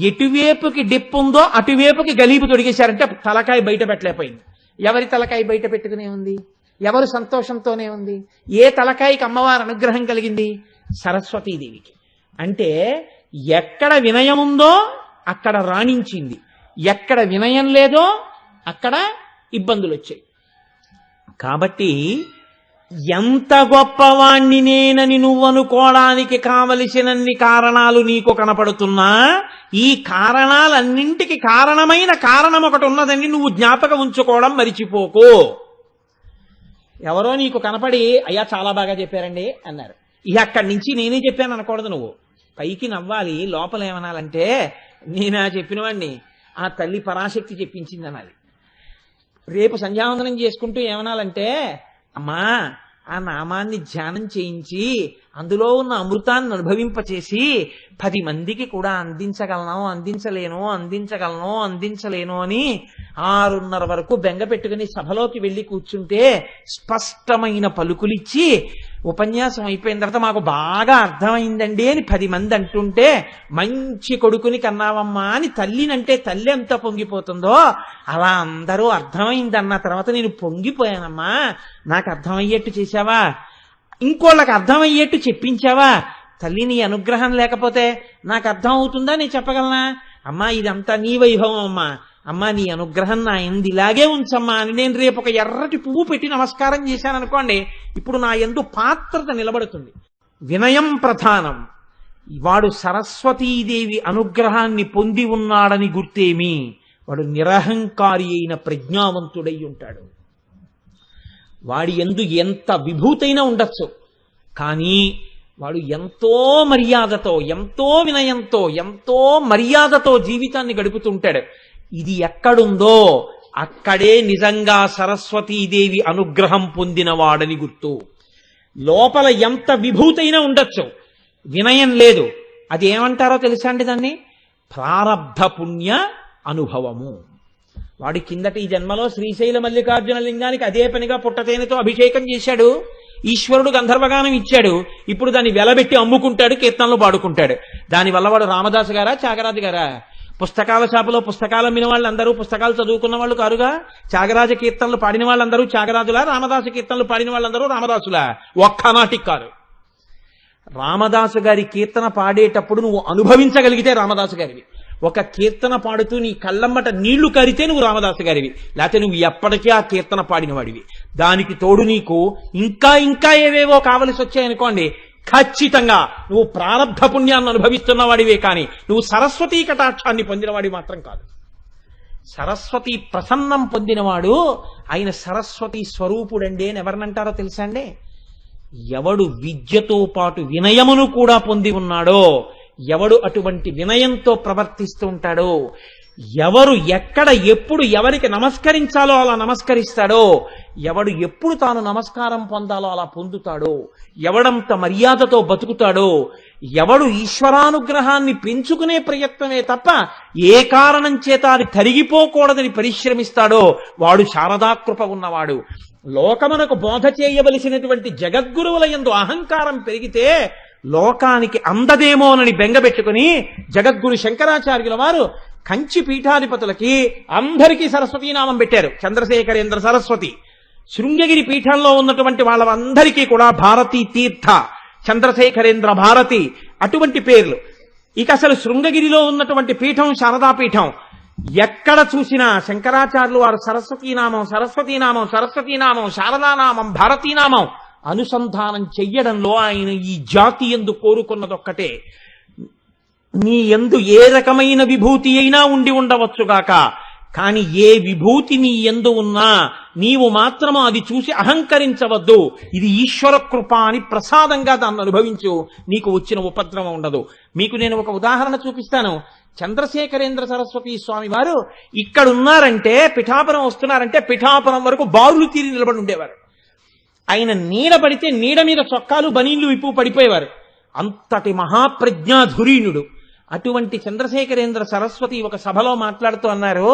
ఎటువైపుకి డిప్పు ఉందో అటువైపుకి గలీబు తొడిగేశారంటే తలకాయ బయట పెట్టలేకపోయింది. ఎవరి తలకాయ బయట పెట్టుకునే ఉంది? ఎవరు సంతోషంతోనే ఉంది? ఏ తలకాయకి అమ్మవారి అనుగ్రహం కలిగింది? సరస్వతీదేవికి. అంటే ఎక్కడ వినయం ఉందో అక్కడ రాణించింది, ఎక్కడ వినయం లేదో అక్కడ ఇబ్బందులు వచ్చాయి. కాబట్టి ఎంత గొప్పవాణ్ణి నేనని నువ్వనుకోవడానికి కావలసినన్ని కారణాలు నీకు కనపడుతున్నా, ఈ కారణాలన్నింటికి కారణమైన కారణం ఒకటి ఉన్నదని నువ్వు జ్ఞాపకం ఉంచుకోవడం మరిచిపోకు. ఎవరో నీకు కనపడి అయ్యా చాలా బాగా చెప్పారండి అన్నారు, ఇక అక్కడి నుంచి నేనే చెప్పాను అనకూడదు. నువ్వు పైకి నవ్వాలి, లోపల ఏమనాలంటే నేనా చెప్పినవాడిని, ఆ తల్లి పరాశక్తి చెప్పించింది అనాలి. రేపు సంధ్యావందనం చేసుకుంటూ ఏమనాలంటే, అమ్మా ఆ నామాన్ని ధ్యానం చేయించి అందులో ఉన్న అమృతాన్ని అనుభవింపచేసి 10 మందికి కూడా అందించలేను అని 6:30 వరకు బెంగ పెట్టుకుని సభలోకి వెళ్ళి కూర్చుంటే స్పష్టమైన పలుకులిచ్చి ఉపన్యాసం అయిపోయిన తర్వాత మాకు బాగా అర్థమైందండి అని 10 మంది అంటుంటే, మంచి కొడుకుని కన్నావమ్మా అని తల్లినంటే తల్లి ఎంత పొంగిపోతుందో అలా అందరూ అర్థమైందన్న తర్వాత నేను పొంగిపోయానమ్మా, నాకు అర్థమయ్యేట్టు చేశావా, ఇంకోళ్ళకి అర్థమయ్యేట్టు చెప్పించావా, తల్లి నీ అనుగ్రహం లేకపోతే నాకు అర్థం అవుతుందా? నేను చెప్పగలనా? అమ్మా ఇదంతా నీ వైభవం అమ్మా, అమ్మా నీ అనుగ్రహం నా ఎందు ఇలాగే ఉంచమ్మా అని నేను రేపు ఒక ఎర్రటి పువ్వు పెట్టి నమస్కారం చేశాను అనుకోండి, ఇప్పుడు నా ఎందు పాత్రత నిలబడుతుంది. వినయం ప్రధానం. వాడు సరస్వతీదేవి అనుగ్రహాన్ని పొంది ఉన్నాడని గుర్తేమి, వాడు నిరహంకారి అయిన ప్రజ్ఞావంతుడై ఉంటాడు. వాడి యందు ఎంత విభూతైనా ఉండొచ్చు, కానీ వాడు ఎంతో మర్యాదతో, ఎంతో వినయంతో, ఎంతో మర్యాదతో జీవితాన్ని గడుపుతుంటాడు. ఇది ఎక్కడుందో అక్కడే నిజంగా సరస్వతీదేవి అనుగ్రహం పొందినవాడని గుర్తు. లోపల ఎంత విభూతైనా ఉండొచ్చు, వినయం లేదు, అది ఏమంటారో తెలుసా అండి? దాన్ని ప్రారబ్ధ పుణ్య అనుభవము. వాడి కిందటి ఈ జన్మలో శ్రీశైల మల్లికార్జున లింగానికి అదే పనిగా పుట్టతేనెతో అభిషేకం చేశాడు, ఈశ్వరుడు గంధర్వగానం ఇచ్చాడు, ఇప్పుడు దాన్ని వెలబెట్టి అమ్ముకుంటాడు, కీర్తనలు పాడుకుంటాడు. దానివల్ల వాడు రామదాసు గారా త్యాగరాజు గారా? పుస్తకాల షాపులో పుస్తకాలు అమ్మిన వాళ్ళందరూ పుస్తకాలు చదువుకున్న వాళ్ళు కారుగా? త్యాగరాజ కీర్తనలు పాడిన వాళ్ళందరూ త్యాగరాజులా? రామదాసు కీర్తనలు పాడిన వాళ్ళందరూ రామదాసులా? ఒక్కనాటికి కాదు. రామదాసు గారి కీర్తన పాడేటప్పుడు నువ్వు అనుభవించగలిగితే రామదాసు గారివి. ఒక కీర్తన పాడుతూ నీ కళ్ళమ్మట నీళ్లు కరితే నువ్వు రామదాసు గారివి, లేకపోతే నువ్వు ఎప్పటికీ ఆ కీర్తన పాడిన వాడివి. దానికి తోడు నీకు ఇంకా ఇంకా ఏవేవో కావలసి వచ్చాయనుకోండి, ఖచ్చితంగా నువ్వు ప్రారబ్ధ పుణ్యాన్ని అనుభవిస్తున్న వాడివే, కానీ నువ్వు సరస్వతీ కటాక్షాన్ని పొందినవాడి మాత్రం కాదు. సరస్వతి ప్రసన్నం పొందినవాడు ఆయన సరస్వతి స్వరూపుడండి అని ఎవరినంటారో తెలుసా అండి? ఎవడు విద్యతో పాటు వినయమును కూడా పొంది ఉన్నాడో, ఎవడు అటువంటి వినయంతో ప్రవర్తిస్తూ ఉంటాడో, ఎవరు ఎక్కడ ఎప్పుడు ఎవరికి నమస్కరించాలో అలా నమస్కరిస్తాడో, ఎవడు ఎప్పుడు తాను నమస్కారం పొందాలో అలా పొందుతాడో, ఎవడంత మర్యాదతో బతుకుతాడో, ఎవడు ఈశ్వరానుగ్రహాన్ని పెంచుకునే ప్రయత్నమే తప్ప ఏ కారణం చేత అది కరిగిపోకూడదని పరిశ్రమిస్తాడో వాడు శారదాకృప ఉన్నవాడు. లోకమునకు బోధ చేయవలసినటువంటి జగద్గురువుల యందు అహంకారం పెరిగితే లోకానికి అందదేమోనని బెంగబెట్టుకుని జగద్గురు శంకరాచార్యుల వారు కంచి పీఠాధిపతులకి అందరికీ సరస్వతీనామం పెట్టారు. చంద్రశేఖరేంద్ర సరస్వతి. శృంగగిరి పీఠంలో ఉన్నటువంటి వాళ్ళందరికీ కూడా భారతీ తీర్థ, చంద్రశేఖరేంద్ర భారతి అటువంటి పేర్లు. ఇక అసలు శృంగగిరిలో ఉన్నటువంటి పీఠం శారదాపీఠం. ఎక్కడ చూసినా శంకరాచార్యులు వారు సరస్వతీనామం, సరస్వతీనామం, సరస్వతీనామం, శారదానామం, భారతీనామం అనుసంధానం చెయ్యడంలో ఆయన ఈ జాతి యందు కోరుకున్నదొక్కటే, నీ యందు ఏ రకమైన విభూతి అయినా ఉండి ఉండవచ్చుగాక, కాని ఏ విభూతి నీ యందు ఉన్నా నీవు మాత్రము అది చూసి అహంకరించవద్దు. ఇది ఈశ్వర కృప అని ప్రసాదంగా దాన్ని అనుభవించు, నీకు వచ్చిన ఉపద్రవం ఉండదు. మీకు నేను ఒక ఉదాహరణ చూపిస్తాను. చంద్రశేఖరేంద్ర సరస్వతి స్వామి వారు ఇక్కడున్నారంటే, పిఠాపురం వస్తున్నారంటే పిఠాపురం వరకు బారులు తీరి నిలబడి ఉండేవారు. ఆయన నీడ పడితే నీడ మీద చొక్కాలు బనీళ్లు విప్పు పడిపోయేవారు. అంతటి మహాప్రజ్ఞాధురీణుడు. అటువంటి చంద్రశేఖరేంద్ర సరస్వతి ఒక సభలో మాట్లాడుతూ అన్నారు,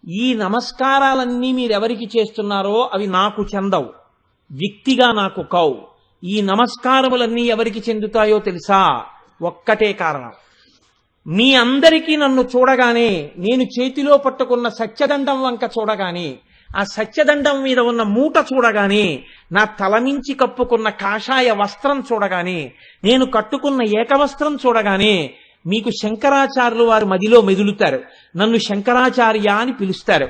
ఈ నమస్కారాలన్నీ మీరెవరికి చేస్తున్నారో అవి నాకు చెందవు, వ్యక్తిగా నాకు కావు. ఈ నమస్కారములన్నీ ఎవరికి చెందుతాయో తెలుసా? ఒక్కటే కారణం, మీ అందరికీ నన్ను చూడగానే, నేను చేతిలో పట్టుకున్న సత్యదండం వంక చూడగానే, ఆ సత్యదండం మీద ఉన్న మూట చూడగానే, నా తలమించి కప్పుకున్న కాషాయ వస్త్రం చూడగానే, నేను కట్టుకున్న ఏకవస్త్రం చూడగానే మీకు శంకరాచార్యులు వారు మదిలో మెదులుతారు. నన్ను శంకరాచార్య అని పిలుస్తారు.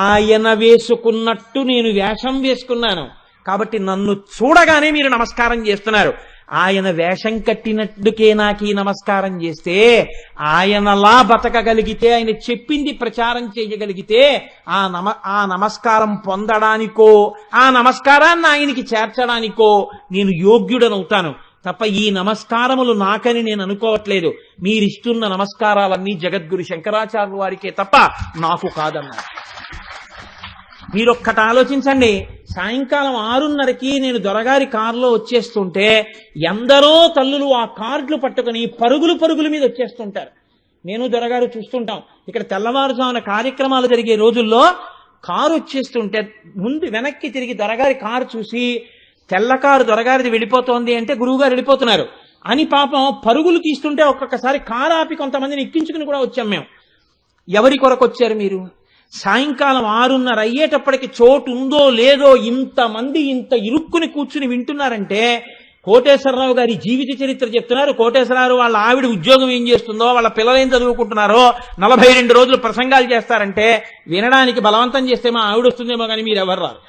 ఆయన వేసుకున్నట్టు నేను వేషం వేసుకున్నాను కాబట్టి నన్ను చూడగానే మీరు నమస్కారం చేస్తున్నారు. ఆయన వేషం కట్టినట్టుకే నాకు ఈ నమస్కారం చేస్తే, ఆయనలా బతకగలిగితే, ఆయన చెప్పింది ప్రచారం చేయగలిగితే ఆ నమస్కారం పొందడానికో ఆ నమస్కారాన్ని ఆయనకి చేర్చడానికో నేను యోగ్యుడనవుతాను తప్ప ఈ నమస్కారములు నాకని నేను అనుకోవట్లేదు. మీరిస్తున్న నమస్కారాలన్నీ జగద్గురు శంకరాచార్యుల వారికే తప్ప నాకు కాదన్నారు. మీరొక్కటి ఆలోచించండి. సాయంకాలం 6:30కి నేను దొరగారి కారులో వచ్చేస్తుంటే ఎందరో తల్లులు ఆ కార్డులు పట్టుకుని పరుగులు మీద వచ్చేస్తుంటారు. నేను దొరగారు చూస్తుంటాం. ఇక్కడ తెల్లవారుజామున కార్యక్రమాలు జరిగే రోజుల్లో కారు వచ్చేస్తుంటే ముందు వెనక్కి తిరిగి దొరగారి కారు చూసి, తెల్లకారు దొరగారిది వెళ్ళిపోతోంది అంటే గురువుగారు వెళ్ళిపోతున్నారు అని పాపం పరుగులు తీస్తుంటే ఒక్కొక్కసారి కారు ఆపి కొంతమందిని ఎక్కించుకుని కూడా వచ్చాం మేము. ఎవరి కొరకు వచ్చారు మీరు? సాయంకాలం 6:30 అయ్యేటప్పటికి చోటు ఉందో లేదో ఇంతమంది ఇంత ఇరుక్కుని కూర్చుని వింటున్నారంటే కోటేశ్వరరావు గారి జీవిత చరిత్ర చెప్తున్నారు. కోటేశ్వరరావు వాళ్ళ ఆవిడ ఉద్యోగం ఏం చేస్తుందో, వాళ్ళ పిల్లలు ఏం చదువుకుంటున్నారో, 42 రోజులు ప్రసంగాలు చేస్తారంటే వినడానికి బలవంతం చేస్తే మా ఆవిడ వస్తుందేమో కానీ మీరు ఎవరు రారు.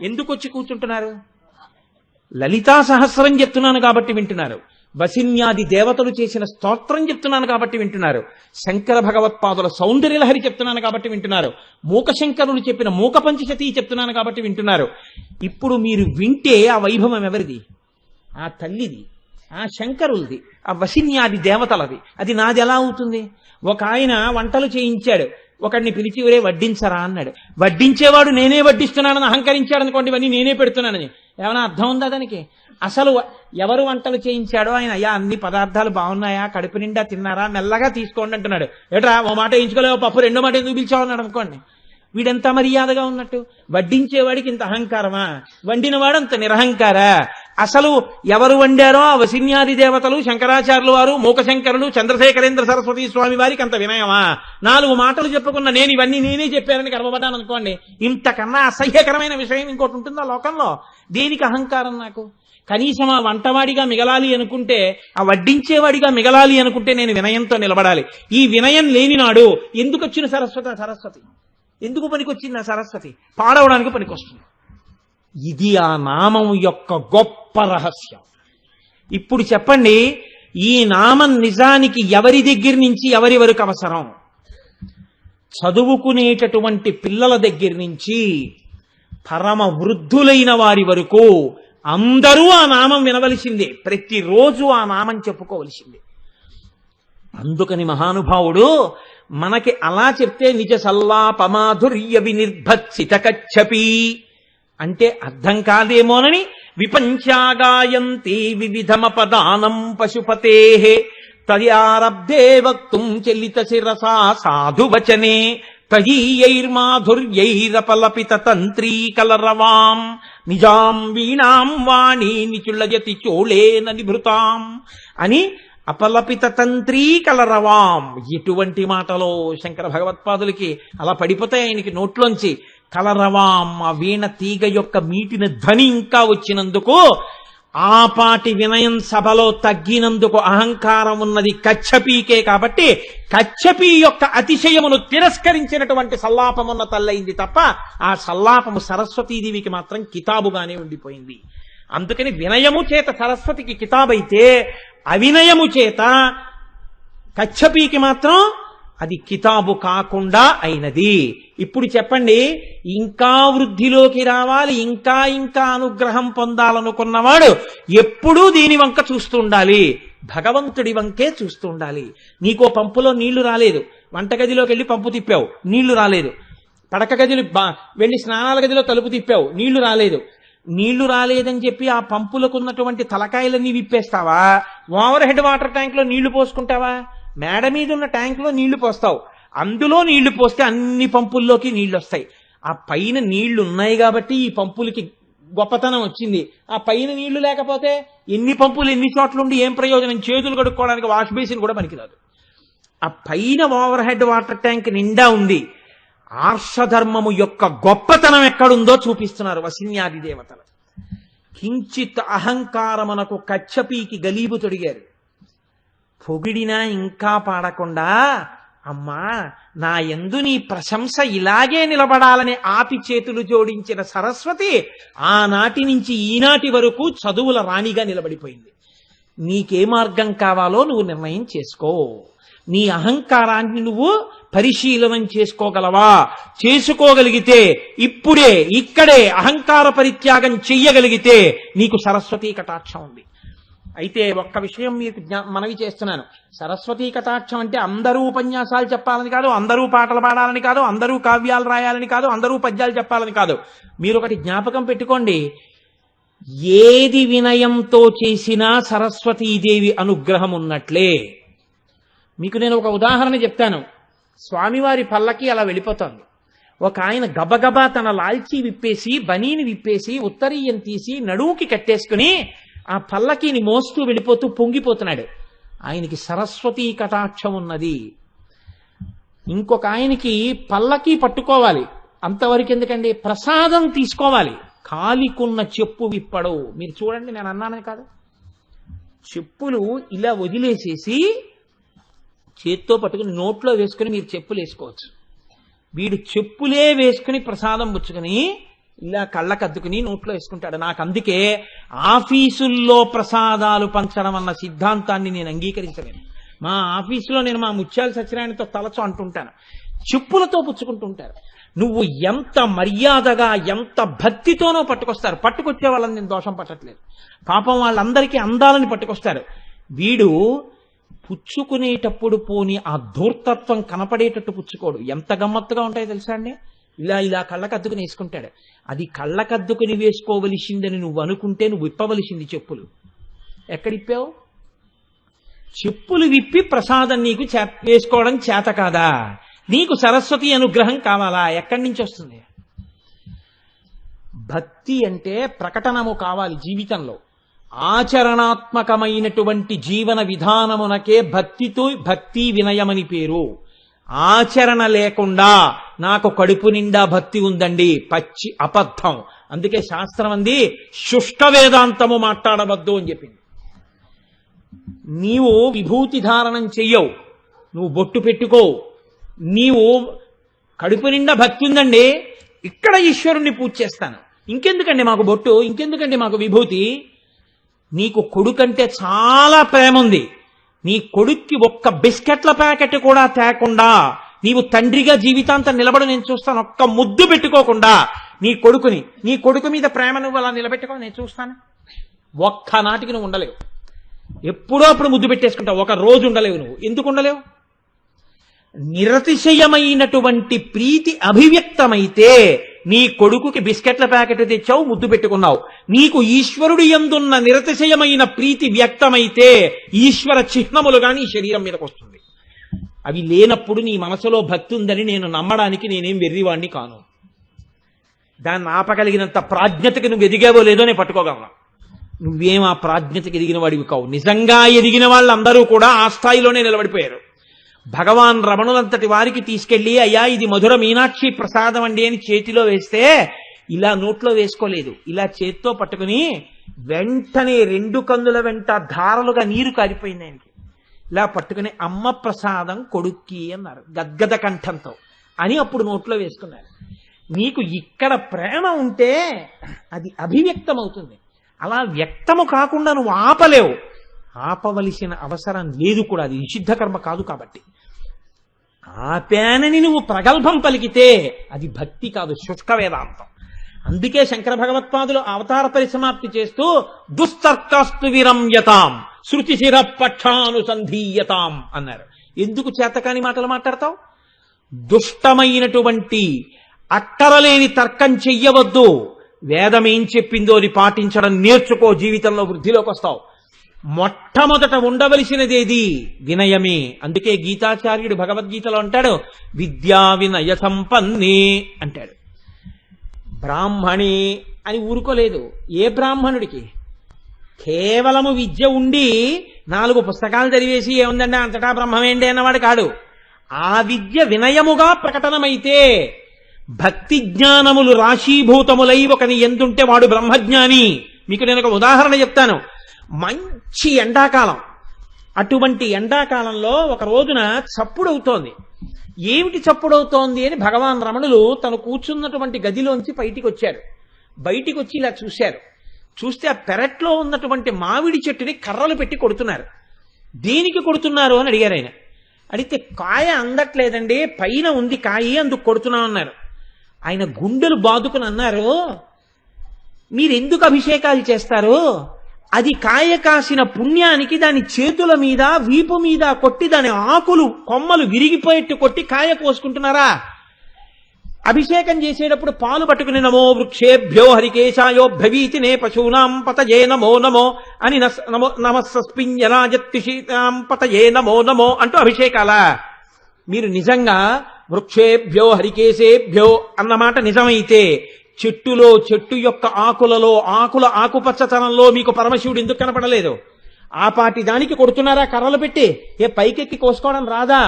ఎందుకు వచ్చి కూర్చుంటున్నారు? లలితా సహస్రం చెప్తున్నాను కాబట్టి వింటున్నారు. వసిన్యాది దేవతలు చేసిన స్తోత్రం చెప్తున్నాను కాబట్టి వింటున్నారు. శంకర భగవత్పాదుల సౌందర్యలహరి చెప్తున్నాను కాబట్టి వింటున్నారు. మూకశంకరులు చెప్పిన మూక పంచశతి చెప్తున్నాను కాబట్టి వింటున్నారు. ఇప్పుడు మీరు వింటే ఆ వైభవం ఎవరిది? ఆ తల్లిది, ఆ శంకరులది, ఆ వసిన్యాది దేవతలది. అది నాది ఎలా అవుతుంది? ఒక ఆయన వంటలు చేయించాడు, ఒకడిని పిలిచి ఒరే వడ్డించరా అన్నాడు. వడ్డించేవాడు నేనే వడ్డిస్తున్నానని అహంకరించాడు అనుకోండి, ఇవన్నీ నేనే పెడుతున్నానని. ఏమైనా అర్థం ఉందా దానికి? అసలు ఎవరు వంటలు చేయించాడో ఆయన, అయ్యా అన్ని పదార్థాలు బాగున్నాయా, కడుపు నిండా తిన్నారా, మెల్లగా తీసుకోండి అంటున్నాడు. ఏట్రా ఓ మాట వేయించుకోలేవు పప్పు, రెండో మాట ఎందుకు పిలిచావు అన్నాడు అనుకోండి. వీడెంత మర్యాదగా ఉన్నట్టు. వడ్డించేవాడికి ఇంత అహంకారమా? వండినవాడు అంత నిరహంకారా? అసలు ఎవరు వండారో ఆ వసిన్యాది దేవతలు, శంకరాచార్యులు వారు, మూకశంకరులు, చంద్రశేఖరేంద్ర సరస్వతి స్వామి వారికి అంత వినయమా? 4 మాటలు చెప్పుకున్న నేను ఇవన్నీ నేనే చెప్పానని గర్వపడ్డాను అనుకోండి. ఇంతకన్నా అసహ్యకరమైన విషయం ఇంకోటి ఉంటుందా లోకంలో? దేనికి అహంకారం నాకు? కనీసం ఆ వంటవాడిగా మిగలాలి అనుకుంటే, ఆ వడ్డించేవాడిగా మిగలాలి అనుకుంటే నేను వినయంతో నిలబడాలి. ఈ వినయం లేని నాడు ఎందుకు వచ్చిన సరస్వతి ఎందుకు పనికొచ్చింది? ఆ సరస్వతి పాడవడానికి పనికొస్తుంది. ఇది ఆ నామం యొక్క గొప్ప రహస్యం. ఇప్పుడు చెప్పండి, ఈ నామం నిజానికి ఎవరి దగ్గర నుంచి ఎవరి వరకు అవసరం? చదువుకునేటటువంటి పిల్లల దగ్గర నుంచి పరమ వృద్ధులైన వారి వరకు అందరూ ఆ నామం వినవలసిందే. ప్రతిరోజు ఆ నామం చెప్పుకోవలసిందే. అందుకని మహానుభావుడు మనకి అలా చెప్తే నిజ సల్లాపమాధుర్య వినిర్భత్సిత కచ్చపి అంటే అర్థం కాదేమోనని విపంచాగాయంతి వివిధమపదానం పశుపతే తయారబ్ధే వక్తుం చలిత శిరసా సాధువచనే తయీయైర్మాధుర్యైరపలపిత తంత్రీ కలరవాం నిజాం వీణాం వాణి నిచులయతి చోళేన నిభృతాం అని అపలపిత తంత్రీ కలరవాం. ఎటువంటి మాటలో శంకర భగవత్పాదులకి అలా పడిపోతాయి ఆయనకి నోట్లోంచి. కలరవాం, ఆ వీణ తీగ యొక్క మీటిన ధ్వని ఇంకా వచ్చినందుకు, ఆ పాటి వినయం సభలో తగ్గినందుకు అహంకారం ఉన్నది కచ్చపీకే. కాబట్టి కచ్చపీ యొక్క అతిశయమును తిరస్కరించినటువంటి సల్లాపమున్న తల్లయింది తప్ప ఆ సల్లాపము సరస్వతీదేవికి మాత్రం కితాబుగానే ఉండిపోయింది. అందుకని వినయము చేత సరస్వతికి కితాబైతే అవినయము చేత కచ్చపీకి మాత్రం అది కితాబు కాకుండా అయినది. ఇప్పుడు చెప్పండి, ఇంకా వృద్ధిలోకి రావాలి, ఇంకా ఇంకా అనుగ్రహం పొందాలనుకున్నవాడు ఎప్పుడూ దీని వంక చూస్తూ ఉండాలి, భగవంతుడి వంకే చూస్తూ ఉండాలి. నీకో పంపులో నీళ్లు రాలేదు, వంటగదిలోకి వెళ్ళి పంపు తిప్పావు, నీళ్లు రాలేదు. పడక గదిలో వెళ్ళి స్నానాల గదిలో తలుపు తిప్పావు, నీళ్లు రాలేదు. నీళ్లు రాలేదని చెప్పి ఆ పంపులకు ఉన్నటువంటి తలకాయలన్నీ విప్పేస్తావా? ఓవర్ హెడ్ వాటర్ ట్యాంక్ లో నీళ్లు పోసుకుంటావా? మేడ మీద ఉన్న ట్యాంక్ లో నీళ్లు పోస్తావు, అందులో నీళ్లు పోస్తే అన్ని పంపుల్లోకి నీళ్లు వస్తాయి. ఆ పైన నీళ్లు ఉన్నాయి కాబట్టి ఈ పంపులకి గొప్పతనం వచ్చింది. ఆ పైన నీళ్లు లేకపోతే ఎన్ని పంపులు ఎన్ని చోట్ల ఉండి ఏం ప్రయోజనం? చేతులు కడుక్కోవడానికి వాష్ బేసిన్ కూడా పనికిరాదు. ఆ పైన ఓవర్ హెడ్ వాటర్ ట్యాంక్ నిండా ఉంది. ఆర్షధర్మము యొక్క గొప్పతనం ఎక్కడుందో చూపిస్తున్నారు వసిన్యాది దేవతలు. కించిత్ అహంకారమునకు కచ్చపీకి గలీబు తొడిగారు. పొగిడినా ఇంకా పాడకుండా, అమ్మా నా యందు నీ ప్రశంస ఇలాగే నిలబడాలని ఆపి చేతులు జోడించిన సరస్వతి ఆనాటి నుంచి ఈనాటి వరకు చదువుల రాణిగా నిలబడిపోయింది. నీకే మార్గం కావాలో నువ్వు నిర్ణయం చేసుకో. నీ అహంకారాన్ని నువ్వు పరిశీలనం చేసుకోగలవా? చేసుకోగలిగితే ఇప్పుడే ఇక్కడే అహంకార పరిత్యాగం చెయ్యగలిగితే నీకు సరస్వతీ కటాక్షం ఉంది. అయితే ఒక్క విషయం మీకు మనవి చేస్తున్నాను. సరస్వతీ కటాక్షం అంటే అందరూ ఉపన్యాసాలు చెప్పాలని కాదు, అందరూ పాటలు పాడాలని కాదు, అందరూ కావ్యాలు రాయాలని కాదు, అందరూ పద్యాలు చెప్పాలని కాదు. మీరు ఒకటి జ్ఞాపకం పెట్టుకోండి, ఏది వినయంతో చేసినా సరస్వతీదేవి అనుగ్రహం ఉన్నట్లే. మీకు నేను ఒక ఉదాహరణ చెప్తాను. స్వామివారి పల్లకి అలా వెళ్ళిపోతుంది. ఒక ఆయన గబగబా తన లాల్చీ విప్పేసి, బనీని విప్పేసి, ఉత్తరీయం తీసి నడువుకి కట్టేసుకుని ఆ పల్లకీని మోస్తూ వెళ్ళిపోతూ పొంగిపోతున్నాడు. ఆయనకి సరస్వతీ కటాక్షం ఉన్నది. ఇంకొక ఆయనకి పల్లకీ పట్టుకోవాలి, అంతవరకు ఎందుకండి, ప్రసాదం తీసుకోవాలి, కాలికున్న చెప్పు విప్పడు. మీరు చూడండి, నేను అన్నానే కాదు, చెప్పులు ఇలా వదిలేసేసి చేత్తో పట్టుకుని నోట్లో వేసుకుని మీరు చెప్పులు వేసుకోవచ్చు. వీడు చెప్పులే వేసుకుని ప్రసాదం పుచ్చుకుని ఇలా కళ్ళకద్దుకుని నోట్లో వేసుకుంటాడు. నాకు అందుకే ఆఫీసుల్లో ప్రసాదాలు పంచడం అన్న సిద్ధాంతాన్ని నేను అంగీకరించలేను. మా ఆఫీసులో నేను మా ముత్యాల సత్యనారాయణతో తలచు అంటుంటాను, చెప్పులతో పుచ్చుకుంటుంటారు. నువ్వు ఎంత మర్యాదగా ఎంత భక్తితోనో పట్టుకొస్తారు. పట్టుకొచ్చే వాళ్ళని నేను దోషం పట్టట్లేదు. పాపం వాళ్ళందరికీ అందాలని పట్టుకొస్తారు. వీడు పుచ్చుకునేటప్పుడు పోని ఆ ధూర్తత్వం కనపడేటట్టు పుచ్చుకోడు. ఎంత గమ్మత్తుగా ఉంటాయో తెలుసా అండి. ఇలా ఇలా కళ్ళకద్దుకుని వేసుకుంటాడు. అది కళ్ళకద్దుకుని వేసుకోవలసిందని నువ్వు అనుకుంటే నువ్వు విప్పవలసింది చెప్పులు. ఎక్కడిప్పావు? చెప్పులు విప్పి ప్రసాదం నీకు వేసుకోవడం చేత కాదా? నీకు సరస్వతి అనుగ్రహం కావాలా? ఎక్కడి నుంచి వస్తుంది? భక్తి అంటే ప్రకటనము కావాలి జీవితంలో. ఆచరణాత్మకమైనటువంటి జీవన విధానమునకే భక్తి వినయమని పేరు. ఆచరణ లేకుండా నాకు కడుపు నిండా భక్తి ఉందండి, పచ్చి అబద్ధం. అందుకే శాస్త్రం అంది శుష్క వేదాంతము మాట్లాడవద్దు అని చెప్పింది. నీవు విభూతి ధారణం చెయ్యవు, నువ్వు బొట్టు పెట్టుకో, నీవు కడుపు నిండా భక్తి ఉందండి, ఇక్కడ ఈశ్వరుణ్ణి పూజ చేస్తాను, ఇంకెందుకండి మాకు బొట్టు, ఇంకెందుకండి మాకు విభూతి. నీకు కొడుకంటే చాలా ప్రేమ ఉంది, నీ కొడుక్కి ఒక్క బిస్కెట్ల ప్యాకెట్ కూడా తేకుండా నీవు తండ్రిగా జీవితాంతం నిలబడి నేను చూస్తాను. ఒక్క ముద్దు పెట్టుకోకుండా నీ కొడుకు మీద ప్రేమ నువ్వు అలా నిలబెట్టుకో, నేను చూస్తాను. ఒక్కనాటికి నువ్వు ఉండలేవు. ఎప్పుడో అప్పుడు ముద్దు పెట్టేసుకుంటావు, ఒక రోజు ఉండలేవు. నువ్వు ఎందుకు ఉండలేవు? నిరతిశయమైనటువంటి ప్రీతి అభివ్యక్తమైతే నీ కొడుకుకి బిస్కెట్ల ప్యాకెట్ తెచ్చావు, ముద్దు పెట్టుకున్నావు. నీకు ఈశ్వరుడు యందున్న నిరతిశయమైన ప్రీతి వ్యక్తమైతే ఈశ్వర చిహ్నములుగా నీ శరీరం మీదకి వస్తుంది. అవి లేనప్పుడు నీ మనసులో భక్తి ఉందని నేను నమ్మడానికి నేనేం వెర్రివాణ్ణి కాను. దాన్ని ఆపగలిగినంత ప్రాజ్ఞతకి నువ్వు ఎదిగావో లేదో నేను పట్టుకోగలను. నువ్వేం ఆ ప్రాజ్ఞతకి ఎదిగిన వాడివి కావు. నిజంగా ఎదిగిన వాళ్ళందరూ కూడా ఆ స్థాయిలోనే నిలబడిపోయారు. భగవాన్ రమణులంతటి వారికి తీసుకెళ్లి, అయ్యా ఇది మధుర మీనాక్షి ప్రసాదం అండి అని చేతిలో వేస్తే ఇలా నోట్లో వేసుకోలేదు, ఇలా చేత్తో పట్టుకుని వెంటనే 2 కన్నుల వెంట ధారలుగా నీరు కారిపోయింది ఆయనకి. ఇలా పట్టుకుని అమ్మ ప్రసాదం కొడుక్కి అన్నారు గద్గద కంఠంతో అని. అప్పుడు నోట్లో వేసుకున్నారు. నీకు ఇక్కడ ప్రేమ ఉంటే అది అభివ్యక్తం అవుతుంది. అలా వ్యక్తము కాకుండా నువ్వు ఆపలేవు. ఆపవలసిన అవసరం లేదు కూడా, అది నిషిద్ధ కర్మ కాదు. కాబట్టి ఆపానని నువ్వు ప్రగల్భం పలికితే అది భక్తి కాదు, శుష్క వేదాంతం. అందుకే శంకర భగవత్పాదులు అవతార పరిసమాప్తి చేస్తూ దుస్తర్కాస్తు విరమ్యతాం శృతిశిర పక్షానుసంధీయతాం అన్నారు. ఎందుకు చేతకాని మాటలు మాట్లాడతావు? దుష్టమైనటువంటి అక్కరలేని తర్కం చెయ్యవద్దు. వేదం ఏం చెప్పిందో అది పాటించడం నేర్చుకో, జీవితంలో వృద్ధిలోకి వస్తావు. మొట్టమొదట ఉండవలసినదేది వినయమే. అందుకే గీతాచార్యుడు భగవద్గీతలో అంటాడు విద్యా వినయ సంపన్నే అంటాడు. బ్రాహ్మణి అని ఊరుకోలేదు. ఏ బ్రాహ్మణుడికి? కేవలము విద్య ఉండి 4 పుస్తకాలు చదివేసి ఏముందండి అంతటా బ్రహ్మమేంటి అన్నవాడు కాడు. ఆ విద్య వినయముగా ప్రకటనమైతే, భక్తి జ్ఞానములు రాశీభూతములై ఒకని ఎందుంటే వాడు బ్రహ్మజ్ఞాని. మీకు నేను ఒక ఉదాహరణ చెప్తాను. మంచి ఎండాకాలం, అటువంటి ఎండాకాలంలో ఒక రోజున చప్పుడవుతోంది. ఏమిటి చప్పుడవుతోంది అని భగవాన్ రమణులు తను కూర్చున్నటువంటి గదిలోంచి బయటికి వచ్చారు. బయటికి వచ్చి ఇలా చూశారు. చూస్తే ఆ పెరట్లో ఉన్నటువంటి మామిడి చెట్టుని కర్రలు పెట్టి కొడుతున్నారు. దేనికి కొడుతున్నారు అని అడిగారు ఆయన. అడిగితే కాయ అందట్లేదండి, పైన ఉంది కాయ, అందుకు కొడుతున్నాం అన్నారు. ఆయన గుండెలు బాదుకుని అన్నారు, మీరెందుకు అభిషేకాలు చేస్తారు? అది కాయ కాసిన పుణ్యానికి దాని చేతుల మీద వీపు మీద కొట్టి దాని ఆకులు కొమ్మలు విరిగిపోయేట్టు కొట్టి కాయ కోసుకుంటున్నారా? అభిషేకం చేసేటప్పుడు పాలు పట్టుకుని నమో వృక్షేభ్యో హరికేశాయో భవీతినే పశూనాం పతయే నమో నమో అని నమస్సస్పిన్యరాజత్తిషీతాం పతయే నమో నమో అంటూ అభిషేకాలా? మీరు నిజంగా వృక్షేభ్యో హరికేశేభ్యో అన్నమాట నిజమైతే చెట్టులో చెట్టు యొక్క ఆకులలో ఆకుల ఆకుపచ్చతనంలో మీకు పరమశివుడు ఎందుకు కనపడలేదు? ఆ పాటి దానికి కొడుతున్నారా కర్రలు పెట్టి? ఏ పైకెక్కి కోసుకోవడం రాదా?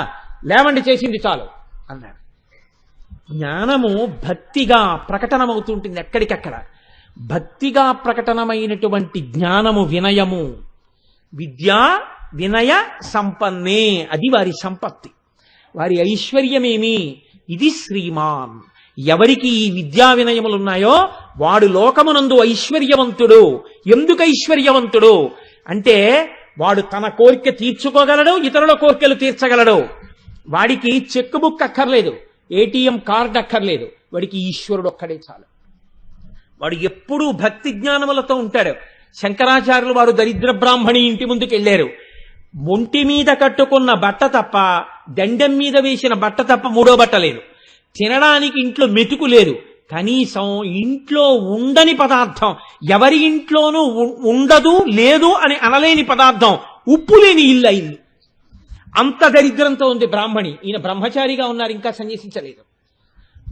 లేవండి, చేసింది చాలు అన్నారు. జ్ఞానము భక్తిగా ప్రకటనమవుతుంటుంది ఎక్కడికక్కడ. భక్తిగా ప్రకటనమైనటువంటి జ్ఞానము వినయము. విద్యా వినయ సంపన్నే, అది వారి సంపత్తి, వారి ఐశ్వర్యమేమి. ఇది శ్రీమాన్. ఎవరికి ఈ విద్యా వినయములున్నాయో వాడు లోకమునందు ఐశ్వర్యవంతుడు. ఎందుకు ఐశ్వర్యవంతుడు అంటే వాడు తన కోరిక తీర్చుకోగలడు, ఇతరుల కోరికలు తీర్చగలడు. వాడికి చెక్ బుక్ అక్కర్లేదు, ఏటీఎం కార్డు అక్కర్లేదు, వాడికి ఈశ్వరుడు ఒక్కడే చాలు. వాడు ఎప్పుడూ భక్తి జ్ఞానములతో ఉంటాడు. శంకరాచార్యులు వారు దరిద్ర బ్రాహ్మణి ఇంటి ముందుకు వెళ్ళారు. ఒంటి మీద కట్టుకున్న బట్ట తప్ప, దండెం మీద వేసిన బట్ట తప్ప మూడో బట్ట లేదు. తినడానికి ఇంట్లో మెతుకు లేదు. కనీసం ఇంట్లో ఉండని పదార్థం, ఎవరి ఇంట్లోనూ ఉండదు లేదు అని అనలేని పదార్థం, ఉప్పు లేని ఇల్లు అయింది. అంత దరిద్రంతో ఉంది బ్రాహ్మణి. ఈయన బ్రహ్మచారిగా ఉన్నారు, ఇంకా సన్యసించలేదు.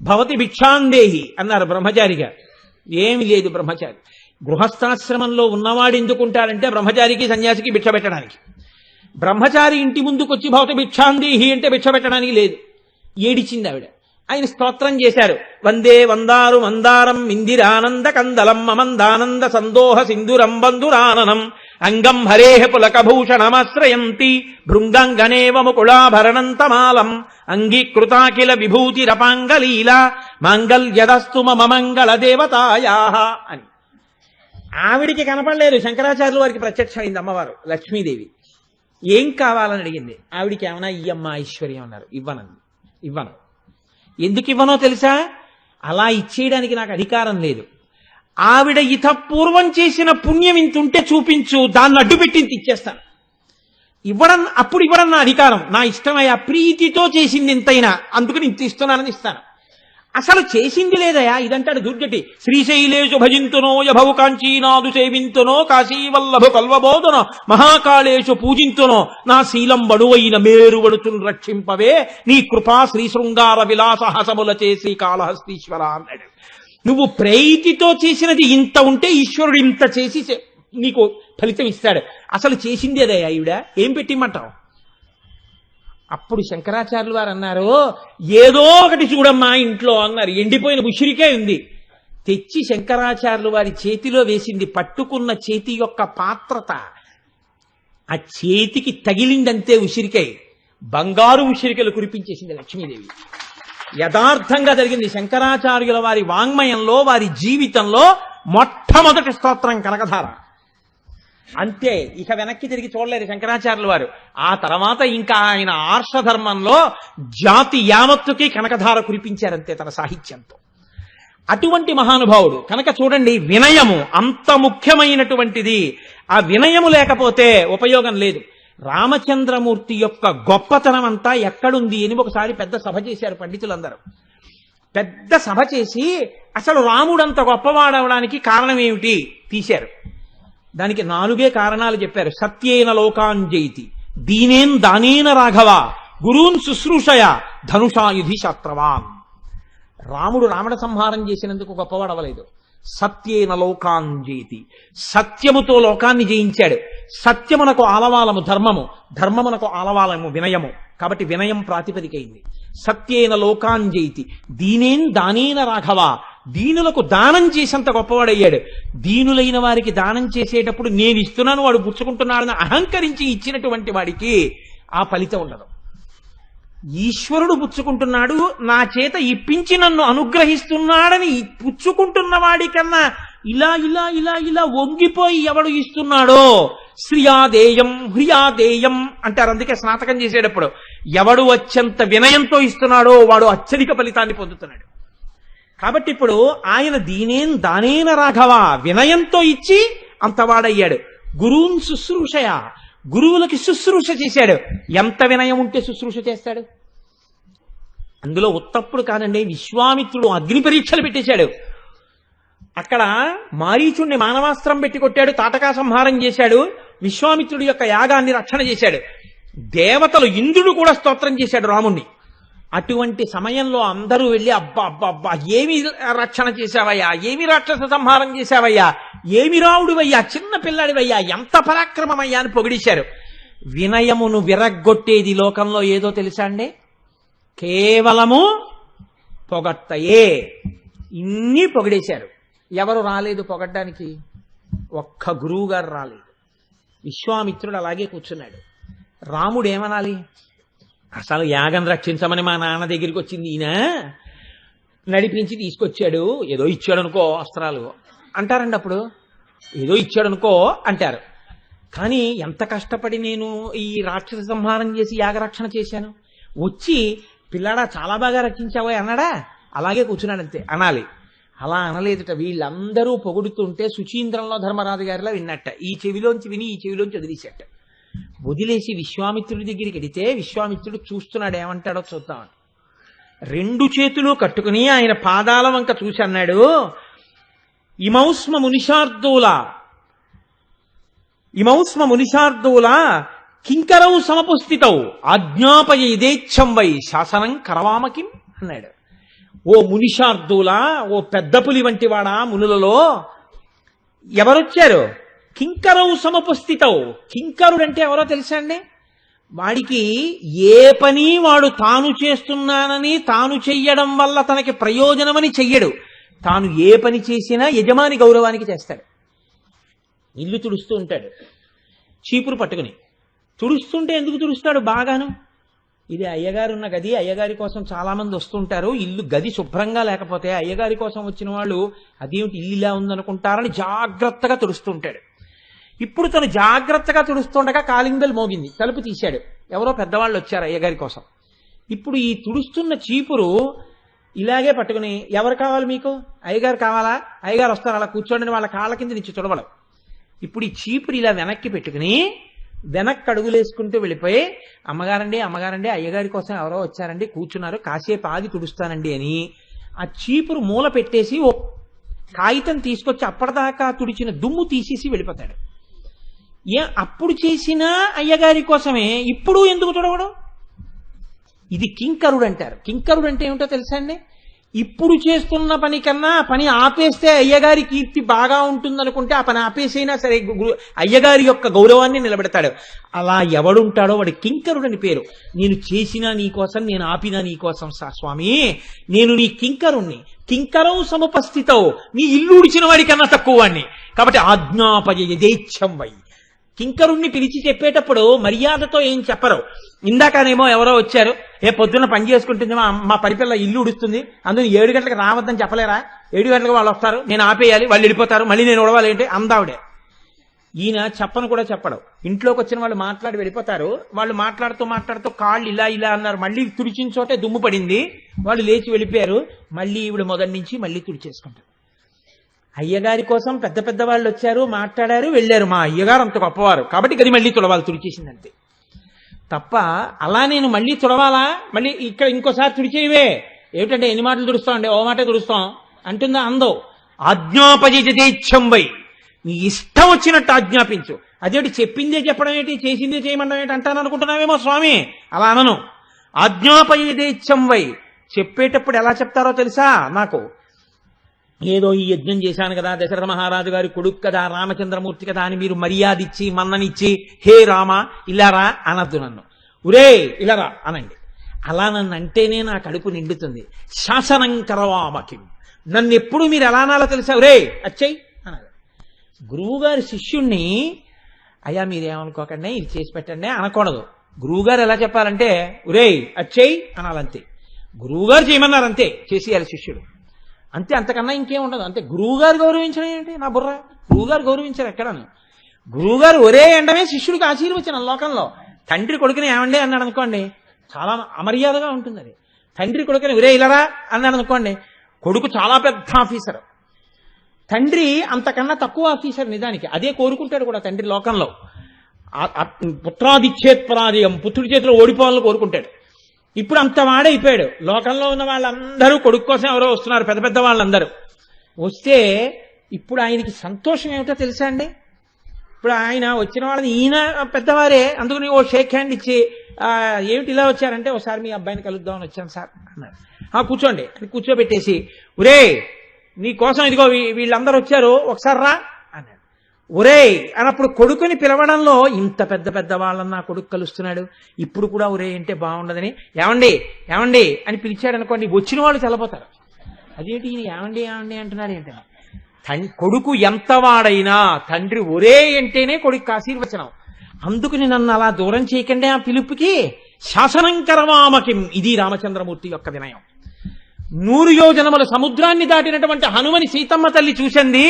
భవతి భిక్షాందేహి అన్నారు బ్రహ్మచారిగా. ఏమి లేదు బ్రహ్మచారి. గృహస్థాశ్రమంలో ఉన్నవాడు ఎందుకుంటాడంటే బ్రహ్మచారికి సన్యాసికి భిక్ష పెట్టడానికి. బ్రహ్మచారి ఇంటి ముందుకొచ్చి భవతి భిక్షాందేహి అంటే భిక్ష పెట్టడానికి లేదు. ఏడిచింది ఆవిడ. ఆయన స్తోత్రం చేశారు. వందే వందారు మందారం ఇందిరానంద కందలం మమందానంద సందోహ సింధురం బంధురాననం అంగం హరేహ పులకభూషణమాశ్రయంతి భృంగంగనేవ ముకుళాభరణంతమాలం అంగీకృతాకిల విభూతిరపాంగలీల మాంగళ్యదస్తు మమ మంగళ దేవతాయా అని. ఆవిడికి కనపడలేదు, శంకరాచార్యులు వారికి ప్రత్యక్షమైంది అమ్మవారు లక్ష్మీదేవి. ఏం కావాలని అడిగింది. ఆవిడికి ఏమన్నా ఇయ్యమ్మ ఐశ్వర్యం అన్నారు. ఇవ్వను. ఎందుకు ఇవ్వనో తెలుసా? అలా ఇచ్చేయడానికి నాకు అధికారం లేదు. ఆవిడ ఇతపూర్వం చేసిన పుణ్యం ఇంతుంటే చూపించు, దాన్ని అడ్డుపెట్టి ఇచ్చేస్తాను. అప్పుడు ఇవ్వడం నా అధికారం, నా ఇష్టమయ్యా. ప్రీతితో చేసింది ఇంతైనా, అందుకని ఇంత ఇస్తున్నానని ఇస్తాను. అసలు చేసింది లేదయా. ఇదంటాడు దుర్గటి. శ్రీశైలేషు భజింతునో యభవు కాంచీనాదు సేవింతునో కాశీవల్లభు కల్వబోధనో మహాకాళేషు పూజింతునో నా శీలం బడువైన మేరువడుచును రక్షింపవే నీ కృపా శ్రీ శృంగార విలాస హసముల చేసి కాళహస్తీశ్వర అన్నాడు. నువ్వు ప్రీతితో చేసినది ఇంత ఉంటే ఈశ్వరుడు ఇంత చేసి నీకు ఫలితం ఇస్తాడు. అసలు చేసింది అదయ్యా ఈవిడ, ఏం పెట్టిమ్మంటావు? అప్పుడు శంకరాచార్యులు వారు అన్నారు, ఏదో ఒకటి చూడమ్మా ఇంట్లో అన్నారు. ఎండిపోయిన ఉసిరికే ఉంది. తెచ్చి శంకరాచార్యులు వారి చేతిలో వేసింది. పట్టుకున్న చేతి యొక్క పాత్రత, ఆ చేతికి తగిలిందంతే ఉసిరికాయ. బంగారు ఉసిరికలు కురిపించేసింది లక్ష్మీదేవి. యథార్థంగా జరిగింది. శంకరాచార్యుల వారి వాంగ్మయంలో, వారి జీవితంలో మొట్టమొదటి స్తోత్రం కనకధార. అంతే, ఇక వెనక్కి తిరిగి చూడలేదు శంకరాచార్యుల వారు. ఆ తర్వాత ఇంకా ఆయన ఆర్షధర్మంలో జాతి యావత్తుకి కనకధార కురిపించారంతే తన సాహిత్యంతో. అటువంటి మహానుభావుడు కనుక చూడండి, వినయము అంత ముఖ్యమైనటువంటిది. ఆ వినయము లేకపోతే ఉపయోగం లేదు. రామచంద్రమూర్తి యొక్క గొప్పతనం అంతా ఎక్కడుంది అని ఒకసారి పెద్ద సభ చేశారు పండితులందరూ. పెద్ద సభ చేసి అసలు రాముడంత గొప్పవాడవడానికి కారణం ఏమిటి తీశారు. దానికి 4 కారణాలు చెప్పారు. సత్యేన లోకాంజయితి, దీనేన్ దానేన రాఘవ, గురూన్ శుశ్రూషయ, ధనుషాయుధి శాస్త్రవాన్. రాముడు రావణ సంహారం చేసినందుకు గొప్పవాడవలేదు. సత్యేన లోకాంజయితి, సత్యముతో లోకాన్ని జయించాడు. సత్యమునకు ఆలవాలము ధర్మము, ధర్మమునకు ఆలవాలము వినయము. కాబట్టి వినయం ప్రాతిపదికైంది. సత్యేన లోకాంజయితి, దీనేన్ దానేన రాఘవ, దీనులకు దానం చేసేంత గొప్పవాడయ్యాడు. దీనులైన వారికి దానం చేసేటప్పుడు నేను ఇస్తున్నాను, వాడు పుచ్చుకుంటున్నాడని అహంకరించి ఇచ్చినటువంటి వాడికి ఆ ఫలితం ఉండదు. ఈశ్వరుడు పుచ్చుకుంటున్నాడు, నా చేత ఇప్పించి నన్ను అనుగ్రహిస్తున్నాడని పుచ్చుకుంటున్న వాడికన్నా ఇలా ఇలా ఇలా ఇలా వంగిపోయి ఎవడు ఇస్తున్నాడో శ్రియాదేయం హ్రియాదేయం అంటారు. అందుకే స్నాతకం చేసేటప్పుడు ఎవడు అత్యంత వినయంతో ఇస్తున్నాడో వాడు అత్యధిక ఫలితాన్ని పొందుతున్నాడు. కాబట్టి ఇప్పుడు ఆయన దీనేన్ దానేన రాఘవ, వినయంతో ఇచ్చి అంతవాడయ్యాడు. గురువున్ శుశ్రూషయ, గురువులకి శుశ్రూష చేశాడు. ఎంత వినయం ఉంటే శుశ్రూష చేస్తాడు? అందులో ఉత్తప్పుడు కాదండి, విశ్వామిత్రుడు అగ్ని పరీక్షలు పెట్టేశాడు. అక్కడ మారీచుణ్ణి మానవాస్త్రం పెట్టి కొట్టాడు, తాటకా సంహారం చేశాడు, విశ్వామిత్రుడి యొక్క యాగాన్ని రక్షణ చేశాడు. దేవతలు ఇంద్రుడు కూడా స్తోత్రం చేశాడు రాముణ్ణి. అటువంటి సమయంలో అందరూ వెళ్ళి అబ్బా అబ్బా అబ్బా ఏమి రక్షణ చేశావయ్యా, ఏమి రాక్షస సంహారం చేశావయ్యా, ఏమి రావుడివయ్యా, చిన్న పిల్లాడివయ్యా, ఎంత పరాక్రమమయ్యా అని పొగిడేశారు. వినయమును విరగ్గొట్టేది లోకంలో ఏదో తెలుసా అండి? కేవలము పొగట్టయే. ఇన్ని పొగిడేశారు. ఎవరు రాలేదు పొగడ్డానికి? ఒక్క గురువు గారు రాలేదు. విశ్వామిత్రుడు అలాగే కూర్చున్నాడు. రాముడు ఏమనాలి? అసలు యాగం రక్షించమని మా నాన్న దగ్గరికి వచ్చింది ఈయన, నడిపించి తీసుకొచ్చాడు, ఏదో ఇచ్చాడు అనుకో అస్త్రాలు అంటారండి. అప్పుడు ఏదో ఇచ్చాడు అనుకో అంటారు. కానీ ఎంత కష్టపడి నేను ఈ రాక్షస సంహారం చేసి యాగరక్షణ చేశాను, వచ్చి పిల్లాడా చాలా బాగా రక్షించావో అన్నాడా? అలాగే కూర్చున్నాడంతే అనాలి. అలా అనలేదుట. వీళ్ళందరూ పొగుడుతుంటే సుచీంద్రంలో ధర్మరాజు గారిలా విన్నట్ట. ఈ చెవిలోంచి విని ఈ చెవిలోంచి వదిలేసేట. వదిలేసి విశ్వామిత్రుడి దగ్గరికి వెడితే విశ్వామిత్రుడు చూస్తున్నాడు, ఏమంటాడో చూద్దామని. రెండు చేతులు కట్టుకుని ఆయన పాదాల వంక చూసి అన్నాడు, ఇమౌస్మ మునిషార్దూల కింకరౌ సమపుస్థితౌ ఆజ్ఞాపయ ఇదేచ్ఛం వై శాసనం కరవామకిం అన్నాడు. ఓ మునిషార్దూల, ఓ పెద్ద పులి వంటి వాడా మునులలో ఎవరొచ్చారు? కింకరౌ సమపుస్థితౌ. కింకరుడంటే ఎవరో తెలుసా అండి? వాడికి ఏ పని వాడు తాను చేస్తున్నానని, తాను చెయ్యడం వల్ల తనకి ప్రయోజనమని చెయ్యడు. తాను ఏ పని చేసినా యజమాని గౌరవానికి చేస్తాడు. ఇల్లు తుడుస్తూ ఉంటాడు చీపురు పట్టుకుని. తుడుస్తుంటే ఎందుకు తుడుస్తాడు? బాగాను, ఇది అయ్యగారు ఉన్న గది, అయ్యగారి కోసం చాలా మంది వస్తుంటారు, ఇల్లు గది శుభ్రంగా లేకపోతే అయ్యగారి కోసం వచ్చిన వాళ్ళు అదేమిటి ఇల్లు ఇలా ఉందనుకుంటారని జాగ్రత్తగా తుడుస్తుంటాడు. ఇప్పుడు తను జాగ్రత్తగా తుడుస్తుండగా కాలింగ్ బెల్ మోగింది. తలుపు తీశాడు. ఎవరో పెద్దవాళ్ళు వచ్చారు అయ్యగారి కోసం. ఇప్పుడు ఈ తుడుస్తున్న చీపురు ఇలాగే పట్టుకుని, ఎవరు కావాలి మీకు? అయ్యగారు కావాలా? అయ్యగారు వస్తారు, అలా కూర్చోండి, వాళ్ళ కాళ్ళ కింద నుంచి తుడవడం. ఇప్పుడు ఈ చీపురు ఇలా వెనక్కి పెట్టుకుని వెనక్కి అడుగులేసుకుంటూ వెళ్ళిపోయి, అమ్మగారండి అమ్మగారండి అయ్యగారి కోసం ఎవరో వచ్చారండి, కూర్చున్నారు, కాసేపు ఆగి తుడుస్తానండి అని ఆ చీపురు మూల పెట్టేసి ఓ కాగితం తీసుకొచ్చి అప్పటిదాకా తుడిచిన దుమ్ము తీసేసి వెళ్ళిపోతాడు. అప్పుడు చేసినా అయ్యగారి కోసమే, ఇప్పుడు ఎందుకు తుడవడం? ఇది కింకరుడు అంటారు. కింకరుడు అంటే ఏమిటో తెలుసా అండి? ఇప్పుడు చేస్తున్న పని కన్నా పని ఆపేస్తే అయ్యగారి కీర్తి బాగా ఉంటుందనుకుంటే ఆ పని ఆపేసైనా సరే అయ్యగారి యొక్క గౌరవాన్ని నిలబెడతాడు. అలా ఎవడుంటాడో వాడి కింకరుడు అని పేరు. నేను చేసినా నీకోసం, నేను ఆపినా నీకోసం స్వామి, నేను నీ కింకరుణ్ణి. కింకరౌ సముపస్థితౌ, నీ ఇల్లు ఉడిచిన వాడి కన్నా తక్కువ వాడిని. కాబట్టి ఆజ్ఞాపయ యథేచ్ఛం వై. కింకరుణ్ణి పిలిచి చెప్పేటప్పుడు మర్యాదతో ఏం చెప్పరు. ఇందాకనేమో ఎవరో వచ్చారు, పొద్దున్న పని చేసుకుంటుంది మా పరిపిల్ల ఇల్లు ఉడుస్తుంది, అందులో 7 గంటలకు రావద్దని చెప్పలేరా? 7 గంటలకు వాళ్ళు వస్తారు, నేను ఆపేయాలి, వాళ్ళు వెళ్ళిపోతారు, మళ్ళీ నేను ఉడవాలి ఏంటి అందావిడే. ఈయన చెప్పను కూడా చెప్పడు. ఇంట్లోకి వచ్చిన వాళ్ళు మాట్లాడి వెళ్ళిపోతారు. వాళ్ళు మాట్లాడుతూ కాళ్ళు ఇలా ఇలా అన్నారు, మళ్ళీ తుడిచిన చోటే దుమ్ము పడింది, వాళ్ళు లేచి వెళ్ళిపోయారు. మళ్ళీ ఈవిడ మొదటి నుంచి మళ్ళీ తుడిచేసుకుంటారు. అయ్యగారి కోసం పెద్ద పెద్ద వాళ్ళు వచ్చారు, మాట్లాడారు, వెళ్ళారు. మా అయ్యగారు అంత గొప్పవారు కాబట్టి గది మళ్ళీ తుడవాలి, తుడిచేసిందంతే తప్ప అలా నేను మళ్ళీ తుడవాలా, మళ్ళీ ఇక్కడ ఇంకోసారి తుడిచేవే ఏమిటంటే ఎన్ని మాటలు తుడుస్తాం? ఓ మాటే తుడుస్తాం అంటుందా? అందో. ఆజ్ఞాపయేచ్ఛం వై, నీ ఇష్టం వచ్చినట్టు ఆజ్ఞాపించు. అదేంటి చెప్పిందే చెప్పడం ఏంటి, చేసిందే చేయమండం ఏంటి అంటాను అనుకుంటున్నావేమో స్వామి. అలా అనను. ఆజ్ఞాపయేచ్ఛం వై. చెప్పేటప్పుడు ఎలా చెప్తారో తెలుసా? నాకు ఏదో ఈ యజ్ఞం చేశాను కదా, దశరథ మహారాజు గారి కొడుకు కదా, రామచంద్రమూర్తి కదా అని మీరు మర్యాద ఇచ్చి మన్ననిచ్చి హే రామ ఇలారా అనద్దు. నన్ను ఉరే ఇలారా అనండి. అలా నన్ను అంటేనే నా కడుపు నిండుతుంది. శాసనం కరవామకిం. నన్ను ఎప్పుడు మీరు ఎలా అనాలో తెలుసా? ఉరే అచ్చయ్ అనాలి. గురువుగారి శిష్యుణ్ణి అయ్యా మీరేమనుకోకండి ఇది చేసి పెట్టండి అనకూడదు. గురువుగారు ఎలా చెప్పాలంటే ఉరే అచ్చయ్ అనాలంతే. గురువుగారు చేయమన్నారంతే, చేసేయాలి శిష్యుడు అంతే, అంతకన్నా ఇంకేం ఉండదు. అంతే. గురువుగారు గౌరవించడం ఏంటి నా బుర్ర? గురువుగారు గౌరవించారు ఎక్కడను. గురువుగారు ఒరే అండమే శిష్యుడికి ఆశీర్వచనం. లోకంలో తండ్రి కొడుకుని ఏమండే అన్నాడు అనుకోండి, చాలా అమర్యాదగా ఉంటుంది అది. తండ్రి కొడుకుని ఒరే ఇలారా అన్నాడు అనుకోండి, కొడుకు చాలా పెద్ద ఆఫీసర్, తండ్రి అంతకన్నా తక్కువ ఆఫీసర్ నిజానికి. అదే కోరుకుంటాడు కూడా తండ్రి లోకంలో. పుత్రాదిచ్ఛేత్పరాజయం, పుత్రుడి చేతిలో ఓడిపోవాలని కోరుకుంటాడు. ఇప్పుడు అంత వాడైపోయాడు. లోకంలో ఉన్న వాళ్ళందరూ కొడుకు కోసం ఎవరో వస్తున్నారు, పెద్ద పెద్ద వాళ్ళందరూ వస్తే ఇప్పుడు ఆయనకి సంతోషం ఏమిటో తెలుసా అండి? ఇప్పుడు ఆయన వచ్చిన వాళ్ళని ఈయన పెద్దవారే, అందుకని ఓ షేక్ హ్యాండ్ ఇచ్చి ఏమిటి ఇలా వచ్చారంటే ఒకసారి మీ అబ్బాయిని కలుద్దామని వచ్చాను సార్ అన్నారు. కూర్చోండి అని కూర్చోబెట్టేసి ఉరే నీ కోసం ఇదిగో వీళ్ళందరూ వచ్చారు ఒకసారి రా అన్నాడు. ఒరే అన్నప్పుడు కొడుకుని పిలవడంలో ఇంత పెద్ద పెద్ద వాళ్ళని నా కొడుకు కలుస్తున్నాడు, ఇప్పుడు కూడా ఒరే అంటే బాగుండదని ఏమండి ఏమండి అని పిలిచాడు అనుకోండి, వచ్చిన వాళ్ళు చల్లపోతారు. అదేంటి ఈయన ఏమండి ఏమండి అంటున్నారు ఏంటని. కొడుకు ఎంత వాడైనా తండ్రి ఒరే అంటేనే కొడుకు ఆశీర్వచనం. అందుకని నన్ను అలా దూరం చేయకండి ఆ పిలుపుకి. శాసనం కరవామకిం. ఇది రామచంద్రమూర్తి యొక్క వినయం. 100 యోజనముల సముద్రాన్ని దాటినటువంటి హనుమని సీతమ్మ తల్లి చూసింది.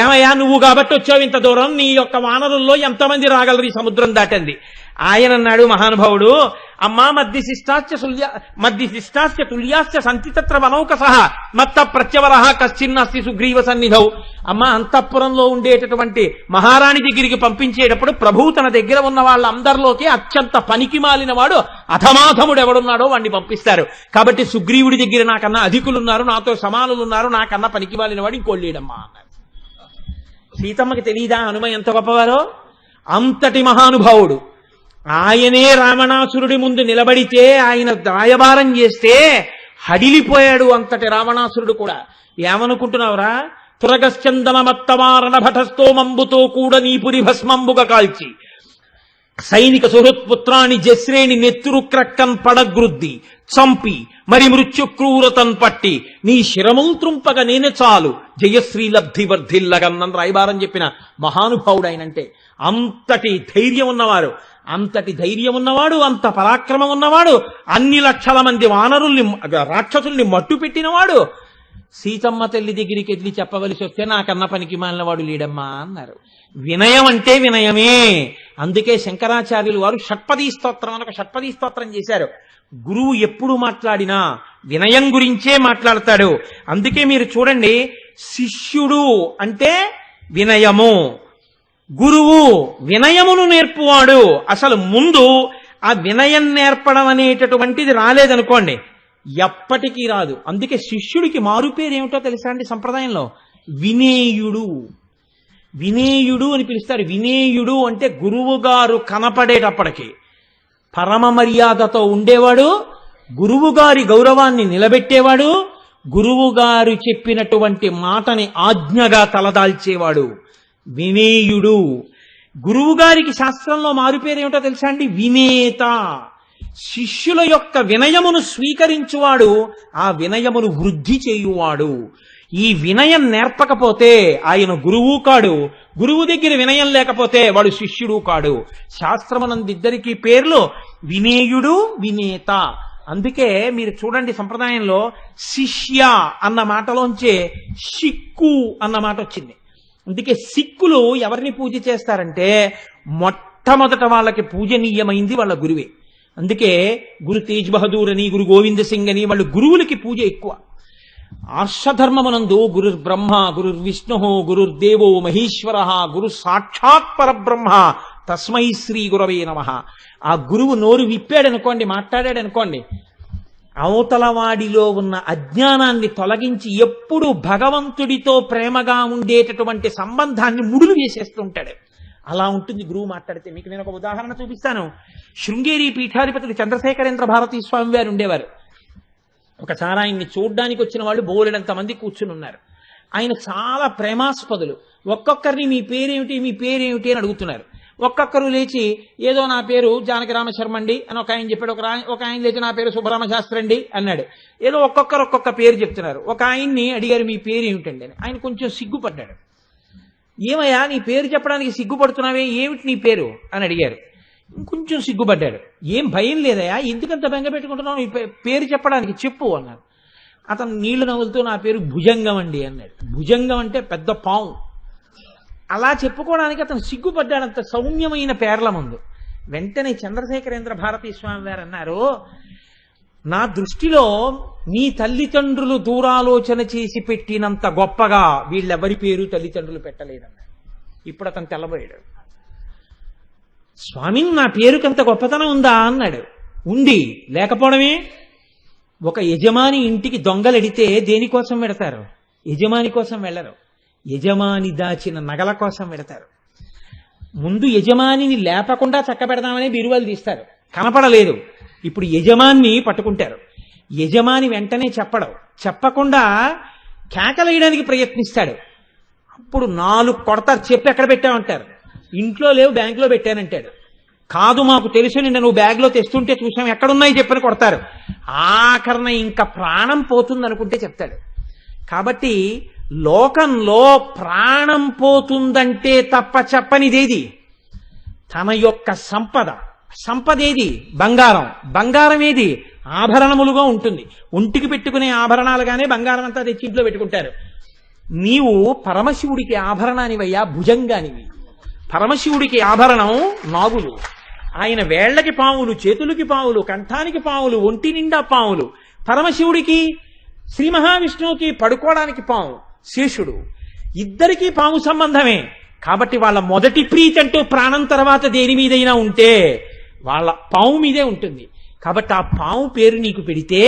ఏమయ్యా నువ్వు కాబట్టి వచ్చావు ఇంత దూరం, నీ యొక్క వానరుల్లో ఎంతమంది రాగలరు ఈ సముద్రం దాటింది. ఆయన అన్నాడు మహానుభావుడు, అమ్మా మద్దిశిష్టాశ్చ తుల్యాశ్చ సంతితత్ర వనౌక సహ మత్త ప్రత్యవర కశ్చిన్నస్తి సుగ్రీవ సన్నిధౌ. అమ్మ, అంతఃపురంలో ఉండేటటువంటి మహారాణి దగ్గరికి పంపించేటప్పుడు ప్రభువు తన దగ్గర ఉన్న వాళ్ళందరిలోకి అత్యంత పనికి మాలిన వాడు అధమాధముడు ఎవడున్నాడో వాడిని పంపిస్తారు. కాబట్టి సుగ్రీవుడి దగ్గర నాకన్నా అధికులున్నారు, నాతో సమానులున్నారు, నాకన్నా పనికి మాలిన వాడు ఇంకోళ్ళేడమ్మా అన్నారు. సీతమ్మకి తెలీదా హనుమ ఎంత గొప్పవారో? అంతటి మహానుభావుడు. ఆయనే రావణాసురుడి ముందు నిలబడితే, ఆయన రాయబారం చేస్తే హడిలిపోయాడు అంతటి రావణాసురుడు కూడా. ఏమనుకుంటున్నావురా? తురగశ్చందనమత్తమారణ భటస్థోమంబుతో కూడా నీపురి భస్మంబుగా కాల్చి సైనిక సుహృత్పుత్రాన్ని జశ్రేణి నెత్తురు క్రక్కన్ పడగ్రుద్ది చంపి మరి మృత్యుక్రూరతన్ పట్టి నీ శిరముల్ త్రుంపగ నేనే చాలు జయశ్రీ లబ్ధి వర్ధిల్లగన్నన్ రాయబారం చెప్పిన మహానుభావుడు ఆయనంటే. అంతటి ధైర్యం ఉన్నవారు, అంతటి ధైర్యం ఉన్నవాడు, అంత పరాక్రమం ఉన్నవాడు, అన్ని లక్షల మంది వానరుల్ని రాక్షసుల్ని మట్టు పెట్టినవాడు. సీతమ్మ తల్లి దగ్గరికి వెళ్ళి చెప్పవలసి వస్తే నాకన్నా పనికి మాలిన వాడు లేడమ్మా అన్నారు. వినయం అంటే వినయమే. అందుకే శంకరాచార్యులు వారు షట్పదీ స్తోత్రం అని ఒక షట్పదీ స్తోత్రం చేశారు. గురువు ఎప్పుడు మాట్లాడినా వినయం గురించే మాట్లాడతాడు. అందుకే మీరు చూడండి, శిష్యుడు అంటే వినయము, గురువు వినయమును నేర్పువాడు. అసలు ముందు ఆ వినయం నేర్పడం అనేటటువంటిది రాలేదనుకోండి, ఎప్పటికీ రాదు. అందుకే శిష్యుడికి మారుపేరు ఏమిటో తెలుసా అండి సంప్రదాయంలో? వినేయుడు. వినేయుడు అని పిలుస్తారు. వినేయుడు అంటే గురువు గారు కనపడేటప్పటికి పరమ మర్యాదతో ఉండేవాడు, గురువు గారి గౌరవాన్ని నిలబెట్టేవాడు, గురువు గారు చెప్పినటువంటి మాటని ఆజ్ఞగా తలదాల్చేవాడు వినేయుడు. గురువు గారికి శాస్త్రంలో మారుపేరు ఏమిటో తెలుసా అండి? వినేత. శిష్యుల యొక్క వినయమును స్వీకరించువాడు, ఆ వినయమును వృద్ధి చేయువాడు. ఈ వినయం నేర్పకపోతే ఆయన గురువు కాడు, గురువు దగ్గర వినయం లేకపోతే వాడు శిష్యుడు కాడు. శాస్త్రమునందిద్దరికీ పేర్లు వినేయుడు, వినేత. అందుకే మీరు చూడండి సంప్రదాయంలో శిష్య అన్న మాటలోంచే సిక్కు అన్న మాట వచ్చింది. అందుకే సిక్కులు ఎవరిని పూజ చేస్తారంటే మొట్టమొదట వాళ్ళకి పూజనీయమైంది వాళ్ళ గురువే. అందుకే గురు తేజ్ బహదూర్ అని, గురు గోవింద సింగ్ అని వాళ్ళు గురువులకి పూజ ఎక్కువ. ఆర్షధర్మమునందు గురు బ్రహ్మ, గురు విష్ణు, గురుర్దేవో మహేశ్వర, గురు సాక్షాత్ పరబ్రహ్మ తస్మై శ్రీ గురవే నమః. ఆ గురువు నోరు విప్పాడనుకోండి, మాట్లాడాడనుకోండి, అవతలవాడిలో ఉన్న అజ్ఞానాన్ని తొలగించి ఎప్పుడు భగవంతుడితో ప్రేమగా ఉండేటటువంటి సంబంధాన్ని ముడులు వేసేస్తుంటాడు. అలా ఉంటుంది గురువు మాట్లాడితే. మీకు నేను ఒక ఉదాహరణ చూపిస్తాను. శృంగేరి పీఠాధిపతులు చంద్రశేఖరేంద్ర భారతీ స్వామి వారు ఉండేవారు. ఒకసారి ఆయన్ని చూడ్డానికి వచ్చిన వాళ్ళు బోలెడంత మంది కూర్చుని ఉన్నారు. ఆయన చాలా ప్రేమాస్పదులు. ఒక్కొక్కరిని మీ పేరేమిటి, మీ పేరేమిటి అని అడుగుతున్నారు. ఒక్కొక్కరు లేచి ఏదో నా పేరు జానకి రామశర్మ అండి అని ఒక ఆయన చెప్పాడు. ఒక ఆయన లేచి నా పేరు సుబ్బరామశాస్త్రి అండి అన్నాడు. ఏదో ఒక్కొక్కరు ఒక్కొక్క పేరు చెప్తున్నారు. ఒక ఆయన్ని అడిగారు మీ పేరు ఏమిటండి అని. ఆయన కొంచెం సిగ్గుపడ్డాడు. ఏమయ్యా నీ పేరు చెప్పడానికి సిగ్గుపడుతున్నావే, ఏమిటి నీ పేరు అని అడిగారు. ఇంకొంచెం సిగ్గుపడ్డాడు. ఏం భయం లేదయా, ఎందుకంత బెంగ పెట్టుకుంటున్నావు, నీ పేరు చెప్పడానికి చెప్పు అన్నారు. అతను నీళ్లు నవ్వులుతూ నా పేరు భుజంగం అండి అన్నాడు. భుజంగం అంటే పెద్ద పాము. అలా చెప్పుకోవడానికి అతను సిగ్గుపడ్డాడంత సౌమ్యమైన పేర్ల ముందు. వెంటనే చంద్రశేఖరేంద్ర భారతీ స్వామి వారు అన్నారు, నా దృష్టిలో నీ తల్లిదండ్రులు దూరాలోచన చేసి పెట్టినంత గొప్పగా వీళ్ళెవరి పేరు తల్లిదండ్రులు పెట్టలేదన్నారు. ఇప్పుడు అతను తెల్లబోయాడు. స్వామి నా పేరుకంత గొప్పతనం ఉందా అన్నాడు. ఉంది, లేకపోవడమే. ఒక యజమాని ఇంటికి దొంగలెడితే దేనికోసం వెడతారు? యజమాని కోసం వెళ్ళరు, యజమాని దాచిన నగల కోసం వెడతారు. ముందు యజమానిని లేపకుండా చక్క పెడదామనే బీరువాలు తీస్తారు, కనపడలేదు. ఇప్పుడు యజమాన్ని పట్టుకుంటారు. యజమాని వెంటనే చెప్పకుండా కేకలేయడానికి ప్రయత్నిస్తాడు. అప్పుడు 4 కొడతారు. చెప్పి ఎక్కడ పెట్టామంటారు. ఇంట్లో లేవు, బ్యాంకులో పెట్టానంటాడు. కాదు మాకు తెలుసు, నిన్న నువ్వు బ్యాగ్లో తెస్తుంటే చూసాం, ఎక్కడున్నాయి చెప్పని కొడతారు. ఆఖరణ ఇంకా ప్రాణం పోతుంది అనుకుంటే చెప్తాడు. కాబట్టి లోకంలో ప్రాణం పోతుందంటే తప్ప చెప్పనిదేది తన యొక్క సంపద, సంపద ఏది? బంగారం. బంగారం ఏది? ఆభరణములుగా ఉంటుంది. ఒంటికి పెట్టుకునే ఆభరణాలుగానే బంగారం అంతా తెచ్చి ఇంట్లో పెట్టుకుంటారు. నీవు పరమశివుడికి ఆభరణానివయ్యా, భుజంగానివి. పరమశివుడికి ఆభరణం నాగులు. ఆయన వేళ్లకి పావులు, చేతులకి పావులు, కంఠానికి పావులు, ఒంటి నిండా పావులు. పరమశివుడికి, శ్రీ మహావిష్ణువుకి పడుకోవడానికి పాము శేషుడు. ఇద్దరికీ పాము సంబంధమే. కాబట్టి వాళ్ళ మొదటి ప్రీతి అంటూ ప్రాణం తర్వాత దేని మీదైనా ఉంటే వాళ్ళ పాము మీదే ఉంటుంది. కాబట్టి ఆ పాము పేరు నీకు పెడితే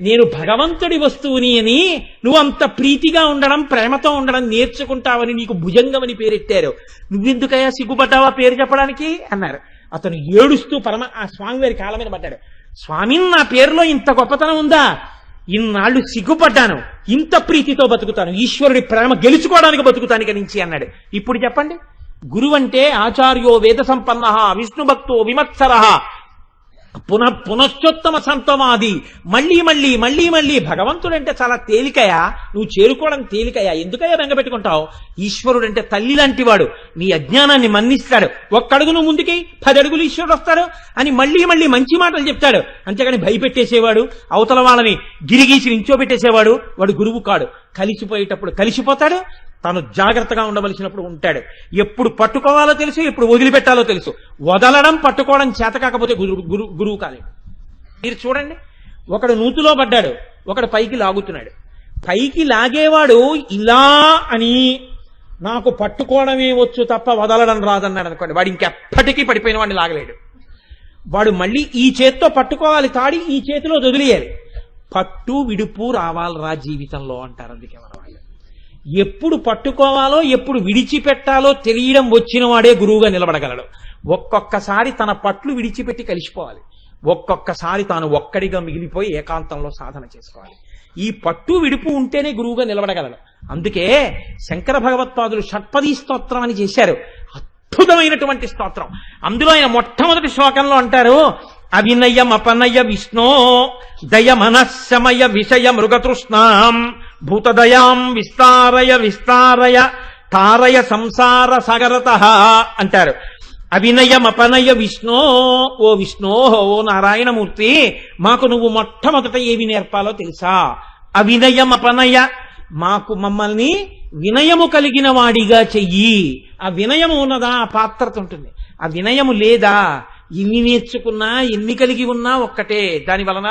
నేను భగవంతుడి వస్తువుని అని నువ్వు అంత ప్రీతిగా ఉండడం, ప్రేమతో ఉండడం నేర్చుకుంటావని నీకు భుజంగమని పేరెట్టారు. నువ్వెందుకయ్యా సిగ్గుపడ్డావా పేరు చెప్పడానికి అన్నారు. అతను ఏడుస్తూ ఆ స్వామివారి కాళ్ళ మీద పడ్డాడు. స్వామి, నా పేరులో ఇంత గొప్పతనం ఉందా? ఇన్నాళ్ళు సిగ్గుపడ్డాను, ఇంత ప్రీతితో బతుకుతాను, ఈశ్వరుడి ప్రేమ గెలుచుకోవడానికి బతుకుతానికి నుంచి అన్నాడు. ఇప్పుడు చెప్పండి, గురువంటే ఆచార్యో వేద సంపన్న విష్ణు భక్తో విమత్సర పునశ్చోత్తమ సంతమాది. మళ్ళీ మళ్ళీ మళ్ళీ మళ్ళీ భగవంతుడంటే చాలా తేలికయా, నువ్వు చేరుకోవడం తేలికయా, ఎందుకయ్యా బెంగపెట్టుకుంటావు? ఈశ్వరుడంటే తల్లి లాంటి వాడు, నీ అజ్ఞానాన్ని మన్నిస్తాడు. ఒక్కడుగు నువ్వు ముందుకి 10 అడుగులు ఈశ్వరుడు వస్తాడు అని మళ్ళీ మళ్ళీ మంచి మాటలు చెప్తాడు. అంతేగాని భయపెట్టేసేవాడు, అవతల వాళ్ళని గిరిగీసి నించోబెట్టేసేవాడు వాడు గురువు కాడు. కలిసిపోయేటప్పుడు కలిసిపోతాడు, తాను జాగ్రత్తగా ఉండవలసినప్పుడు ఉంటాడు. ఎప్పుడు పట్టుకోవాలో తెలుసు, ఎప్పుడు వదిలిపెట్టాలో తెలుసు. వదలడం, పట్టుకోవడం చేత కాకపోతే గురువు కాలేదు. మీరు చూడండి, ఒకడు నూతులో పడ్డాడు, ఒకడు పైకి లాగుతున్నాడు. పైకి లాగేవాడు ఇలా అని నాకు పట్టుకోవడమే వచ్చు తప్ప వదలడం రాదన్నాడు అనుకోండి, వాడు ఇంకెప్పటికీ పడిపోయిన వాడిని లాగలేడు. వాడు మళ్ళీ ఈ చేత్తో పట్టుకోవాలి తాడి, ఈ చేతిలో వదిలేయాలి. పట్టు విడుపు రావాలరా జీవితంలో అంటారు. అందుకే మన వాళ్ళు ఎప్పుడు పట్టుకోవాలో ఎప్పుడు విడిచిపెట్టాలో తెలియడం వచ్చిన వాడే గురువుగా నిలబడగలడు. ఒక్కొక్కసారి తన పట్లు విడిచిపెట్టి కలిసిపోవాలి, ఒక్కొక్కసారి తాను ఒక్కడిగా మిగిలిపోయి ఏకాంతంలో సాధన చేసుకోవాలి. ఈ పట్టు విడుపు ఉంటేనే గురువుగా నిలబడగలడు. అందుకే శంకర భగవత్పాదులు షట్పదీ స్తోత్రం అని చేశారు. అద్భుతమైనటువంటి స్తోత్రం. అందులో ఆయన మొట్టమొదటి శ్లోకంలో అంటారు, అవినయమపనయ విష్ణో దయ మనశమయ విషయ మృగతృష్ణాం భూతదయాం విస్తారయ విస్తారయ తారయ సంసార సాగరతః అంటారు. అవినయమపనయ విష్ణో, ఓ విష్ణో, ఓ నారాయణమూర్తి, మాకు నువ్వు మొట్టమొదట ఏవి నేర్పాలో తెలుసా? అవినయమపనయ, మాకు మమ్మల్ని వినయము కలిగిన వాడిగా చెయ్యి. ఆ వినయము ఉన్నదా? ఆ పాత్రత ఉంటుంది. ఆ వినయము లేదా, ఎన్ని నేర్చుకున్నా ఎన్ని కలిగి ఉన్నా ఒక్కటే, దాని వలన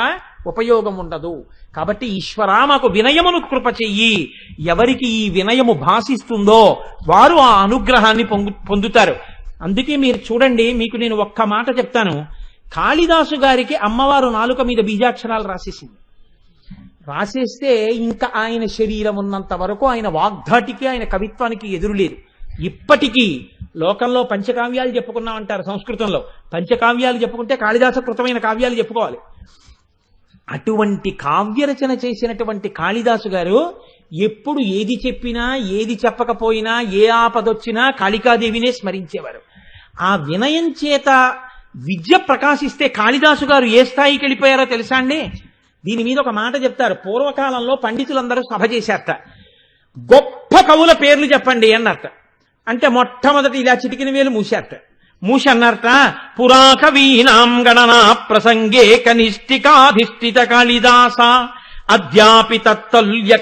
ఉపయోగం ఉండదు. కాబట్టి ఈశ్వరా, మాకు వినయమును కృప చెయ్యి. ఎవరికి ఈ వినయము భాషిస్తుందో వారు ఆ అనుగ్రహాన్ని పొందుతారు. అందుకే మీరు చూడండి, మీకు నేను ఒక్క మాట చెప్తాను. కాళిదాసు గారికి అమ్మవారు నాలుక మీద బీజాక్షరాలు రాసేసింది. రాసేస్తే ఇంకా ఆయన శరీరం ఉన్నంత వరకు ఆయన వాగ్ధాటికి, ఆయన కవిత్వానికి ఎదురులేదు. ఇప్పటికీ లోకంలో పంచకావ్యాలు చెప్పుకున్నామంటారు సంస్కృతంలో. పంచకావ్యాలు చెప్పుకుంటే కాళిదాస కృతమైన కావ్యాలు చెప్పుకోవాలి. అటువంటి కావ్యరచన చేసినటువంటి కాళిదాసు గారు ఎప్పుడు ఏది చెప్పినా ఏది చెప్పకపోయినా ఏ ఆపదొచ్చినా కాళికాదేవినే స్మరించేవారు. ఆ వినయం చేత విద్య ప్రకాశిస్తే కాళిదాసు గారు ఏ స్థాయికి వెళ్ళిపోయారో తెలుసా అండి? దీని మీద ఒక మాట చెప్తారు. పూర్వకాలంలో పండితులందరూ సభ చేశారట. గొప్ప కవుల పేర్లు చెప్పండి అన్నట్ట. అంటే మొట్టమొదటి ఇలా చిటికిన వేలు మూశారట. మూసి అన్నారట, పురాకవీనాం గణనా ప్రసంగే కనిష్ఠికాధిష్ఠిత కాళిదాస అద్యాపి తత్తల్య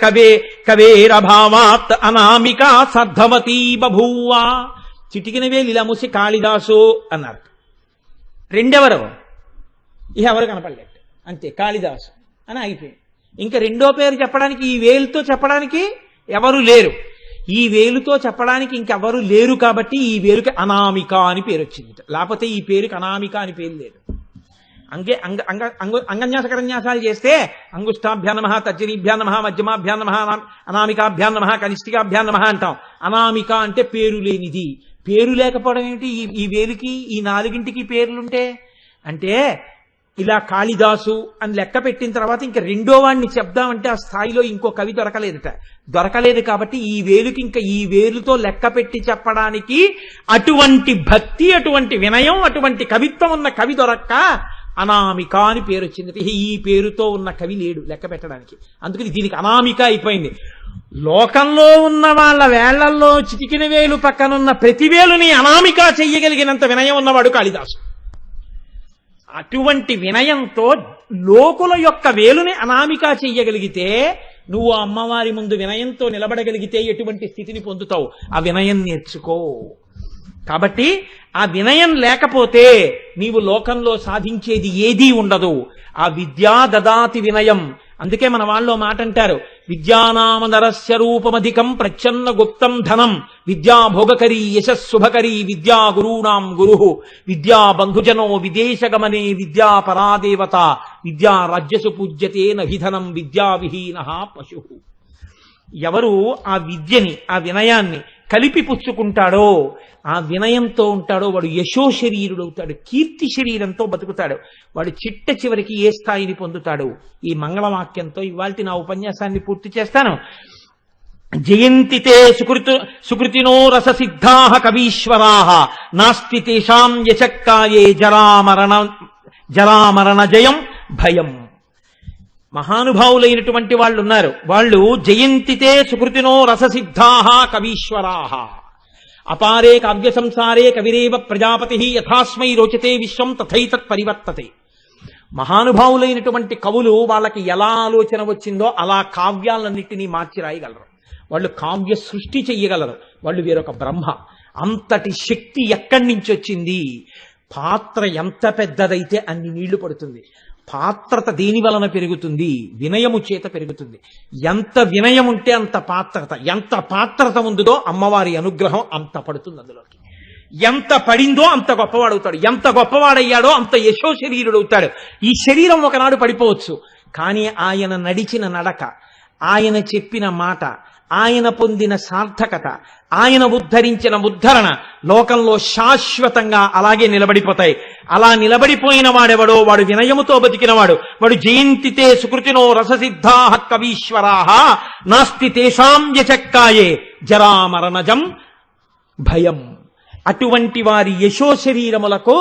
కవేరభావాత్ అనామికా సర్ధవతీ బభూవ. చిటికిన వేలు ఇలా మూసి కాళిదాసు అన్నారు. రెండెవరు? ఎవరు కనపడలేదు, అంతే, కాళిదాసు అని అయిపోయింది. ఇంకా రెండో పేరు చెప్పడానికి, ఈ వేలుతో చెప్పడానికి ఎవరు లేరు. ఈ వేలుతో చెప్పడానికి ఇంకెవరు లేరు కాబట్టి ఈ వేలుకి అనామిక అని పేరు వచ్చింది. లేకపోతే ఈ పేరుకి అనామిక అని పేరు లేదు. అంగన్యాసకరన్యాసాలు చేస్తే అంగుష్టాభ్యాన్ నమః, తర్జనీభ్యాన్ నమః, మధ్యమాభ్యాన్ నమః, అనామికాభ్యాన్ నమః, కనిష్ఠికాభ్యాన్ నమః అంటాం. అనామిక అంటే పేరు లేనిది. పేరు లేకపోవడం ఏమిటి? ఈ వేలుకి, ఈ నాలుగింటికి పేర్లుంటే అంటే ఇలా కాళిదాసు అని లెక్క పెట్టిన తర్వాత ఇంకా రెండో వాడిని చెప్దామంటే ఆ స్థాయిలో ఇంకో కవి దొరకలేదు కాబట్టి ఈ వేలుకి ఇంకా ఈ వేలుతో లెక్క పెట్టి చెప్పడానికి అటువంటి భక్తి, అటువంటి వినయం, అటువంటి కవిత్వం ఉన్న కవి దొరక్క అనామిక అని పేరు వచ్చింది. ఈ పేరుతో ఉన్న కవి లేడు లెక్క పెట్టడానికి. అందుకని దీనికి అనామిక అయిపోయింది. లోకంలో ఉన్న వాళ్ళ వేళ్లల్లో చిటికిన వేలు పక్కనున్న ప్రతి వేలుని అనామిక చెయ్యగలిగినంత వినయం ఉన్నవాడు కాళిదాసు. అటువంటి వినయంతో లోకుల యొక్క వేలుని అనామిక చెయ్యగలిగితే, నువ్వు అమ్మవారి ముందు వినయంతో నిలబడగలిగితే ఎటువంటి స్థితిని పొందుతావు? ఆ వినయం నేర్చుకో. కాబట్టి ఆ వినయం లేకపోతే నీవు లోకంలో సాధించేది ఏదీ ఉండదు. ఆ విద్యా దదాతి వినయం. అందుకే మన వాళ్ళు మాట అంటారు, విద్యానామనరస్య రూపమధికం ప్రచ్ఛన్న గుప్తం ధనం, విద్యా భోగకరీ యశస్సుభకరీ విద్యా గురూణాం గురు, విద్యా బంధుజనో విదేశగమనే విద్యా పరాదేవత, విద్యా రాజ్యసు పూజ్యతే నహిధనం విద్యా విహీన పశు. ఎవరు ఆ విద్యని, ఆ వినయాన్ని కలిపి పుచ్చుకుంటాడో, ఆ వినయంతో ఉంటాడో, వాడు యశో శరీరుడవుతాడు, కీర్తి శరీరంతో బతుకుతాడు. వాడు చిట్ట చివరికి ఏ స్థాయిని పొందుతాడు? ఈ మంగళవాక్యంతో ఇవాల్టి నా ఉపన్యాసాన్ని పూర్తి చేస్తాను. జయంతితే సుకృతినో రససిద్ధాః కవీశ్వరాః, నాస్తి తేషాం యశక్కాయే జరామరణ జయం భయం. మహానుభావులైనటువంటి వాళ్ళు ఉన్నారు. వాళ్ళు జయంతితే సుకృతినో రససిద్ధాః కవీశ్వరాః, అపారే కావ్య సంసారే కవిరేవ ప్రజాపతి యథాస్మై రోచతే విశ్వం తథైతత్ పరివర్తతే. మహానుభావులైనటువంటి కవులు వాళ్ళకి ఎలా ఆలోచన వచ్చిందో అలా కావ్యాలన్నింటినీ మార్చి రాయగలరు. వాళ్ళు కావ్య సృష్టి చెయ్యగలరు. వాళ్ళు వేరొక బ్రహ్మ. అంతటి శక్తి ఎక్కడి నుంచి వచ్చింది? పాత్ర ఎంత పెద్దదైతే అన్ని నీళ్లు పడుతుంది. పాత్రత దేని వలన పెరుగుతుంది? వినయము చేత పెరుగుతుంది. ఎంత వినయం ఉంటే అంత పాత్రత, ఎంత పాత్రత ఉందో అమ్మవారి అనుగ్రహం అంత పడుతుంది అందులోకి. ఎంత పడిందో అంత గొప్పవాడవుతాడు. ఎంత గొప్పవాడయ్యాడో అంత యశో శరీరుడవుతాడు. ఈ శరీరం ఒకనాడు పడిపోవచ్చు, కానీ ఆయన నడిచిన నడక, ఆయన చెప్పిన మాట, ఆయన పొందిన సార్థకత, ఆయన ఉద్ధరించిన ఉద్ధరణ లోకంలో శాశ్వతంగా అలాగే నిలబడిపోతాయి. అలా నిలబడిపోయిన వాడెవడో వాడు వినయముతో బతికినవాడు. వాడు జయంతితే సుకృతినో రససిద్ధాః కవీశ్వరాః, నాస్తి తేషాం యశక్కాయే జరామరణజం భయం. అటువంటి వారి యశో శరీరములకు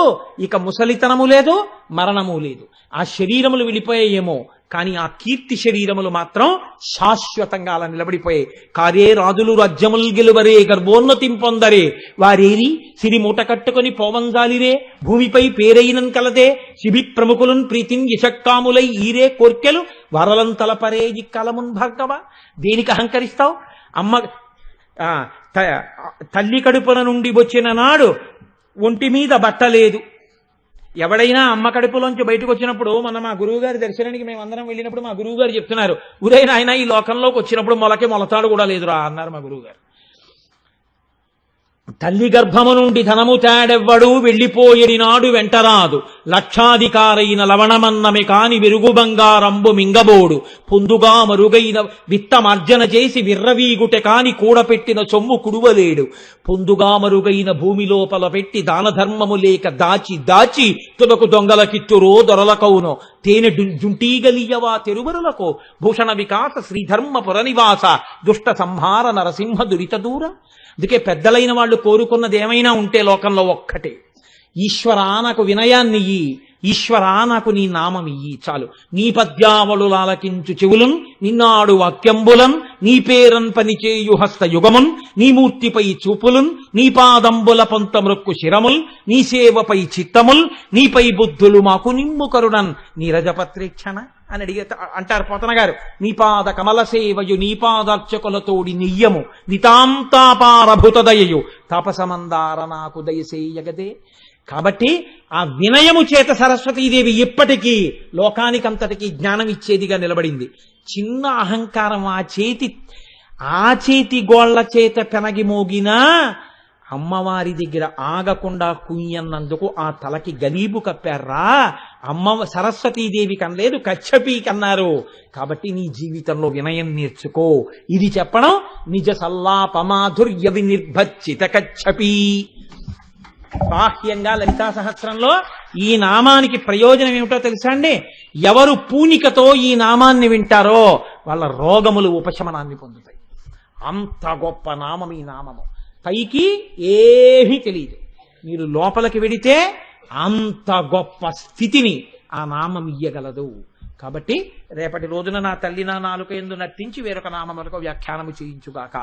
ఇక ముసలితనము లేదు, మరణము లేదు. ఆ శరీరములు వెళ్ళిపోయాయేమో, కానీ ఆ కీర్తి శరీరములు మాత్రం శాశ్వతంగా అలా నిలబడిపోయాయి. కారే రాజులు రాజ్యముల్ గెలువరే గర్భోన్నతిం పొందరే, వారేరి సిరి మూట కట్టుకొని పోవంజాలిరే, భూమిపై పేరైనం కలదే శిబి ప్రముఖులున్ ప్రీతిన్ యశక్కాములై ఈరే కోర్కెలు వరలం తలపరే జిక్కలమున్ భార్గవ. దేనికి అహంకరిస్తావు? అమ్మ తల్లి కడుపున నుండి వచ్చిన నాడు ఒంటి మీద బట్టలేదు. ఎవడైనా అమ్మ కడుపులోంచి బయటకు వచ్చినప్పుడు, మా గురువు గారి దర్శనానికి మేమందరం వెళ్ళినప్పుడు మా గురువు గారు చెప్తున్నారు, ఉదయం ఆయన ఈ లోకంలోకి వచ్చినప్పుడు మొలతాడు కూడా లేదురా అన్నారు మా గురువు గారు. తల్లి గర్భము నుండి ధనము తేడెవ్వడు వెళ్ళిపోయేడి నాడు వెంటరాదు, లక్షాధికారైన లవణమన్నమే కాని వెరుగు బంగారంబు మింగబోడు, పొందుగా మరుగైన విత్తమార్జన చేసి విర్రవీగుటె కాని కూడపెట్టిన సొమ్ము కుడువలేడు, పొందుగా మరుగైన భూమి లోపల పెట్టి దాన ధర్మము లేక దాచి దాచి తులకు దొంగలకిత్తురో దొరలకౌనో, తేనె జుంటీగలియవా తెరువరులకు, భూషణ వికాస శ్రీధర్మ పురనివాస, దుష్ట సంహార నరసింహ దురిత దూర. అందుకే పెద్దలైన వాళ్ళు కోరుకున్నది ఏమైనా ఉంటే లోకంలో ఒక్కటే, ఈశ్వరా నాకు వినయాన్ని ఇయ్యి, ఈశ్వరా నాకు నీ నామం ఇయ్యి చాలు. నీ పద్యావళులు ఆలకించు చెవులున్, నిన్నాడు వాక్యంబులన్, నీ పేరన్ పనిచేయు హస్త యుగమున్, నీ మూర్తిపై చూపులున్, నీ పాదంబుల పొంత మృక్కు శిరముల్, నీ సేవపై చిత్తముల్, నీపై బుద్ధులు మాకు నిమ్ము కరుణన్, నీరజపత్రేక్షణ అని అంటారు పోతన గారు. నీపాద కమల సేవయు నీపాదార్చకులతోడి నియ్యము నితాంతాపారభుతదయయు తాపసమందార నాకు దయసేయగదే. కాబట్టి ఆ వినయము చేత సరస్వతీదేవి ఇప్పటికీ లోకానికంతటికీ జ్ఞానం ఇచ్చేదిగా నిలబడింది. చిన్న అహంకారం ఆ చేతి గోళ్ల చేత పెనగి మోగినా అమ్మవారి దగ్గర ఆగకుండా కుయ్యన్నందుకు ఆ తలకి గలీబు కప్పారా. సరస్వతీదేవి కనలేదు, కచ్చపీకి అన్నారు. కాబట్టి నీ జీవితంలో వినయం నేర్చుకో. ఇది చెప్పడం నిజ సల్లాపమాధుర్య వినిర్భచ్చిత కచ్చపీ. బాహ్యంగా లలితా సహస్రంలో ఈ నామానికి ప్రయోజనం ఏమిటో తెలుసా అండి? ఎవరు పూనికతో ఈ నామాన్ని వింటారో వాళ్ళ రోగములు ఉపశమనాన్ని పొందుతాయి. అంత గొప్ప నామం ఈ నామము. పైకి ఏమీ తెలియదు, మీరు లోపలికి వెడితే అంత గొప్ప స్థితిని ఆ నామం ఇయ్యగలదు. కాబట్టి రేపటి రోజున నా తల్లి నా నాలుక యందు నర్తించి వేరొక నామములకు వ్యాఖ్యానము చేయించుగాక.